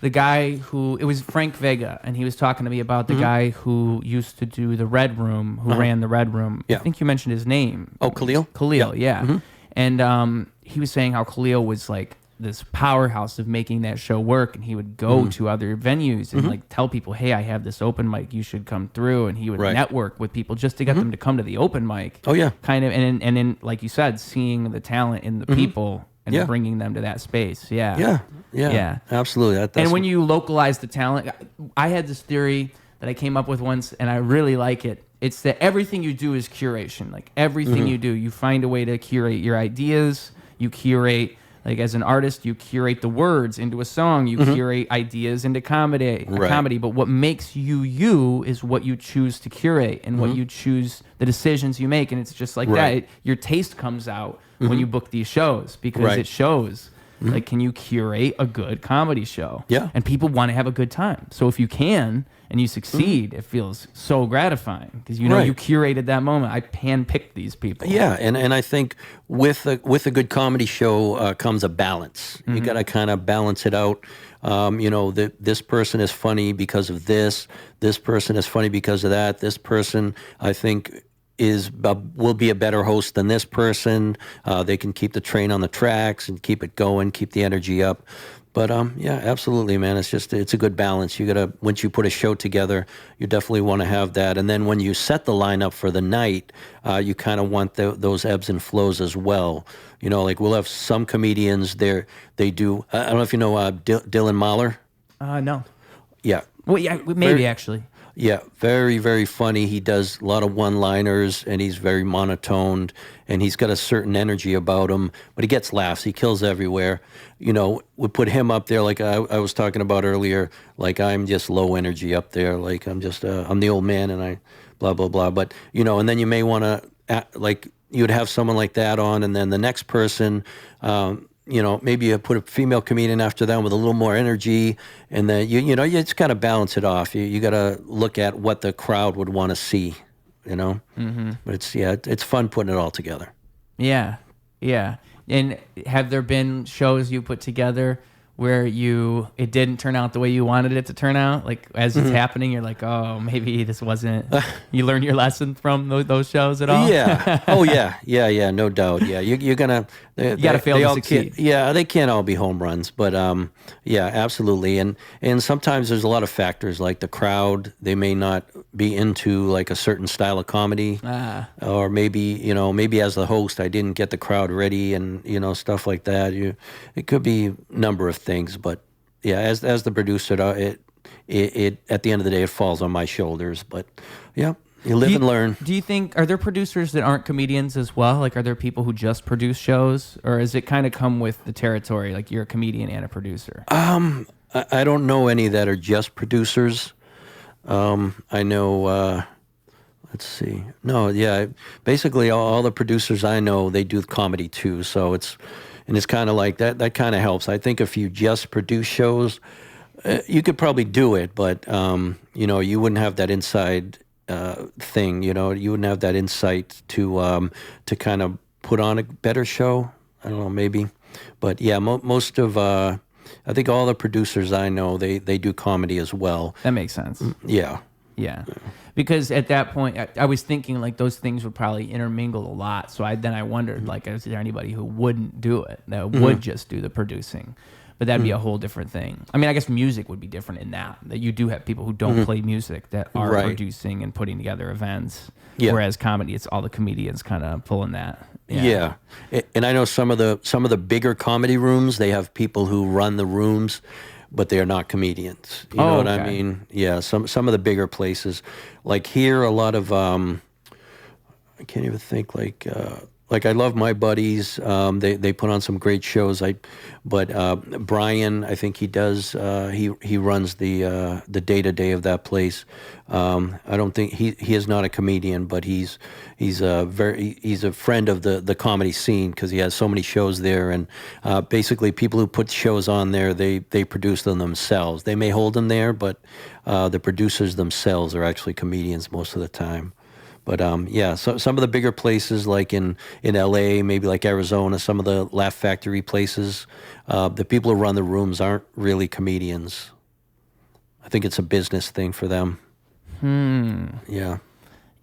the guy it was Frank Vega, and he was talking to me about the guy who used to do the Red Room, who ran the Red Room. Yeah. I think you mentioned his name. Oh, Khalil? Khalil, yeah. And he was saying how Khalil was like this powerhouse of making that show work, and he would go to other venues and like tell people, hey, I have this open mic, you should come through, and he would network with people just to get them to come to the open mic. Oh yeah. Kind of, and then like you said, seeing the talent in the people and bringing them to that space. Yeah, absolutely. That's and when you localize the talent, I had this theory that I came up with once, and I really like it. It's that everything you do is curation. Like everything you do, you find a way to curate your ideas. You curate, like as an artist, you curate the words into a song. You curate ideas into comedy. But what makes you is what you choose to curate and what you choose, the decisions you make. And it's just like that. Your taste comes out when you book these shows, because it shows. Like, can you curate a good comedy show? Yeah. And people want to have a good time. So if you can and you succeed, it feels so gratifying, because you curated that moment. I handpicked these people. Yeah, and I think with a good comedy show comes a balance. You got to kind of balance it out. This person is funny because of this. This person is funny because of that. This person, I think, will be a better host than this person. They can keep the train on the tracks and keep it going, keep the energy up. But yeah, absolutely, man. It's a good balance. Once you put a show together, you definitely want to have that. And then when you set the lineup for the night, you kind of want those ebbs and flows as well. Like we'll have some comedians there. They do. I don't know if you know Dylan Mahler. No. Yeah. Well, yeah, maybe actually. Yeah, very, very funny. He does a lot of one-liners, and he's very monotoned, and he's got a certain energy about him, but he gets laughs. He kills everywhere. We put him up there, like I was talking about earlier, like I'm just low energy up there. Like I'm the old man, and I blah, blah, blah. But, and then you may want to, like, you'd have someone like that on, and then the next person, maybe you put a female comedian after them with a little more energy, and then you just got to balance it off. You got to look at what the crowd would want to see, But it's fun putting it all together. Yeah. And have there been shows you put together where it didn't turn out the way you wanted it to turn out? Like as it's happening, you're like, oh, maybe this wasn't. You learned your lesson from those shows at all? Yeah. Oh yeah. No doubt. Yeah. You're gonna. You gotta fail to succeed. Yeah, they can't all be home runs, but yeah, absolutely. And sometimes there's a lot of factors like the crowd. They may not be into like a certain style of comedy, or maybe as the host, I didn't get the crowd ready, and stuff like that. It could be a number of things, but yeah, as the producer, it at the end of the day, it falls on my shoulders. But yeah. You live and learn. Do you think, are there producers that aren't comedians as well? Like, are there people who just produce shows? Or does it kind of come with the territory, like you're a comedian and a producer? I don't know any that are just producers. I know, let's see. No, yeah, basically all the producers I know, they do comedy too. So it's kind of like that kind of helps. I think if you just produce shows, you could probably do it, but, you wouldn't have that inside thing, you wouldn't have that insight to kind of put on a better show. I don't know, maybe, but yeah, most of I think all the producers I know they do comedy as well. That makes sense. Yeah. Because at that point, I was thinking like those things would probably intermingle a lot. So I wondered like, is there anybody who wouldn't do it that would just do the producing? But that'd be a whole different thing. I mean, I guess music would be different in that you do have people who don't play music that are producing and putting together events. Yeah. Whereas comedy, it's all the comedians kind of pulling that. Yeah. And I know some of the bigger comedy rooms, they have people who run the rooms, but they are not comedians. You know what I mean? Yeah. Some of the bigger places, like here, a lot of I can't even think like I love my buddies. They put on some great shows. But Brian, I think he does. He runs the day-to-day of that place. I don't think he is not a comedian, but he's a friend of the comedy scene because he has so many shows there. And basically, people who put shows on there, they produce them themselves. They may hold them there, but the producers themselves are actually comedians most of the time. But yeah, so some of the bigger places like in LA, maybe like Arizona, some of the Laugh Factory places, the people who run the rooms aren't really comedians. I think it's a business thing for them. Yeah.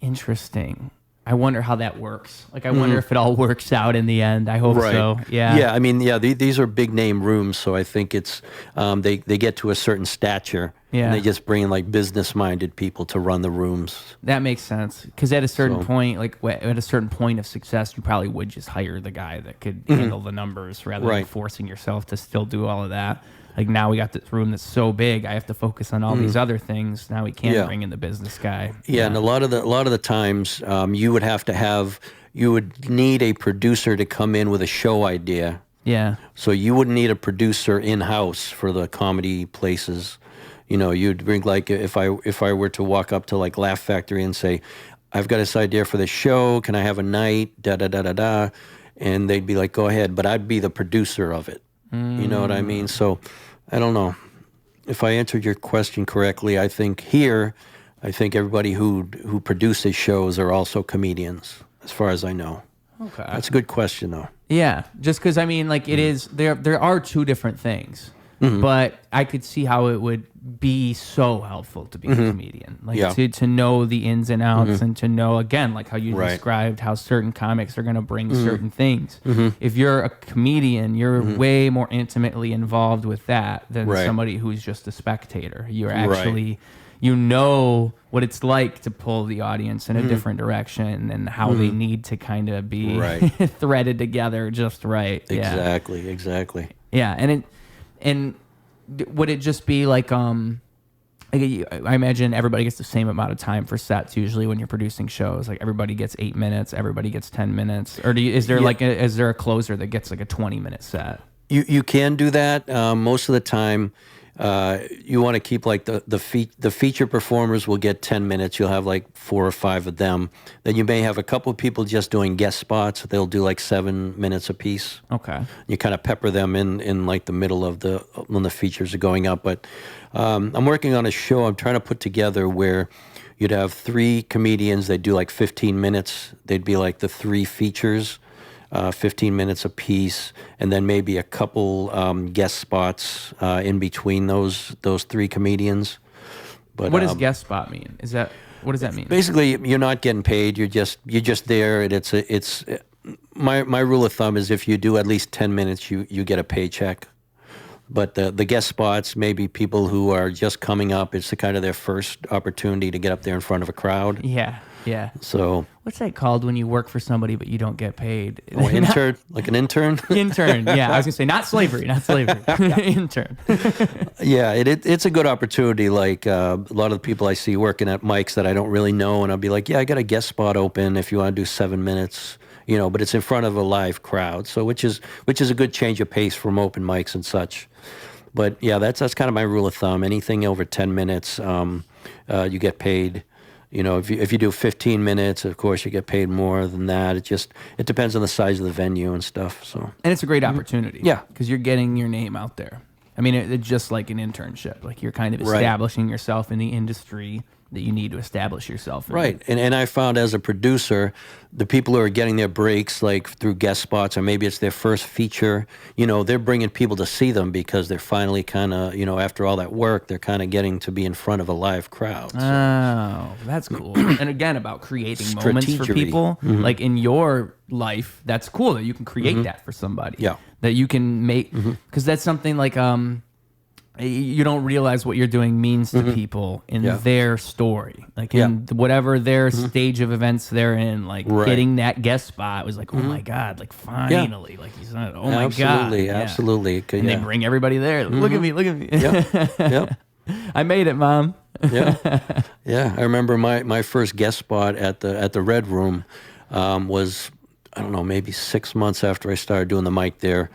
Interesting. I wonder how that works. Like, I wonder if it all works out in the end. I hope so. Yeah. Yeah. I mean, yeah, these are big name rooms. So I think it's, they get to a certain stature. Yeah. And they just bring in like business minded people to run the rooms. That makes sense. Because at a certain point, like at a certain point of success, you probably would just hire the guy that could handle the numbers rather than forcing yourself to still do all of that. Like now we got this room that's so big, I have to focus on all these other things. Now we can't bring in the business guy. Yeah, and a lot of the times you would need a producer to come in with a show idea. Yeah. So you wouldn't need a producer in-house for the comedy places. You'd bring like if I were to walk up to like Laugh Factory and say, I've got this idea for the show, can I have a night? Da da da da da. And they'd be like, go ahead, but I'd be the producer of it. You know what I mean? So I don't know if I answered your question correctly. I think everybody who produces shows are also comedians, as far as I know. Okay, that's a good question, though. Yeah, just because I mean, like it is there are two different things, but I could see how it would be so helpful to be a comedian, like to know the ins and outs and to know again, like how you described how certain comics are going to bring certain things. If you're a comedian, you're way more intimately involved with that than somebody who's just a spectator. You're actually you know what it's like to pull the audience in a different direction and how they need to kind of be threaded together just right. Exactly. Yeah, and would it just be like I imagine everybody gets the same amount of time for sets usually when you're producing shows, like everybody gets 8 minutes, everybody gets 10 minutes, or is there is there a closer that gets like a 20-minute set? You can do that most of the time. You want to keep like the feature performers will get 10 minutes. You'll have like 4 or 5 of them. Then you may have a couple of people just doing guest spots. They'll do like 7 minutes apiece. Okay. You kind of pepper them in like the middle of when the features are going up. But I'm working on a show I'm trying to put together where you'd have 3 comedians. They'd do like 15 minutes. They'd be like the 3 features. 15 minutes apiece, and then maybe a couple guest spots in between those three comedians. But What does guest spot mean? What does that mean? basically, you're not getting paid. You're just there, and it's my rule of thumb is if you do at least 10 minutes, you get a paycheck. But the guest spots, maybe people who are just coming up, it's the kind of their first opportunity to get up there in front of a crowd. Yeah. So What's that called when you work for somebody but you don't get paid? intern, like an intern. Intern. Yeah, I was gonna say not slavery. Intern. Yeah, it's a good opportunity. Like a lot of the people I see working at mics that I don't really know, and I'll be like, yeah, I got a guest spot open if you want to do 7 minutes. But it's in front of a live crowd, so which is a good change of pace from open mics and such. But yeah, that's kind of my rule of thumb. Anything over 10 minutes, you get paid. If you do 15 minutes, of course you get paid more than that. It depends on the size of the venue and stuff. So And it's a great opportunity. Yeah. Because you're getting your name out there. I mean, it's just like an internship. Like you're kind of Right. establishing yourself in the industry that you need to establish yourself in. Right, and I found as a producer, the people who are getting their breaks like through guest spots, or maybe it's their first feature, they're bringing people to see them because they're finally kind of, after all that work, they're kind of getting to be in front of a live crowd. So. Oh, that's cool. And again, about creating moments for Strategery. people. Like in your life, that's cool that you can create that for somebody. Yeah. That you can make, because that's something like, you don't realize what you're doing means to people in their story, like in whatever their stage of events they're in. Like getting that guest spot was like, oh my god, like finally, like he's not. Oh my god, absolutely. And they bring everybody there. Look at me, look at me. Yep. I made it, Mom. Yeah. I remember my first guest spot at the Red Room was, I don't know, maybe 6 months after I started doing the mic there.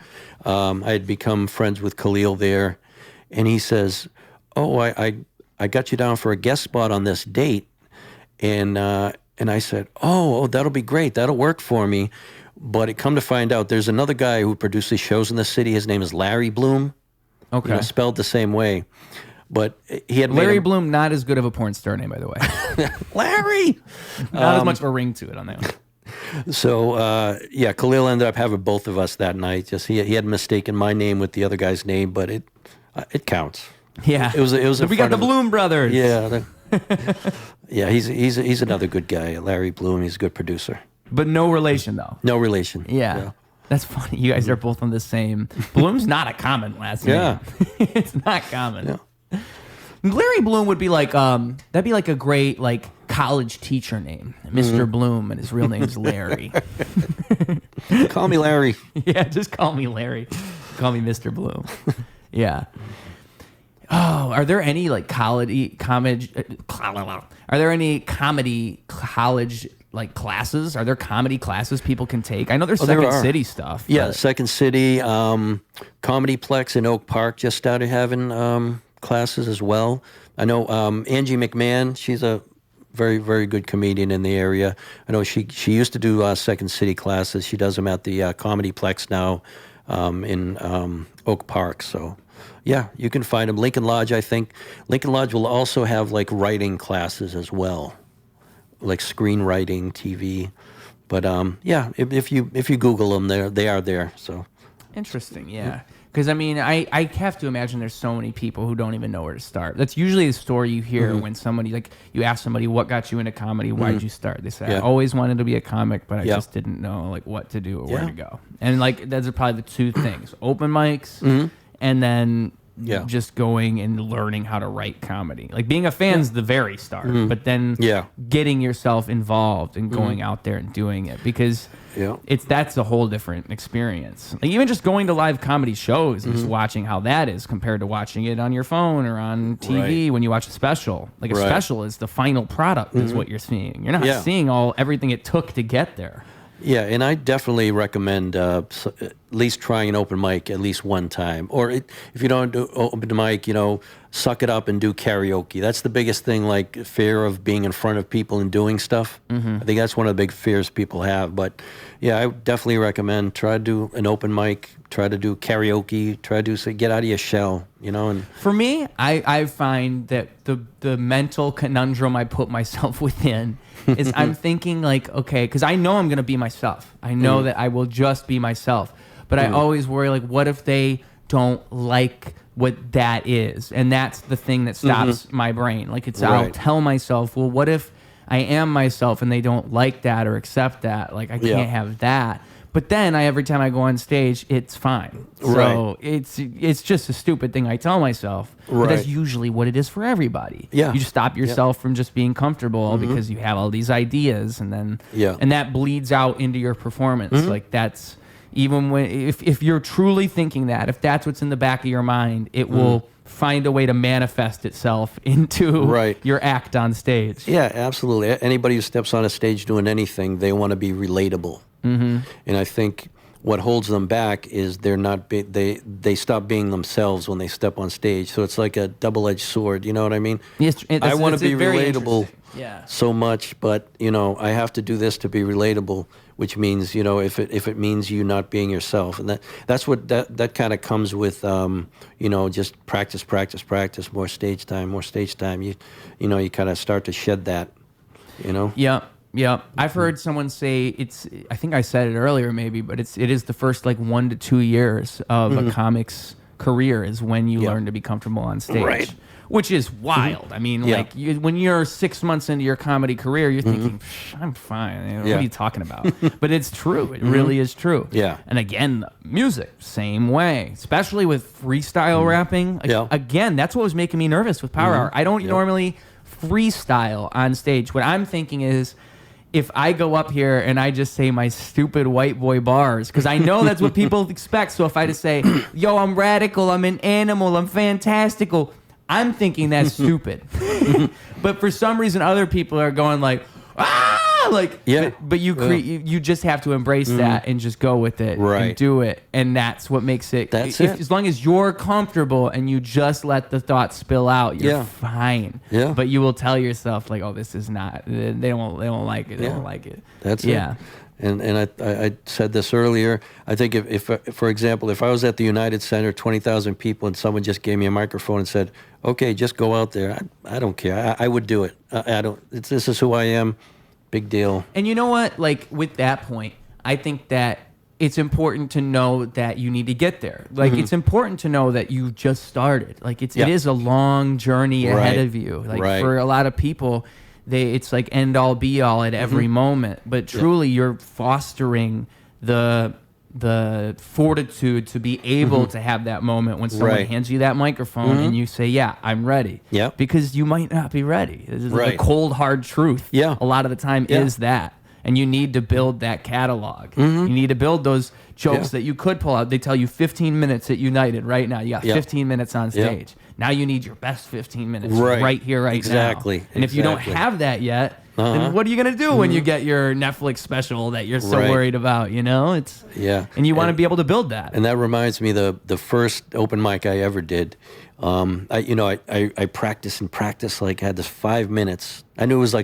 I had become friends with Khalil there. And he says, "Oh, I got you down for a guest spot on this date," and I said, "Oh, that'll be great. That'll work for me." But it come to find out, there's another guy who produces shows in the city. His name is Larry Bloom. Okay, spelled the same way. But he had Larry Bloom, not as good of a porn star name, by the way. Larry, not as much of a ring to it on that one. So Khalil ended up having both of us that night. Just he had mistaken my name with the other guy's name, but it counts. Yeah, it was. We got the Bloom brothers. Yeah, yeah. He's another good guy, Larry Bloom. He's a good producer. But no relation though. No relation. Yeah. That's funny. You guys are both on the same. Bloom's not a common last name. Yeah. It's not common. Yeah. Larry Bloom would be like that'd be like a great like college teacher name, Mr. Bloom, and his real name's Larry. Call me Larry. Yeah, just call me Larry. Call me Mr. Bloom. Yeah. Oh, are there any like comedy? Are there any comedy college like classes? Are there comedy classes people can take? I know there's Second City stuff. Yeah, but... Second City, Comedy Plex in Oak Park just started having classes as well. I know Angie McMahon. She's a very, very good comedian in the area. I know she used to do Second City classes. She does them at the Comedy Plex now in Oak Park. So, yeah, you can find them. Lincoln Lodge, I think. Lincoln Lodge will also have like writing classes as well, like screenwriting, TV. But yeah, if you Google them, they are there. So interesting, yeah. Because I mean, I have to imagine there's so many people who don't even know where to start. That's usually the story you hear when somebody like you ask somebody what got you into comedy, why did you start? They say I always wanted to be a comic, but I just didn't know like what to do or where to go. And like those are probably the two things: open mics, and then just going and learning how to write comedy. Like being a fan's the very start, but then getting yourself involved and going out there and doing it because. Yeah, that's a whole different experience. Like even just going to live comedy shows and just watching how that is compared to watching it on your phone or on TV when you watch a special. Like a special is the final product is what you're seeing. You're not seeing everything it took to get there. Yeah, and I definitely recommend at least trying an open mic at least one time. Or if you don't do open mic, suck it up and do karaoke. That's the biggest thing, like fear of being in front of people and doing stuff. I think that's one of the big fears people have. But yeah, I definitely recommend try to do an open mic, try to do karaoke, try to get out of your shell, And for me, I find that the mental conundrum I put myself within is I'm thinking like, okay, because I know I'm going to be myself. I know that I will just be myself. But I always worry, like, what if they don't like what that is? And that's the thing that stops my brain. Like, I'll tell myself, well, what if I am myself and they don't like that or accept that? Like, I can't have that. But then every time I go on stage, it's fine. So it's just a stupid thing I tell myself. But that's usually what it is for everybody. Yeah. You stop yourself from just being comfortable because you have all these ideas, and then and that bleeds out into your performance. Like, that's even when if you're truly thinking that, if that's what's in the back of your mind, it will find a way to manifest itself into your act on stage. Yeah, absolutely. Anybody who steps on a stage doing anything, they want to be relatable. And I think what holds them back is they stop being themselves when they step on stage. So it's like a double-edged sword. You know what I mean? I want to be relatable so much, but I have to do this to be relatable, which means if it means you not being yourself, and that's what that kind of comes with just practice, more stage time. You kind of start to shed that. Yeah, I've heard someone say I think I said it earlier maybe, but it is the first like 1 to 2 years of a comic's career is when you learn to be comfortable on stage. Which is wild. I mean, like when you're 6 months into your comedy career, you're thinking, I'm fine. What are you talking about? But it's true. It really is true. Yeah. And again, music, same way, especially with freestyle rapping. Again, that's what was making me nervous with Power Hour. I don't normally freestyle on stage. What I'm thinking is, if I go up here and I just say my stupid white boy bars, because I know that's what people expect. So if I just say, yo, I'm radical, I'm an animal, I'm fantastical, I'm thinking that's stupid. But for some reason, other people are going like, but you just have to embrace that and just go with it and do it. And that's what makes it. As long as you're comfortable and you just let the thoughts spill out, you're fine. Yeah. But you will tell yourself like, oh, this is not. They don't like it. They don't like it. That's it. And I said this earlier. I think if for example, if I was at the United Center, 20,000 people, and someone just gave me a microphone and said, "Okay, just go out there," I don't care. I would do it. This is who I am. Big deal. And you know what? Like with that point, I think that it's important to know that you need to get there. Like it's important to know that you just started. Like it is a long journey ahead of you. Like for a lot of people, it's like end all be all at every moment. But truly, you're fostering the fortitude to be able to have that moment when someone hands you that microphone and you say, yeah, I'm ready. Yeah. Because you might not be ready. This is like a cold, hard truth. Yeah. A lot of the time is that. And you need to build that catalog. You need to build those jokes that you could pull out. They tell you 15 minutes at United right now. You got 15 minutes on stage. Now you need your best 15 minutes right here, right now. And if you don't have that yet, then what are you going to do when you get your Netflix special that you're so worried about, It's and you want to be able to build that. And that reminds me, the first open mic I ever did, I practiced and practiced, like I had this 5 minutes. I knew it was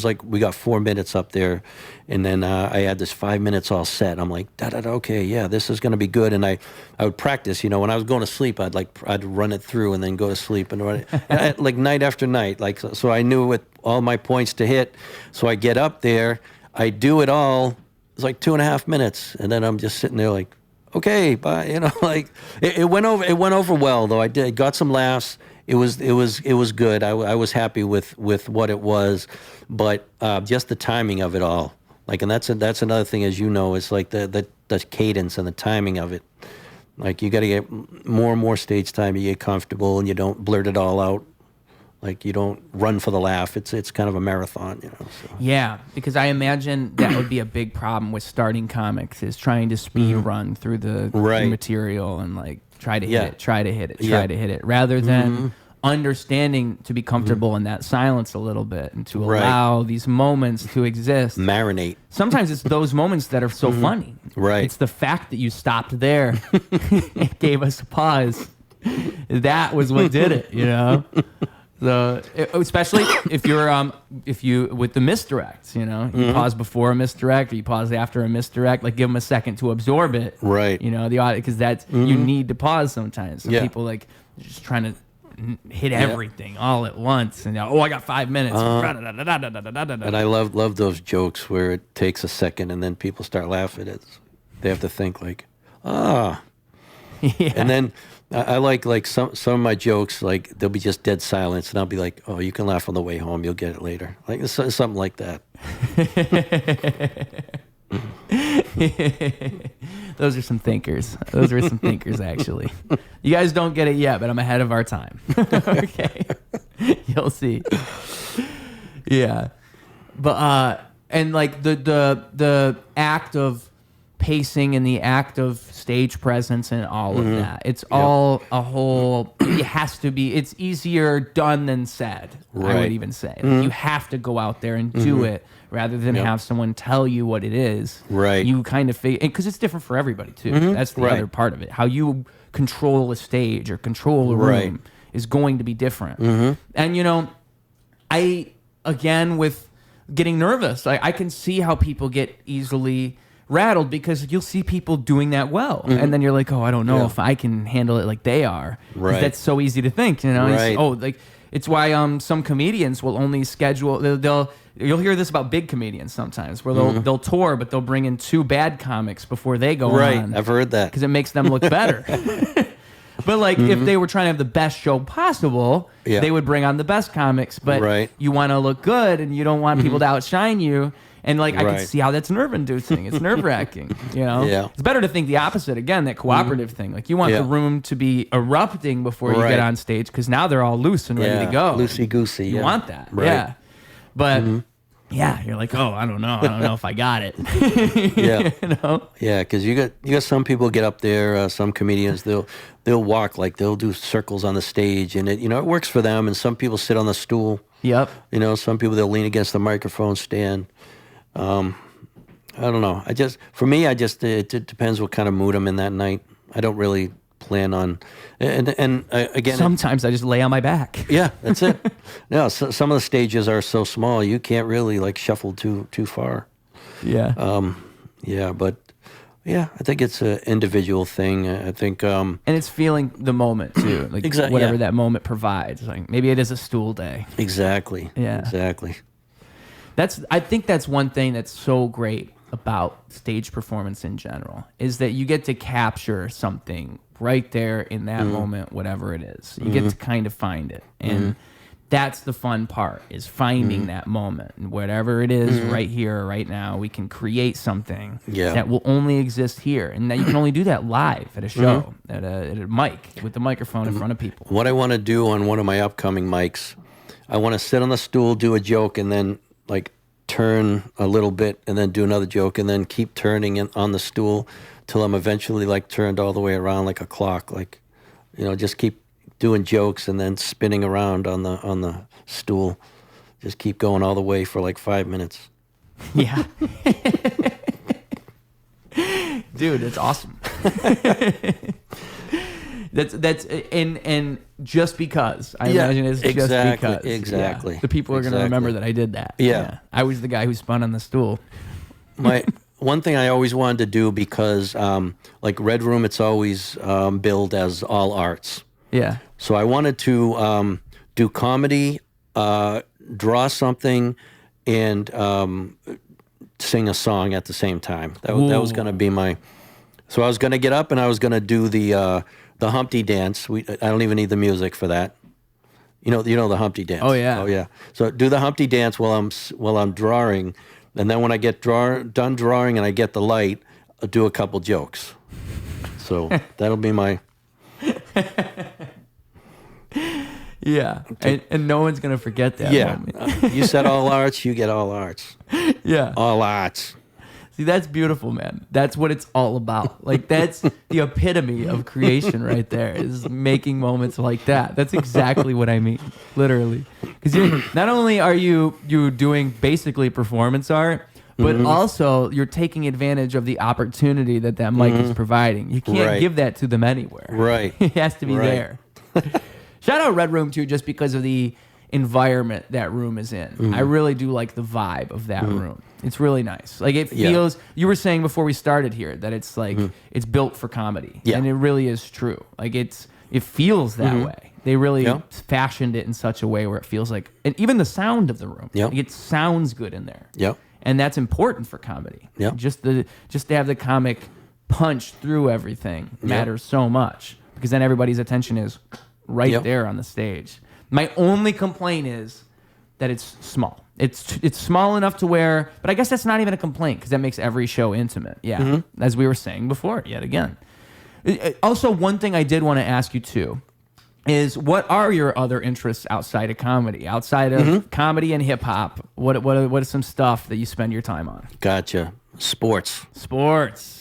like we got 4 minutes up there, and then I had this 5 minutes all set. I'm like, okay, yeah, this is going to be good. And I would practice, when I was going to sleep, I'd run it through and then go to sleep and run it like night after night. Like so I knew what all my points to hit. So I get up there, I do it all. It's like 2.5 minutes, and then I'm just sitting there like, okay, bye. Like it went over well though. I got some laughs. It was good. I was happy with what it was, but just the timing of it all. Like, and that's another thing, as you know, it's like the cadence and the timing of it. Like you got to get more and more stage time. You get comfortable and you don't blurt it all out. Like you don't run for the laugh. It's kind of a marathon, So. Yeah, because I imagine that would be a big problem with starting comics is trying to speed run through the material and like try to hit it, rather than understanding to be comfortable in that silence a little bit and to allow these moments to exist. Marinate. Sometimes it's those moments that are so funny. Right. It's the fact that you stopped there. It gave us a pause. That was what did it, you know. So especially if you with the misdirects, you know, you pause before a misdirect or you pause after a misdirect, like give them a second to absorb it, right? You know, the audience, because that's you need to pause sometimes. Some people like just trying to hit everything all at once, and I got 5 minutes. And I love those jokes where it takes a second and then people start laughing. They have to think like, and then. I like some of my jokes, like there'll be just dead silence, and I'll be like, "Oh, you can laugh on the way home. You'll get it later." Like something like that. Those are some thinkers. Those are some thinkers, actually. You guys don't get it yet, but I'm ahead of our time. Okay, you'll see. Yeah, but and like the act of pacing and the act of stage presence and all of that. It's all a whole, it has to be, it's easier done than said, I would even say. Like, you have to go out there and do it rather than have someone tell you what it is. Right. You kind of figure, because it's different for everybody too. That's the other part of it. How you control a stage or control a room is going to be different. And you know, again, with getting nervous, I can see how people get easily rattled because you'll see people doing that well, and then you're like, oh, I don't know if I can handle it like they are. Right. That's so easy to think, you know. Right. It's why some comedians will only schedule. You'll hear this about big comedians sometimes, where they'll tour, but they'll bring in 2 bad comics before they go on. I've heard that because it makes them look better. But like if they were trying to have the best show possible, they would bring on the best comics. But you want to look good, and you don't want people to outshine you. And like I can see how that's nerve-inducing. It's nerve-wracking, you know. It's better to think the opposite. Again, that cooperative thing. Like you want the room to be erupting before you get on stage, because now they're all loose and ready to go. Loosey-goosey. You want that, But you're like, oh, I don't know if I got it. You know. Yeah, because you got some people get up there. Some comedians they'll walk, like they'll do circles on the stage, and it works for them. And some people sit on the stool. Yep. You know, some people they'll lean against the microphone stand. I don't know. It depends what kind of mood I'm in that night. I don't really plan on, and again, sometimes I just lay on my back. Yeah, that's it. No, some of the stages are so small you can't really like shuffle too far. Yeah. But I think it's an individual thing. I think, and it's feeling the moment too, like whatever that moment provides. Like maybe it is a stool day. Exactly. Yeah. Exactly. I think that's one thing that's so great about stage performance in general, is that you get to capture something right there in that moment, whatever it is. You get to kind of find it. And that's the fun part, is finding that moment. And whatever it is right here, right now, we can create something that will only exist here. And that you can only do that live at a show, at a mic, with the microphone in front of people. What I want to do on one of my upcoming mics, I want to sit on the stool, do a joke, and then like turn a little bit and then do another joke and then keep turning on the stool till I'm eventually like turned all the way around like a clock, like, you know, just keep doing jokes and then spinning around on the stool. Just keep going all the way for like 5 minutes. Yeah. Dude, it's awesome. That's and just because I imagine it's just because the people are going to remember that I did that. Yeah, I was the guy who spun on the stool. One thing I always wanted to do, because like Red Room, it's always billed as all arts. Yeah. So I wanted to do comedy, draw something, and sing a song at the same time. That was going to be my. So I was going to get up and I was going to do the Humpty dance. I don't even need the music for that. You know the Humpty dance. Oh yeah. So do the Humpty dance while I'm drawing, and then when I get done drawing and I get the light, I'll do a couple jokes. So that'll be my. Yeah, and no one's gonna forget that. Yeah, you said all arts, you get all arts. Yeah, all arts. See, that's beautiful, man. That's what it's all about. Like, that's the epitome of creation right there, is making moments like that. That's exactly what I mean, literally. Because not only are you doing basically performance art, but also you're taking advantage of the opportunity that mic is providing. You can't give that to them anywhere. Right. It has to be there. Shout out Red Room too, just because of the environment that room is in. I really do like the vibe of that room. It's really nice. Like it feels. You were saying before we started here that it's like it's built for comedy, and it really is true. Like it feels that way. They really fashioned it in such a way where it feels like, and even the sound of the room, like it sounds good in there. Yep. And that's important for comedy. Yep. Just to have the comic punch through everything matters so much, because then everybody's attention is right there on the stage. My only complaint is that it's small. It's small enough to where, but I guess that's not even a complaint, because that makes every show intimate. Yeah, as we were saying before, yet again. Also, one thing I did want to ask you too is, what are your other interests outside of comedy? Outside of comedy and hip hop, what is some stuff that you spend your time on? Gotcha. Sports.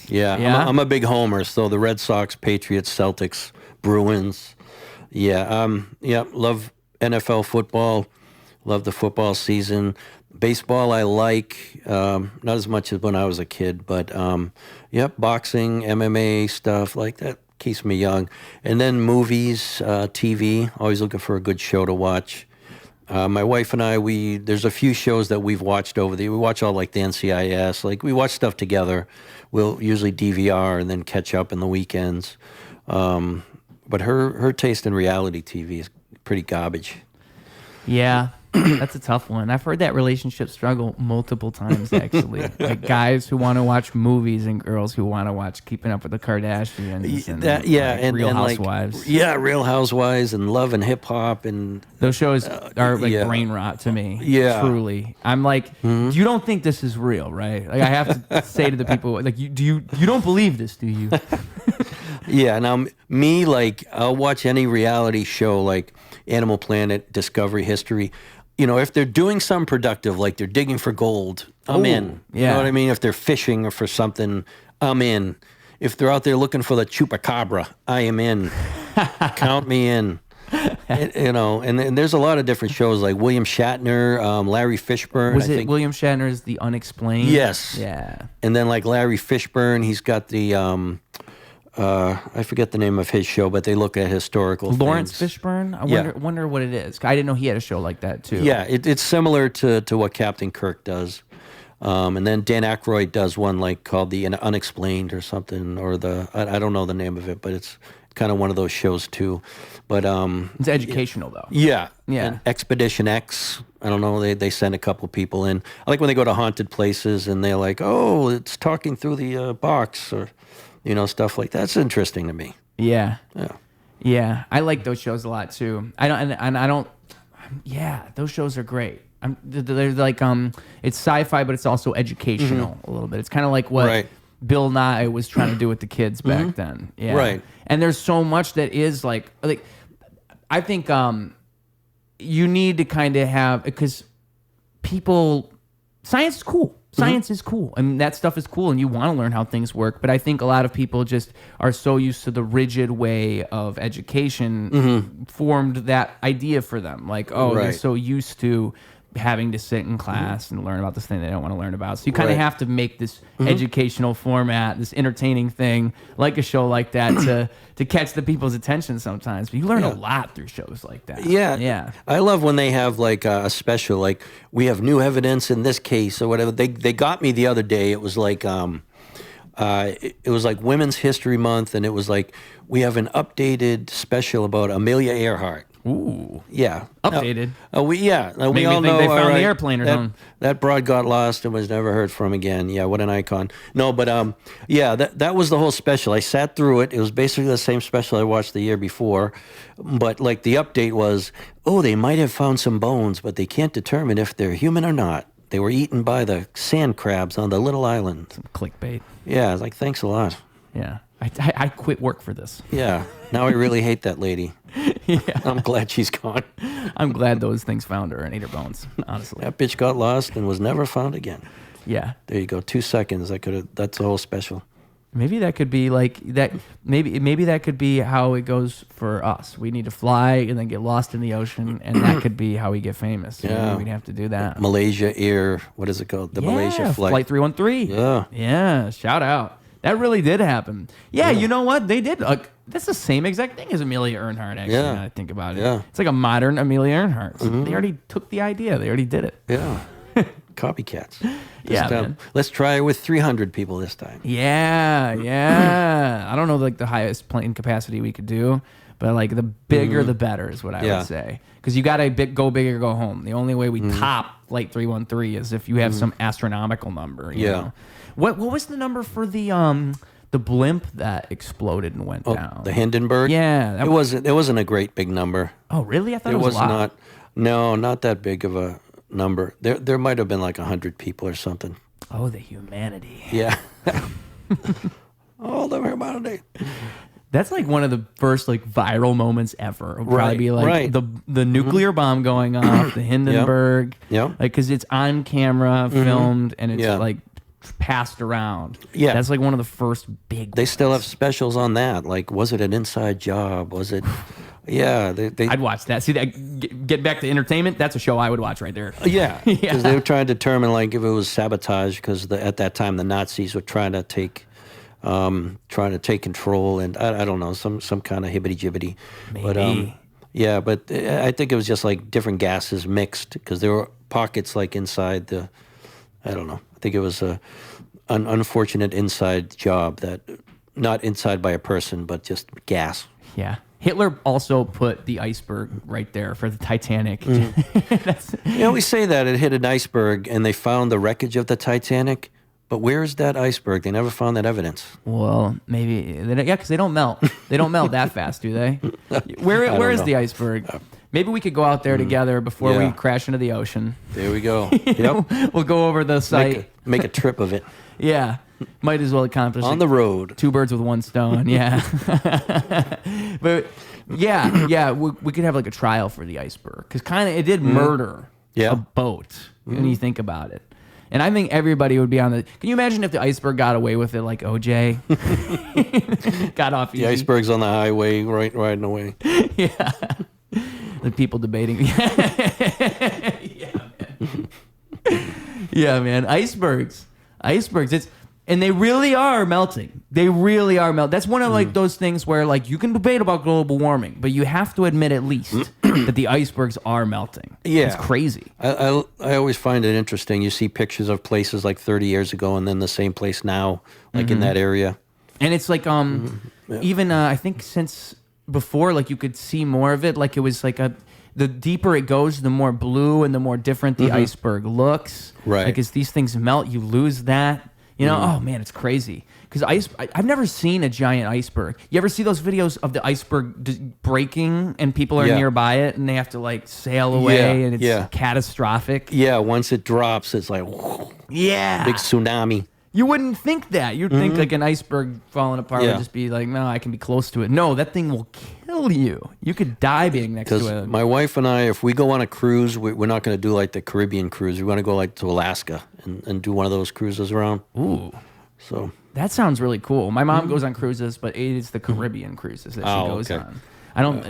Yeah. I'm a big homer. So the Red Sox, Patriots, Celtics, Bruins. Yeah. Love NFL football. Love the football season. Baseball I like, not as much as when I was a kid, but boxing, MMA, stuff like that keeps me young. And then movies, TV, always looking for a good show to watch. My wife and I, there's a few shows that we've watched we watch all like the NCIS, like we watch stuff together. We'll usually DVR and then catch up in the weekends. But her taste in reality TV is pretty garbage. Yeah. That's a tough one. I've heard that relationship struggle multiple times, actually. Like guys who want to watch movies and girls who want to watch Keeping Up with the Kardashians and Real Housewives. Real Housewives and Love and Hip Hop, and those shows are like brain rot to me. Yeah, truly. I'm like, you don't think this is real, right? Like I have to say to the people, like, you don't believe this, do you? Yeah. Now me, like, I'll watch any reality show like Animal Planet, Discovery, History. You know, if they're doing something productive, like they're digging for gold, I'm in. You know what I mean? If they're fishing or for something, I'm in. If they're out there looking for the chupacabra, I am in. Count me in. And there's a lot of different shows like William Shatner, Larry Fishburne. Was it William Shatner's The Unexplained? Yes. Yeah. And then like Larry Fishburne, he's got the... I forget the name of his show, but they look at historical Lawrence things. Fishburne? I wonder what it is. I didn't know he had a show like that, too. Yeah, it's similar to what Captain Kirk does. And then Dan Aykroyd does one like called The Unexplained or something, or I don't know the name of it, but it's kind of one of those shows, too. But it's educational, though. Yeah. And Expedition X, I don't know, they send a couple people in. I like when they go to haunted places and they're like, oh, it's talking through the box, or... stuff like that's interesting to me. Yeah. I like those shows a lot too. Those shows are great. They're like it's sci-fi, but it's also educational a little bit. It's kind of like what Bill Nye was trying to do with the kids back then. Yeah. Right. And there's so much that is like I think you need to kind of have, because science is cool. Science is cool, and that stuff is cool, and you want to learn how things work. But I think a lot of people just are so used to the rigid way of education formed that idea for them. Like, they're so used to having to sit in class and learn about this thing they don't want to learn about. So you kind of have to make this educational format, this entertaining thing, like a show like that, to catch the people's attention sometimes. But you learn a lot through shows like that. Yeah. I love when they have like a special, like we have new evidence in this case or whatever. They got me the other day. It was like it was like Women's History Month, and it was like we have an updated special about Amelia Earhart. Ooh. Yeah. Updated. We all know they found the airplane or something. That broad got lost and was never heard from again. Yeah, what an icon. No, but that was the whole special. I sat through it. It was basically the same special I watched the year before, but like the update was, they might have found some bones, but they can't determine if they're human or not. They were eaten by the sand crabs on the little island. Some clickbait. Yeah, I was like, thanks a lot. Yeah. I quit work for this. Yeah. Now I really hate that lady. Yeah. I'm glad she's gone. I'm glad those things found her and ate her bones, honestly. That bitch got lost and was never found again. Yeah. There you go. 2 seconds. That's the whole special. Maybe that could be like that. Maybe that could be how it goes for us. We need to fly and then get lost in the ocean, and that could be how we get famous. Yeah. We'd have to do that. Malaysia Air, what is it called? The Malaysia flight. Flight 313. Yeah. Yeah, shout out. That really did happen. Yeah, you know what? They did. That's the same exact thing as Amelia Earhart, actually, Yeah. now I think about it. Yeah. It's like a modern Amelia Earhart. So they already took the idea. They already did it. Yeah. Copycats. Man. Let's try it with 300 people this time. Yeah. I don't know like the highest plane capacity we could do, but like the bigger the better is what I would say. Because you got to go big or go home. The only way we top Flight 313 is if you have some astronomical number. You know? What was the number for the blimp that exploded and went down? The Hindenburg? Yeah. It wasn't a great big number. Oh, really? I thought it was a lot. Not that big of a number. There might have been like 100 people or something. Oh, the humanity. Yeah. Oh, the humanity. That's like one of the first like viral moments ever. It'll probably be like the nuclear bomb going off, the Hindenburg. Yeah. Like, because it's on camera, filmed, and it's like passed around. Yeah. That's like one of the first big They ones. still have specials on that. Like, was it an inside job? Was it... Yeah, I'd watch that. See that? Get back to entertainment. That's a show I would watch right there. Yeah, because they were trying to determine like if it was sabotage because at that time the Nazis were trying to take control and I don't know some kind of hibbity jibbity. Maybe. But I think it was just like different gases mixed because there were pockets like inside the. I don't know. I think it was an unfortunate inside job that not inside by a person but just gas. Yeah. Hitler also put the iceberg right there for the Titanic. We say that it hit an iceberg and they found the wreckage of the Titanic, but where is that iceberg? They never found that evidence. Well, maybe, because they don't melt. They don't melt that fast, do they? Where is the iceberg? Maybe we could go out there together before we crash into the ocean. There we go. Yep. We'll go over the site. Make a trip of it. Yeah. Might as well accomplish on the road. 2 birds with 1 stone. Yeah. But we could have like a trial for the iceberg because kind of it did murder a boat when you think about it. And I think everybody would be on the. Can you imagine if the iceberg got away with it like OJ? Got off easy. The iceberg's on the highway, riding away. Yeah. The people debating. Yeah, man. Icebergs. And they really are melting. That's one of like those things where like you can debate about global warming, but you have to admit at least that the icebergs are melting. Yeah. It's crazy. I always find it interesting. You see pictures of places like 30 years ago and then the same place now, like in that area. And it's like even I think since before like you could see more of it, like it was like the deeper it goes, the more blue and the more different the iceberg looks. Right. Like as these things melt, you lose that. You know, oh man, it's crazy. Because I've never seen a giant iceberg. You ever see those videos of the iceberg breaking and people are nearby it and they have to like sail away and it's catastrophic? Yeah, once it drops, it's like, big tsunami. You wouldn't think that. You'd think like an iceberg falling apart would just be like, no, I can be close to it. No, that thing will kill you. You could die being next to it. Because my wife and I, if we go on a cruise, we're not going to do like the Caribbean cruise. We want to go like to Alaska and do one of those cruises around. Ooh. So that sounds really cool. My mom goes on cruises, but it is the Caribbean cruises that she goes on.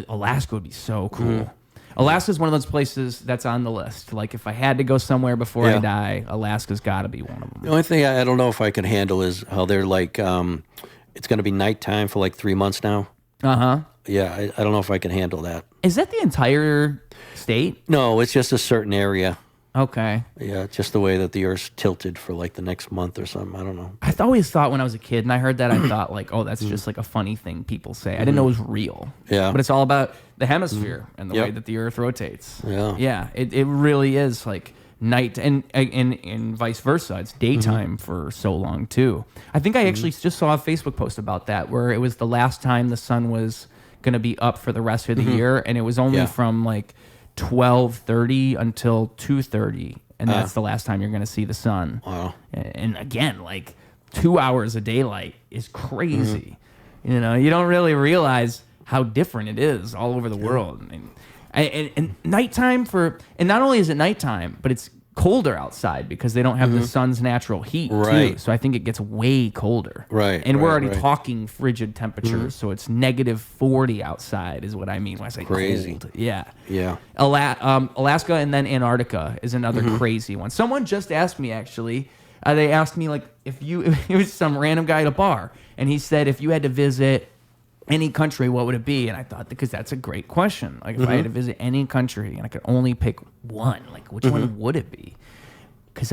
Alaska would be so cool. Alaska's one of those places that's on the list. Like, if I had to go somewhere before I die, Alaska's got to be one of them. The only thing I don't know if I can handle is how they're like, it's going to be nighttime for like 3 months now. Uh-huh. Yeah, I don't know if I can handle that. Is that the entire state? No, it's just a certain area. Okay. Yeah, just the way that the Earth's tilted for like the next month or something. I don't know. I always thought when I was a kid and I heard that, I thought like, oh, that's just like a funny thing people say. I didn't know it was real. Yeah. But it's all about the hemisphere and the way that the Earth rotates. Yeah. Yeah, it really is like night and vice versa. It's daytime for so long too. I think I actually just saw a Facebook post about that where it was the last time the sun was going to be up for the rest of the year, and it was only from like 12:30 until 2:30, and that's the last time you're going to see the sun. Wow. And again, like 2 hours of daylight is crazy. You know, you don't really realize how different it is all over the world. And nighttime and not only is it nighttime, but it's colder outside because they don't have the sun's natural heat Right. too. So I think it gets way colder. Right, And we're right, already right. talking frigid temperatures, so it's negative 40 outside is what I mean when I say Crazy. cold. Yeah. Yeah. Alaska and then Antarctica is another crazy one. Someone just asked me actually. They asked me like if it was some random guy at a bar, and he said if you had to visit any country, what would it be? And I thought because that's a great question. Like if I had to visit any country and I could only pick one, like which one would it be? Because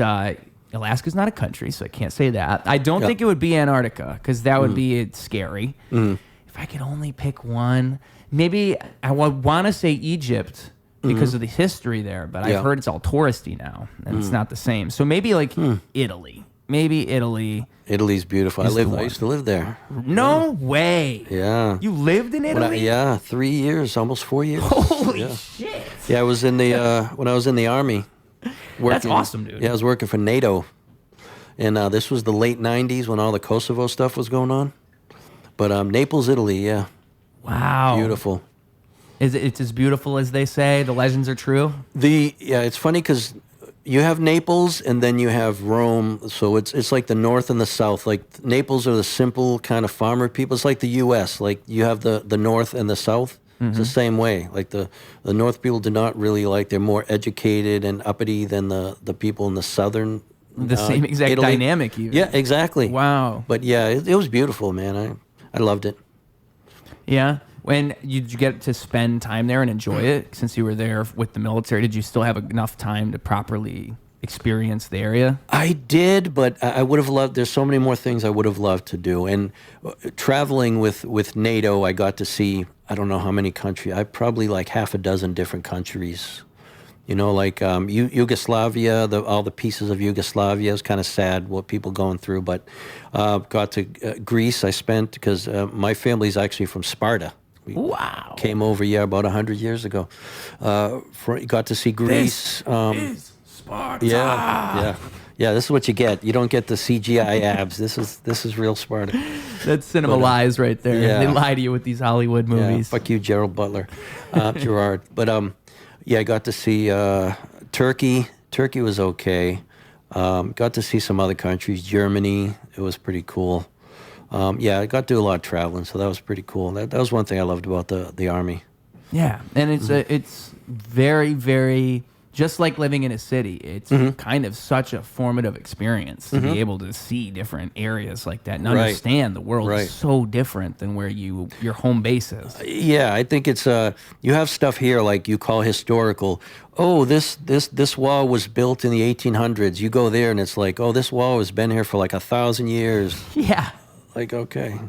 Alaska's not a country, so I can't say that. I don't think it would be Antarctica because that would be scary. If I could only pick one, maybe I would want to say Egypt because of the history there, but I've heard it's all touristy now, and it's not the same. So maybe like Italy. Maybe Italy. Italy's beautiful. I used to live there. No way. Yeah. You lived in Italy? 3 years, almost 4 years. Holy shit. Yeah, I was in the when I was in the Army. That's awesome, dude. Yeah, I was working for NATO. And this was the late 90s when all the Kosovo stuff was going on. But Naples, Italy, yeah. Wow. Beautiful. It's as beautiful as they say? The legends are true? It's funny because you have Naples and then you have Rome. So it's like the north and the south. Like Naples are the simple kind of farmer people. It's like the U.S. Like you have the north and the south. It's the same way. Like the north people do not really like, they're more educated and uppity than the people in the southern. The same exact Italy. dynamic even. Yeah, exactly. Wow. But yeah, it was beautiful, man. I loved it. Yeah. When did you get to spend time there and enjoy it? Since you were there with the military, did you still have enough time to properly experience the area? I did, but I would have loved, there's so many more things I would have loved to do. And traveling with NATO, I got to see, I don't know how many countries, I probably like half a dozen different countries. You know, like Yugoslavia, all the pieces of Yugoslavia. It's kind of sad what people going through, but got to Greece. I spent, because my family's actually from Sparta. Wow. Came over, about 100 years ago. Got to see Greece. Is Sparta. Yeah. This is what you get. You don't get the CGI abs. This is real Sparta. That's cinema lies right there. yeah. They lie to you with these Hollywood movies. Fuck you, Gerald Butler, Gerard. But I got to see Turkey. Turkey was okay. Got to see some other countries. Germany. It was pretty cool. I got to do a lot of traveling, so that was pretty cool. That was one thing I loved about the Army. Yeah, and it's very, very, just like living in a city. It's kind of such a formative experience to be able to see different areas like that and understand the world is so different than where your home base is. Yeah, I think it's you have stuff here like you call historical. Oh, this wall was built in the 1800s. You go there and it's like, oh, this wall has been here for like 1,000 years. Yeah. Like, okay.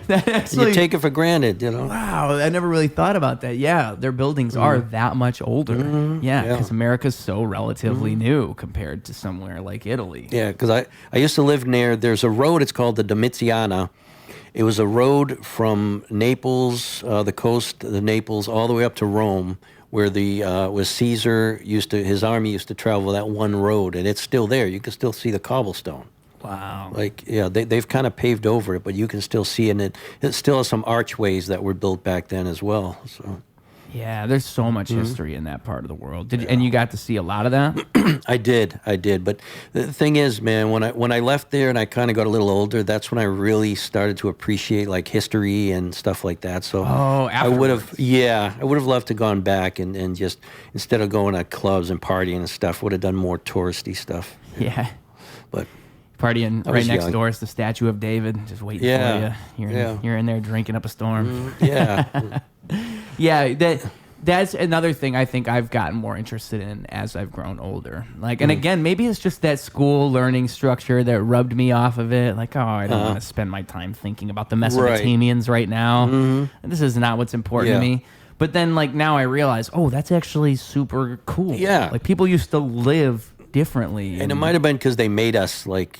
Actually, you take it for granted, you know? Wow, I never really thought about that. Yeah, their buildings are that much older. Yeah, because America's so relatively new compared to somewhere like Italy. Yeah, because I used to live near, there's a road, it's called the Domiziana. It was a road from Naples, the coast of Naples, all the way up to Rome, where was Caesar his army used to travel that one road, and it's still there. You can still see the cobblestone. Wow. Like, yeah, they've kind of paved over it, but you can still see it. It still has some archways that were built back then as well. So, yeah, there's so much history in that part of the world. And you got to see a lot of that? I did. But the thing is, man, when I left there and I kind of got a little older, that's when I really started to appreciate like history and stuff like that. So I would have loved to gone back and just, instead of going to clubs and partying and stuff, would have done more touristy stuff. Yeah. But partying right next door is the Statue of David, just waiting for you. You're in there drinking up a storm. Yeah, that's another thing I think I've gotten more interested in as I've grown older. Like, and again, maybe it's just that school learning structure that rubbed me off of it. Like, oh, I don't want to spend my time thinking about the Mesopotamians right now. This is not what's important to me. But then, like, now I realize, oh, that's actually super cool. Yeah. Like, people used to live differently. And it might have been because they made us, like,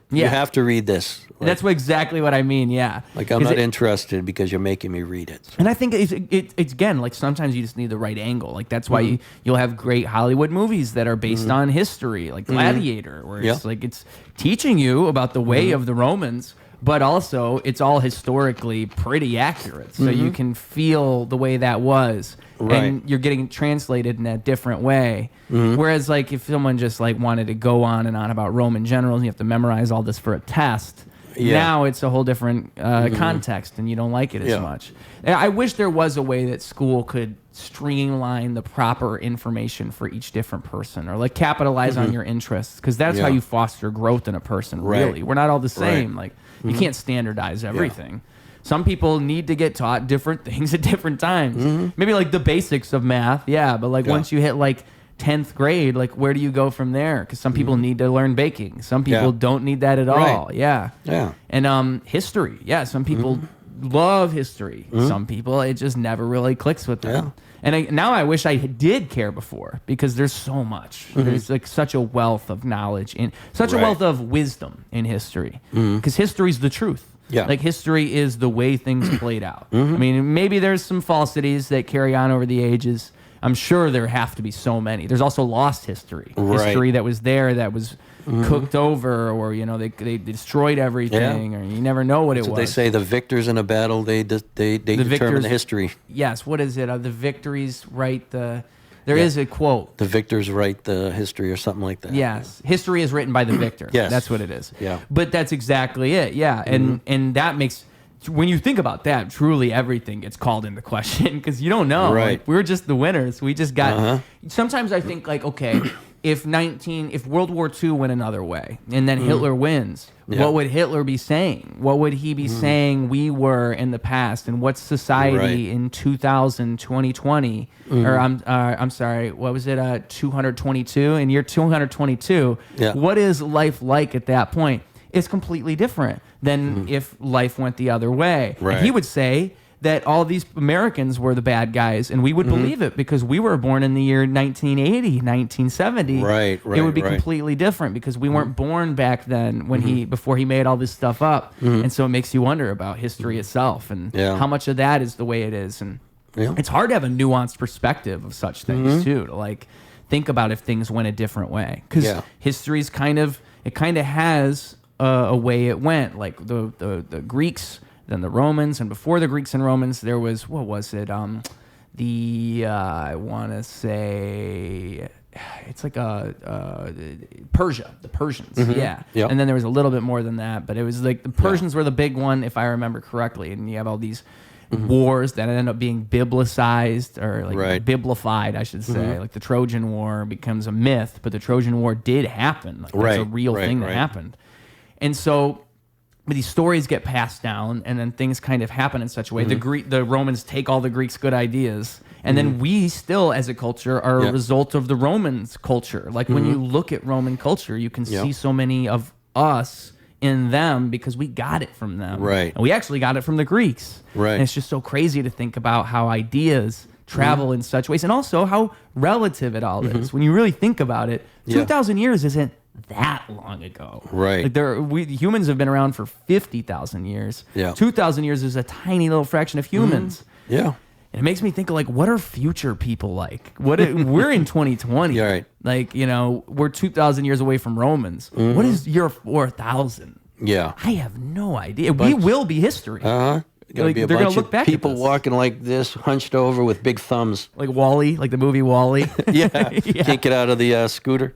you have to read this. Like, that's exactly what I mean, yeah. Like, I'm not interested because you're making me read it. And I think it's again, like, sometimes you just need the right angle. Like, that's why you'll have great Hollywood movies that are based on history, like Gladiator, where it's like it's teaching you about the way of the Romans, but also it's all historically pretty accurate. So you can feel the way that was. Right. And you're getting translated in a different way. Whereas like if someone just like wanted to go on and on about Roman generals, you have to memorize all this for a test. Now it's a whole different context, and you don't like it as much. I wish there was a way that school could streamline the proper information for each different person, or like capitalize on your interests, because that's how you foster growth in a person. Really, we're not all the same. Like you can't standardize everything. Some people need to get taught different things at different times. Maybe like the basics of math, but like once you hit like 10th grade, like where do you go from there? Because some people need to learn baking. Some people don't need that at all. And history. Some people love history. Some people, it just never really clicks with them. And now I wish I did care before, because there's so much. There's like such a wealth of knowledge and such a wealth of wisdom in history, because history's the truth. Like history is the way things played out. I mean, maybe there's some falsities that carry on over the ages. I'm sure there have to be so many. There's also lost history. History that was there that was cooked over, or they destroyed everything, or you never know what it was. They say the victors in a battle, they determine the history. Yes, what is it? The victories write the... There is a quote. The victors write the history, or something like that. Yes. History is written by the victor. That's what it is. But that's exactly it. And that makes... When you think about that, truly everything gets called into question, because you don't know. Like, we're just the winners. We just got... Sometimes I think, like, okay, if World War II went another way, and then Hitler wins, what would Hitler be saying? What would he be saying we were in the past? And what's society in 2020? Or I'm sorry, what was it? 222? In year 222, what is life like at that point? It's completely different than if life went the other way. And he would say that all these Americans were the bad guys, and we would believe it, because we were born in the year 1980, 1970. It would be completely different, because we weren't born back then when before he made all this stuff up. And so it makes you wonder about history itself, and how much of that is the way it is. And it's hard to have a nuanced perspective of such things too, to like think about if things went a different way, because history's kind of has a way it went. Like the Greeks, then the Romans, and before the Greeks and Romans, there was, what was it? I want to say it's like Persia, the Persians. And then there was a little bit more than that, but it was like the Persians were the big one, if I remember correctly. And you have all these wars that end up being biblicized, or like biblified, I should say. Like the Trojan War becomes a myth, but the Trojan War did happen. Like, it's a real thing that happened. And so, but these stories get passed down, and then things kind of happen in such a way. The Romans take all the Greeks' good ideas, and then we still, as a culture, are a result of the Romans' culture. Like when you look at Roman culture, you can see so many of us in them, because we got it from them. And we actually got it from the Greeks. And it's just so crazy to think about how ideas travel in such ways, and also how relative it all is. When you really think about it, 2,000 years isn't that long ago. Like humans have been around for 50,000 years. 2,000 years is a tiny little fraction of humans. And it makes me think of, like, what are future people like? We're in 2020. Like, we're 2,000 years away from Romans. What is year 4,000? I have no idea. We will be history. Like, they're going to look back people at this. Walking like this, hunched over with big thumbs. Like Wall-E, like the movie Wall-E. Can't get out of the scooter.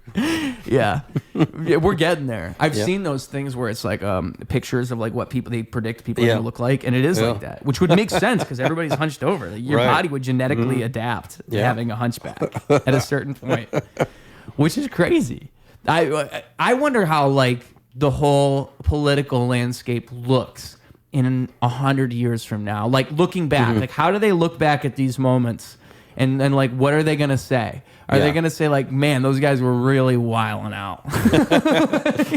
We're getting there. I've seen those things where it's like pictures of like what they predict people are going to look like, and it is like that, which would make sense, because everybody's hunched over. Like, your body would genetically adapt to having a hunchback at a certain point, which is crazy. I wonder how, like, the whole political landscape looks in 100 years from now, like looking back, like how do they look back at these moments, and then like what are they gonna say? Are they gonna say like, man, those guys were really wilding out? That's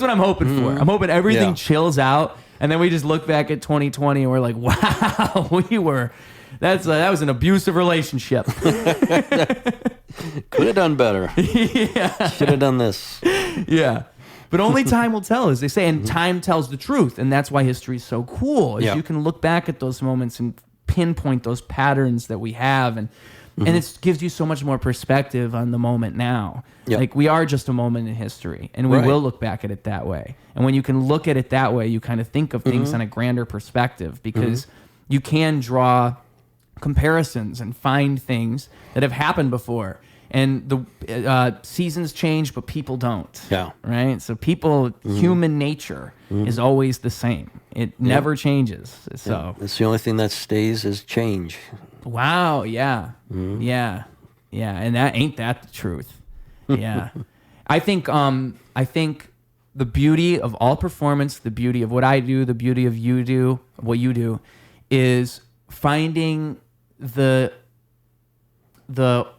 what I'm hoping for. I'm hoping everything chills out, and then we just look back at 2020 and we're like, wow, that was an abusive relationship. Could have done better. Should have done this. But only time will tell, as they say, and time tells the truth, and that's why history is so cool. Is you can look back at those moments and pinpoint those patterns that we have, and and it gives you so much more perspective on the moment now. Yep. Like, we are just a moment in history, and we Right. will look back at it that way. And when you can look at it that way, you kind of think of things on a grander perspective, because you can draw comparisons and find things that have happened before. And the seasons change, but people don't. Yeah. Right? So human nature is always the same. It never changes. So It's the only thing that stays is change. wow, yeah. Yeah. Yeah. And ain't that the truth? Yeah. I think the beauty of all performance, the beauty of what I do, the beauty of what you do, is finding the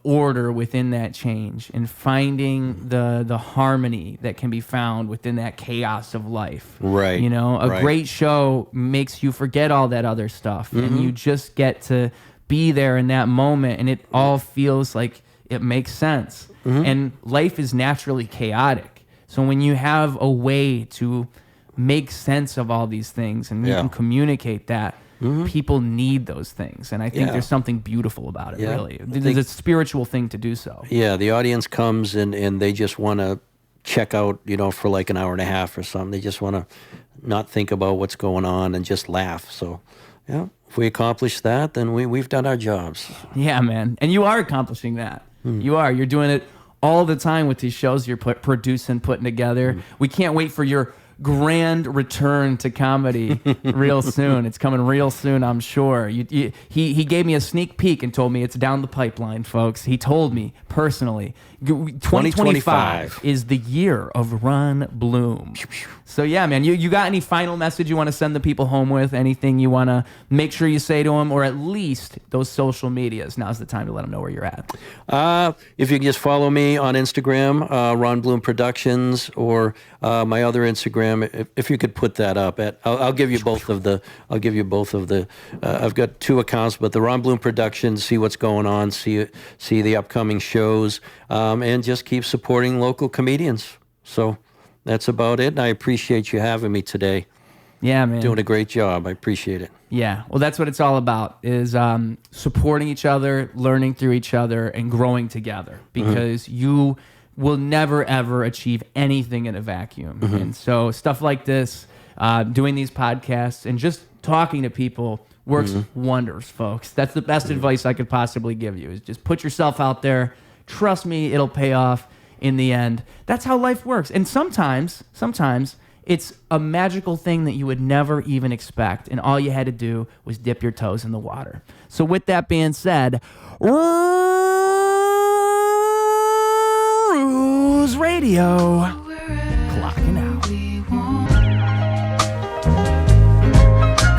order within that change, and finding the harmony that can be found within that chaos of life. Right. You know, a Right. great show makes you forget all that other stuff, and you just get to be there in that moment, and it all feels like it makes sense. And life is naturally chaotic. So when you have a way to make sense of all these things, and you can communicate that, people need those things, and I think there's something beautiful about it. Really, there's a spiritual thing to do so. Yeah, the audience comes and they just want to check out, for like an hour and a half or something. They just want to not think about what's going on and just laugh. So, yeah, if we accomplish that, then we've done our jobs. Yeah, man, and you are accomplishing that. You're doing it all the time with these shows you're producing, putting together. We can't wait for your grand return to comedy real soon. It's coming real soon, I'm sure. He gave me a sneak peek and told me it's down the pipeline, folks. He told me personally. 2025 is the year of Run Bloom. So yeah, man, you got any final message you want to send the people home with? Anything you want to make sure you say to them, or at least those social medias? Now's the time to let them know where you're at. If you can just follow me on Instagram, Ron Bloom Productions, or my other Instagram, if you could put that up. I'll give you both of the. I've got two accounts, but the Ron Bloom Productions. See what's going on. See the upcoming shows, and just keep supporting local comedians. So that's about it. And I appreciate you having me today. Yeah, man. Doing a great job. I appreciate it. Yeah, well, that's what it's all about, is supporting each other, learning through each other, and growing together, because you will never, ever achieve anything in a vacuum. And so stuff like this, doing these podcasts, and just talking to people works wonders, folks. That's the best advice I could possibly give you, is just put yourself out there. Trust me, it'll pay off in the end. That's how life works. And sometimes it's a magical thing that you would never even expect, and all you had to do was dip your toes in the water. So with that being said, Ruse Radio, clocking out.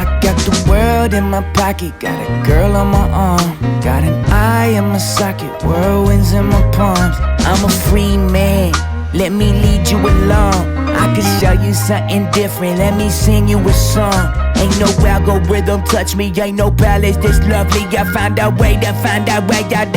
I got the world in my pocket, got a girl on my arm, got an eye in my socket, whirlwinds in my palms. I'm a free man, let me lead you along. I can show you something different, let me sing you a song. Ain't no algorithm touch me, ain't no palace this lovely. I find a way to find a way out.